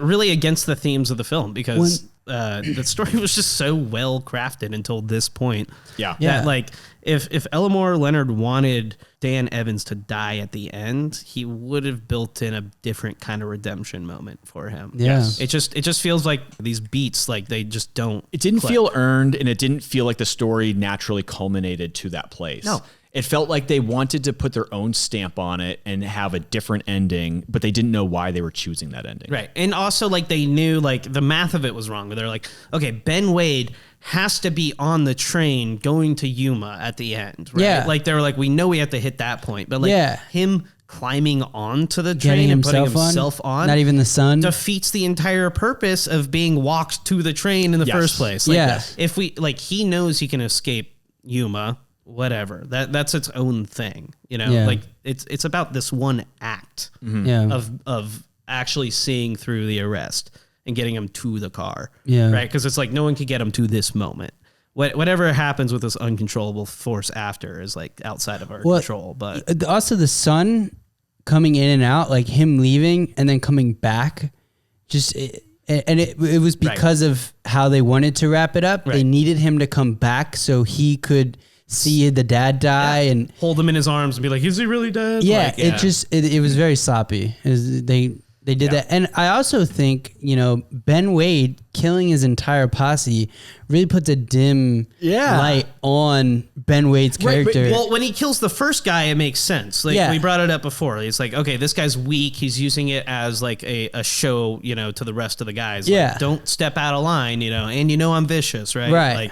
really against the themes of the film, because the story was just so well crafted until this point. That like if Elmore Leonard wanted Dan Evans to die at the end, he would have built in a different kind of redemption moment for him. It just feels like these beats, like they just don't. It didn't feel earned, and it didn't feel like the story naturally culminated to that place. No. It felt like they wanted to put their own stamp on it and have a different ending, but they didn't know why they were choosing that ending. Right. And also, like, they knew, like, the math of it was wrong. They're like, okay, Ben Wade has to be on the train going to Yuma at the end, right? Yeah. Like, they were like, we know we have to hit that point. But, like, him climbing onto the train Getting and putting himself himself on, not even the sun, defeats the entire purpose of being walked to the train in the first place. Like, if we, like, he knows he can escape Yuma, whatever, that's its own thing, you know. Like, it's about this one act of actually seeing through the arrest and getting him to the car, right? Because it's like no one could get him to this moment. Whatever happens with this uncontrollable force after is like outside of our control. But also the sun coming in and out, like him leaving and then coming back, it was because of how they wanted to wrap it up. They needed him to come back so he could see the dad die and hold him in his arms and be like, is he really dead? It was very sloppy. They did that. And I also think, you know, Ben Wade killing his entire posse really puts a dim light on Ben Wade's character. Well, when he kills the first guy, it makes sense. Like, we brought it up before. It's like, okay, this guy's weak. He's using it as like a show, you know, to the rest of the guys. Like, don't step out of line, you know, and you know I'm vicious, right? Right.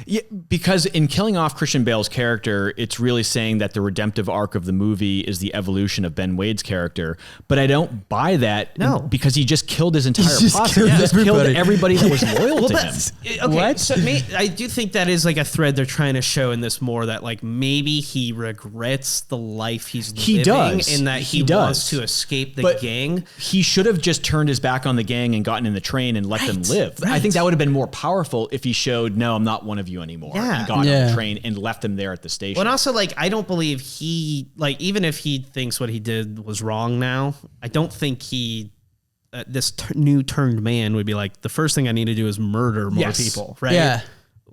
Yeah, because in killing off Christian Bale's character, it's really saying that the redemptive arc of the movie is the evolution of Ben Wade's character. But I don't buy that because he just killed his entire posse. He just killed everybody that was loyal to him. Okay, what? So I do think that is like a thread they're trying to show in this more, that like maybe he regrets the life he's living in that he wants to escape the gang. He should have just turned his back on the gang and gotten in the train and let them live. I think that would have been more powerful if he showed, no, I'm not one of you anymore. And got on the train and left them there at the station. But also, like, I don't believe he, like, even if he thinks what he did was wrong now, I don't think he, this new turned man would be like, the first thing I need to do is murder more people, right? Yeah.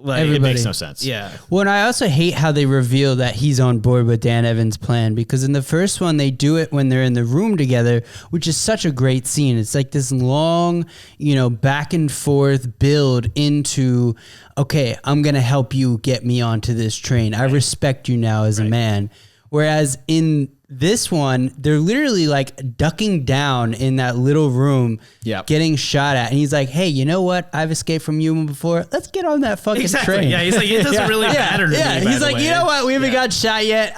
Like, It makes no sense. yeah. Well, and I also hate how they reveal that he's on board with Dan Evans' plan, because in the first one, they do it when they're in the room together, which is such a great scene. It's like this long, back and forth build into, okay, I'm going to help you get me onto this train. I respect you now as a man. Whereas in this one, they're literally like ducking down in that little room, getting shot at. And he's like, hey, you know what? I've escaped from Yuma before. Let's get on that fucking train. Yeah, he's like, it doesn't really matter to me. Yeah, he's like, you know what? We haven't got shot yet.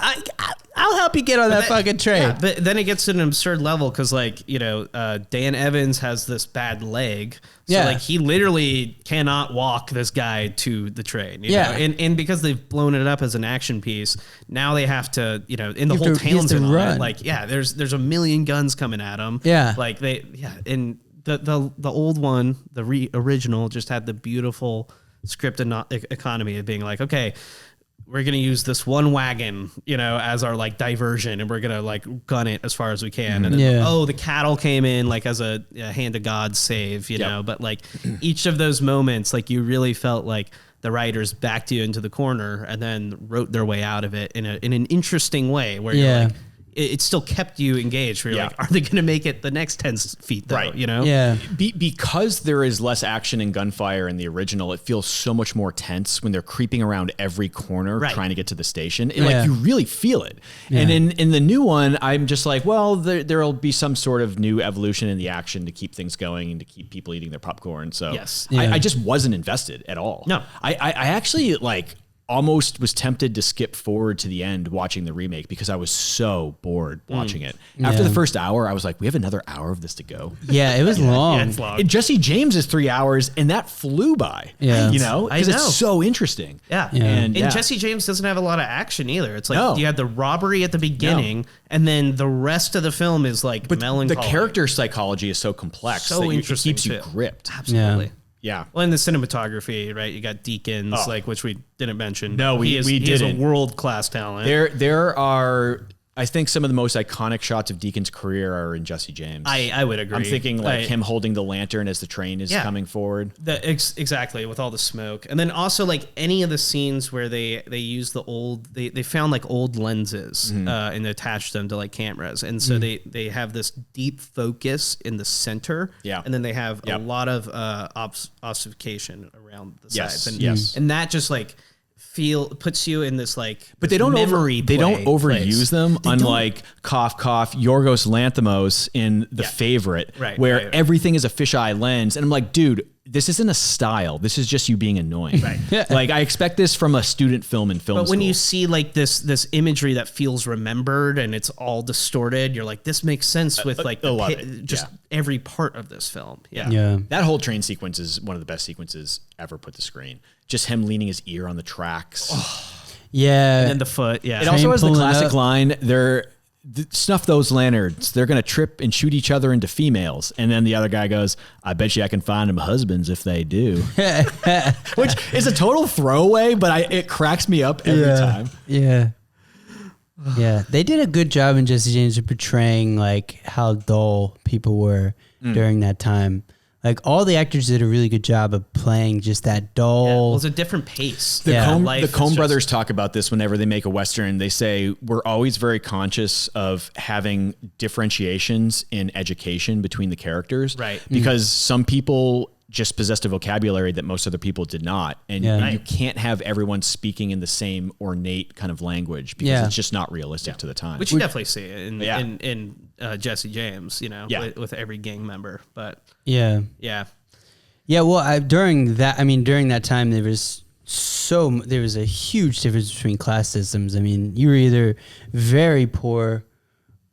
I'll help you get on that fucking train. Yeah, but then it gets to an absurd level because, Dan Evans has this bad leg. So, he literally cannot walk this guy to the train. You know? And because they've blown it up as an action piece, now they have to, and the whole town's in on it. There's a million guns coming at them. Yeah. And the old one, the original, just had the beautiful script economy of being like, okay, we're going to use this one wagon, as our diversion, and we're going to gun it as far as we can. And then, the cattle came in as a hand of God save, know, but each of those moments, you really felt like the writers backed you into the corner and then wrote their way out of it in an interesting way where you're like, it still kept you engaged. Where you're like, are they going to make it the next 10 feet though? Right. Yeah. Because there is less action and gunfire in the original, it feels so much more tense when they're creeping around every corner trying to get to the station. You really feel it. Yeah. And in the new one, I'm just like, well, there'll be some sort of new evolution in the action to keep things going and to keep people eating their popcorn. So I just wasn't invested at all. No. I actually almost was tempted to skip forward to the end watching the remake because I was so bored watching it. After the first hour, I was like, we have another hour of this to go. Yeah, it was long. Yeah, it's long. And Jesse James is 3 hours, and that flew by. Yeah. Because it's so interesting. Yeah. And Jesse James doesn't have a lot of action either. It's you had the robbery at the beginning, and then the rest of the film is melancholy. The character psychology is so complex that it keeps you gripped. Absolutely. Yeah. Well, in the cinematography, right? You got Deakins, which we didn't mention. No, we He is a didn't. world-class talent. There are, I think, some of the most iconic shots of Deacon's career are in Jesse James. I would agree. I'm thinking him holding the lantern as the train is coming forward. Exactly, with all the smoke. And then also any of the scenes where they use the old, they found old lenses and attached them to cameras. And so they have this deep focus in the center. Yeah. And then they have a lot of ossification around the sides. And, yes. And that just puts you in this but they don't overuse place. them, unlike cough cough Yorgos Lanthimos in The Favorite, where everything is a fisheye lens, and I'm like, dude, this isn't a style. This is just you being annoying. Right. I expect this from a student film in film. But when you see this imagery that feels remembered and it's all distorted, you're like, this makes sense with every part of this film. Yeah. That whole train sequence is one of the best sequences ever put to screen. Just him leaning his ear on the tracks. Yeah. And then the foot. Yeah. It also has the classic line, snuff those lanterns. They're going to trip and shoot each other into females. And then the other guy goes, I bet you I can find them husbands if they do. Which is a total throwaway, but it cracks me up every time. Yeah. Yeah. They did a good job in Jesse James of portraying how dull people were during that time. All the actors did a really good job of playing just that dull. Yeah, well, it's a different pace. The Coen brothers talk about this whenever they make a Western. They say, we're always very conscious of having differentiations in education between the characters. Right. Because some people just possessed a vocabulary that most other people did not. And you can't have everyone speaking in the same ornate kind of language because it's just not realistic to the time. Which you definitely see in Jesse James, with every gang member. But yeah. Well, during that time, there was a huge difference between class systems. I mean, you were either very poor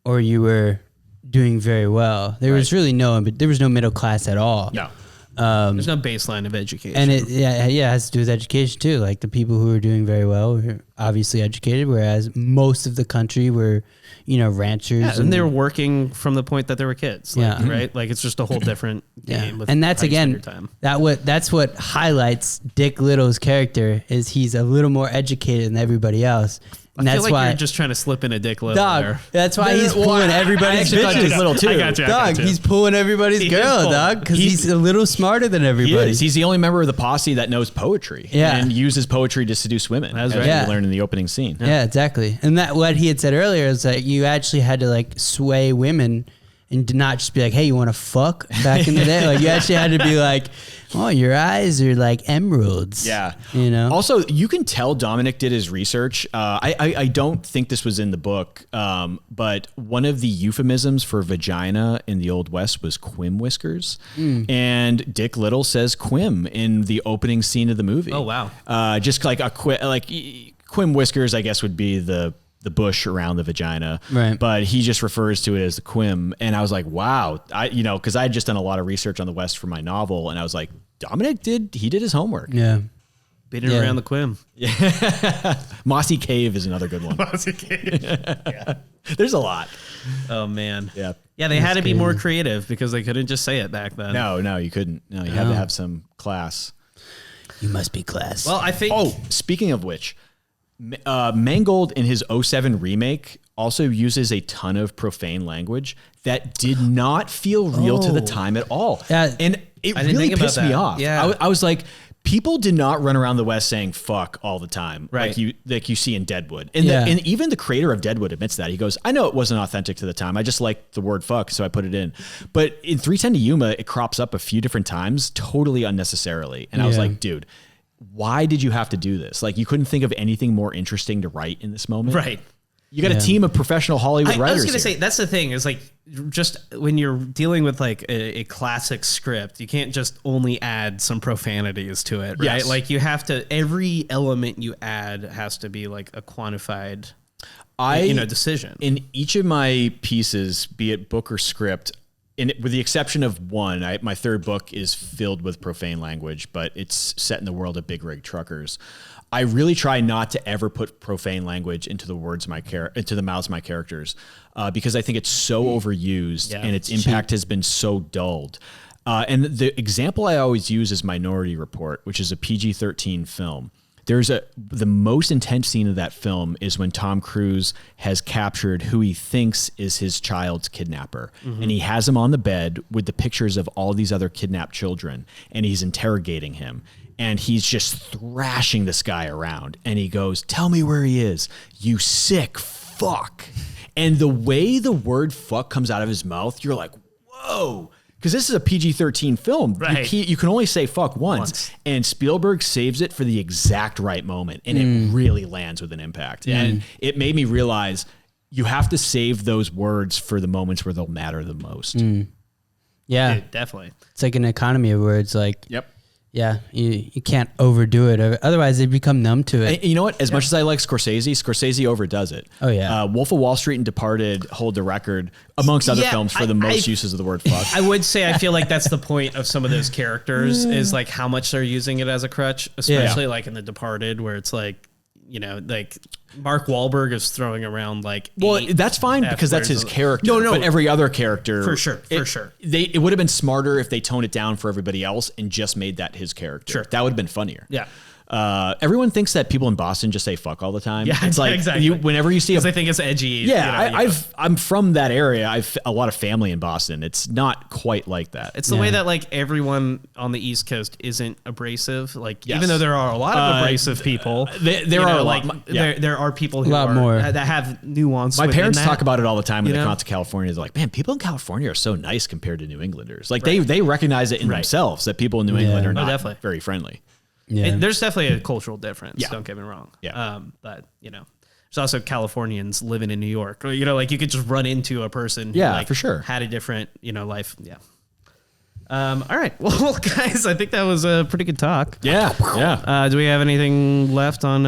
or you were doing very well. There was really no middle class at all. No. There's no baseline of education. And it has to do with education too. The people who were doing very well were obviously educated, whereas most of the country were, ranchers. Yeah, and they were working from the point that they were kids. Right? It's just a whole different game. With and that's that's what highlights Dick Little's character is he's a little more educated than everybody else. And I feel that's like why you're just trying to slip in a dick little dog. there. That's why he's pulling everybody's I actually thought bitches. Dick Little too. I got you. Dog, he's pulling everybody's He is girl, pulling. dog, because he's a little smarter than He everybody. is. He's the only member of the posse that knows poetry Yeah. and uses poetry to seduce women. That's as right. we Yeah. learn in the opening scene. Yeah, exactly. And that what he had said earlier is that you actually had to like sway women and did not just be like, hey, you want to fuck back in the day? Like you actually had to be like, oh, your eyes are like emeralds. Yeah. You know? Also, you can tell Dominik did his research. I don't think this was in the book, but one of the euphemisms for vagina in the Old West was quim whiskers. And Dick Little says quim in the opening scene of the movie. Oh, wow. Just like quim whiskers, I guess, would be the bush around the vagina, Right. But he just refers to it as the quim. And I was like, wow, because I had just done a lot of research on the West for my novel. And I was like, Dominik did his homework. Yeah. Beating Yeah. around the quim. Mossy Cave is another good one. Yeah. There's a lot. Oh man. Yeah. Yeah, they had to be more creative because they couldn't just say it back then. No, you couldn't. No, you had to have some class. You must be class. Well, I think. Oh, speaking of which, Mangold in his 07 remake also uses a ton of profane language that did not feel real to the time at all. Yeah. And it I didn't really think about pissed me that. off. Yeah. I was like, people did not run around the West saying fuck all the time. Right. Like you see in Deadwood. And, Yeah. and even the creator of Deadwood admits that. He goes, I know it wasn't authentic to the time. I just liked the word fuck, so I put it in. But in 310 to Yuma, it crops up a few different times, totally unnecessarily. And I was Yeah. like, dude, why did you have to do this? Like, you couldn't think of anything more interesting to write in this moment? Right. You got a team of professional Hollywood I writers. was going to here. say, that's the thing is like, just when you're dealing with like a classic script, you can't just only add some profanities to it, right? Yes. Like you have to, every element you add has to be like a quantified, decision. In each of my pieces, be it book or script, with the exception of one, my third book is filled with profane language, but it's set in the world of big rig truckers. I really try not to ever put profane language into the into the mouths of my characters, because I think it's so overused and its impact has been so dulled. And the example I always use is Minority Report, which is a PG-13 film. The most intense scene of that film is when Tom Cruise has captured who he thinks is his child's kidnapper. And he has him on the bed with the pictures of all these other kidnapped children, and he's interrogating him. And he's just thrashing this guy around. And he goes, tell me where he is, you sick fuck. And the way the word fuck comes out of his mouth, you're like, whoa. Because this is a PG-13 film. Right. You can only say fuck once. And Spielberg saves it for the exact right moment. And it really lands with an impact. And it made me realize you have to save those words for the moments where they'll matter the most. Yeah. Dude, definitely. It's like an economy of words. Like, Yep. yeah, you can't overdo it. Otherwise, they become numb to it. And you know what? As much as I like Scorsese overdoes it. Oh, yeah. Wolf of Wall Street and Departed hold the record, amongst other Yeah, films, for the most uses of the word fuck. I would say I feel like that's the point of some of those characters is like how much they're using it as a crutch, especially like in The Departed, where it's like, like Mark Wahlberg is throwing around like. Well, that's fine because that's his character. No, but every other character, For sure. It would have been smarter if they toned it down for everybody else and just made that his character. Sure. That would have been funnier. Yeah. Everyone thinks that people in Boston just say fuck all the time. Yeah, it's like exactly. whenever you see Because I think it's edgy. Yeah, I'm from that area. I've a lot of family in Boston. It's not quite like that. It's the way that like everyone on the East Coast isn't abrasive. Like Yes. even though there are a lot of abrasive people, there are a lot. there are people who lot are, more. that have nuance. My within parents that. talk about it all the time when you they know? come out to California. They're like, man, people in California are so nice compared to New Englanders. Like they recognize it in themselves that people in New England are not definitely. very friendly. Yeah. There's definitely a cultural difference. Yeah. Don't get me wrong. Yeah. But there's also Californians living in New York. Like you could just run into a person. Who, Yeah, like, for sure. Had a different life. Yeah. All right. Well, guys, I think that was a pretty good talk. Yeah. Do we have anything left on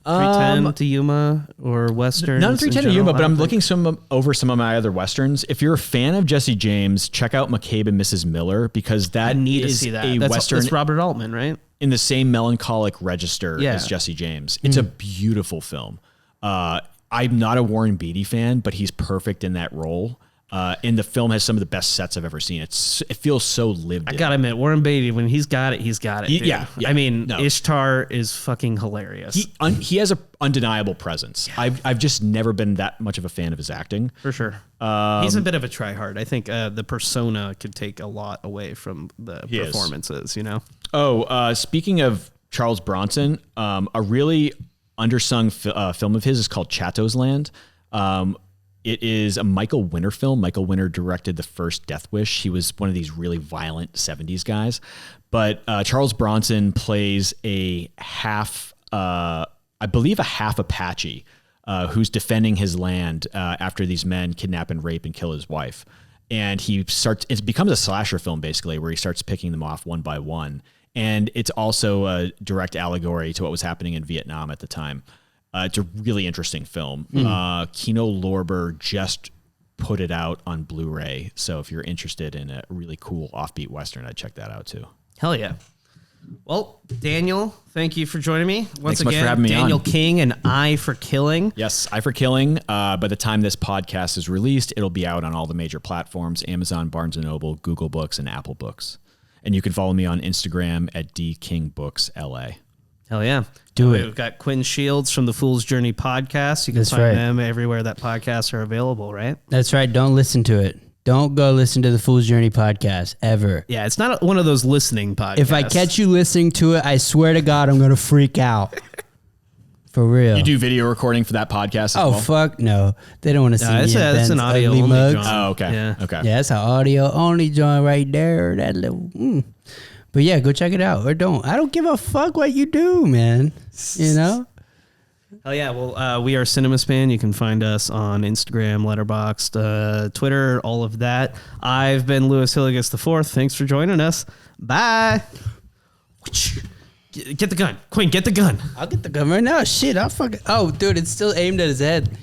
310 to Yuma or Westerns? None of 310 to in Yuma, general? but I'm looking over some of my other Westerns. If you're a fan of Jesse James, check out McCabe and Mrs. Miller, because that I need to is see that. a Western That's Robert Altman, right? in the same melancholic register Yeah. as Jesse James. It's a beautiful film. I'm not a Warren Beatty fan, but he's perfect in that role. And the film has some of the best sets I've ever seen. It feels so lived in. I gotta admit, Warren Beatty, when he's got it, he's got it. Dude. Yeah. I mean, Ishtar is fucking hilarious. He has a undeniable presence. I've just never been that much of a fan of his acting. For sure. He's a bit of a tryhard. I think the persona could take a lot away from the performances, you know? Oh, speaking of Charles Bronson, a really undersung film of his is called Chato's Land. It is a Michael Winner film. Michael Winner directed the first Death Wish. He was one of these really violent 70s guys. But Charles Bronson plays a half Apache who's defending his land after these men kidnap and rape and kill his wife. And it becomes a slasher film, basically, where he starts picking them off one by one. And it's also a direct allegory to what was happening in Vietnam at the time. It's a really interesting film. Kino Lorber just put it out on Blu-ray. So if you're interested in a really cool offbeat Western, I'd check that out too. Hell yeah. Well, Daniel, thank you for joining me. Thanks so much for having me Daniel on. King and Eye for Killing. Yes, Eye for Killing. By the time this podcast is released, it'll be out on all the major platforms, Amazon, Barnes & Noble, Google Books, and Apple Books. And you can follow me on Instagram at DKingBooksLA. Hell yeah. Do it. We've got Quinn Shields from the Fool's Journey podcast. You can find them everywhere that podcasts are available, right? That's right. Don't listen to it. Don't go listen to the Fool's Journey podcast ever. Yeah, it's not one of those listening podcasts. If I catch you listening to it, I swear to God, I'm going to freak out. For real. You do video recording for that podcast as well? Fuck no. They don't want to see me. It's an audio only mugs. joint. Oh, okay. Yeah. Okay. Yeah, that's an audio only joint right there. That little. But yeah, go check it out or don't. I don't give a fuck what you do, man. You know? Hell yeah. Well, we are CinemaSpan. You can find us on Instagram, Letterboxd, Twitter, all of that. I've been Louis Hilligus IV. Thanks for joining us. Bye. Get the gun. Quinn, get the gun. I'll get the gun right now. Shit, I'll fucking. Oh, dude, it's still aimed at his head.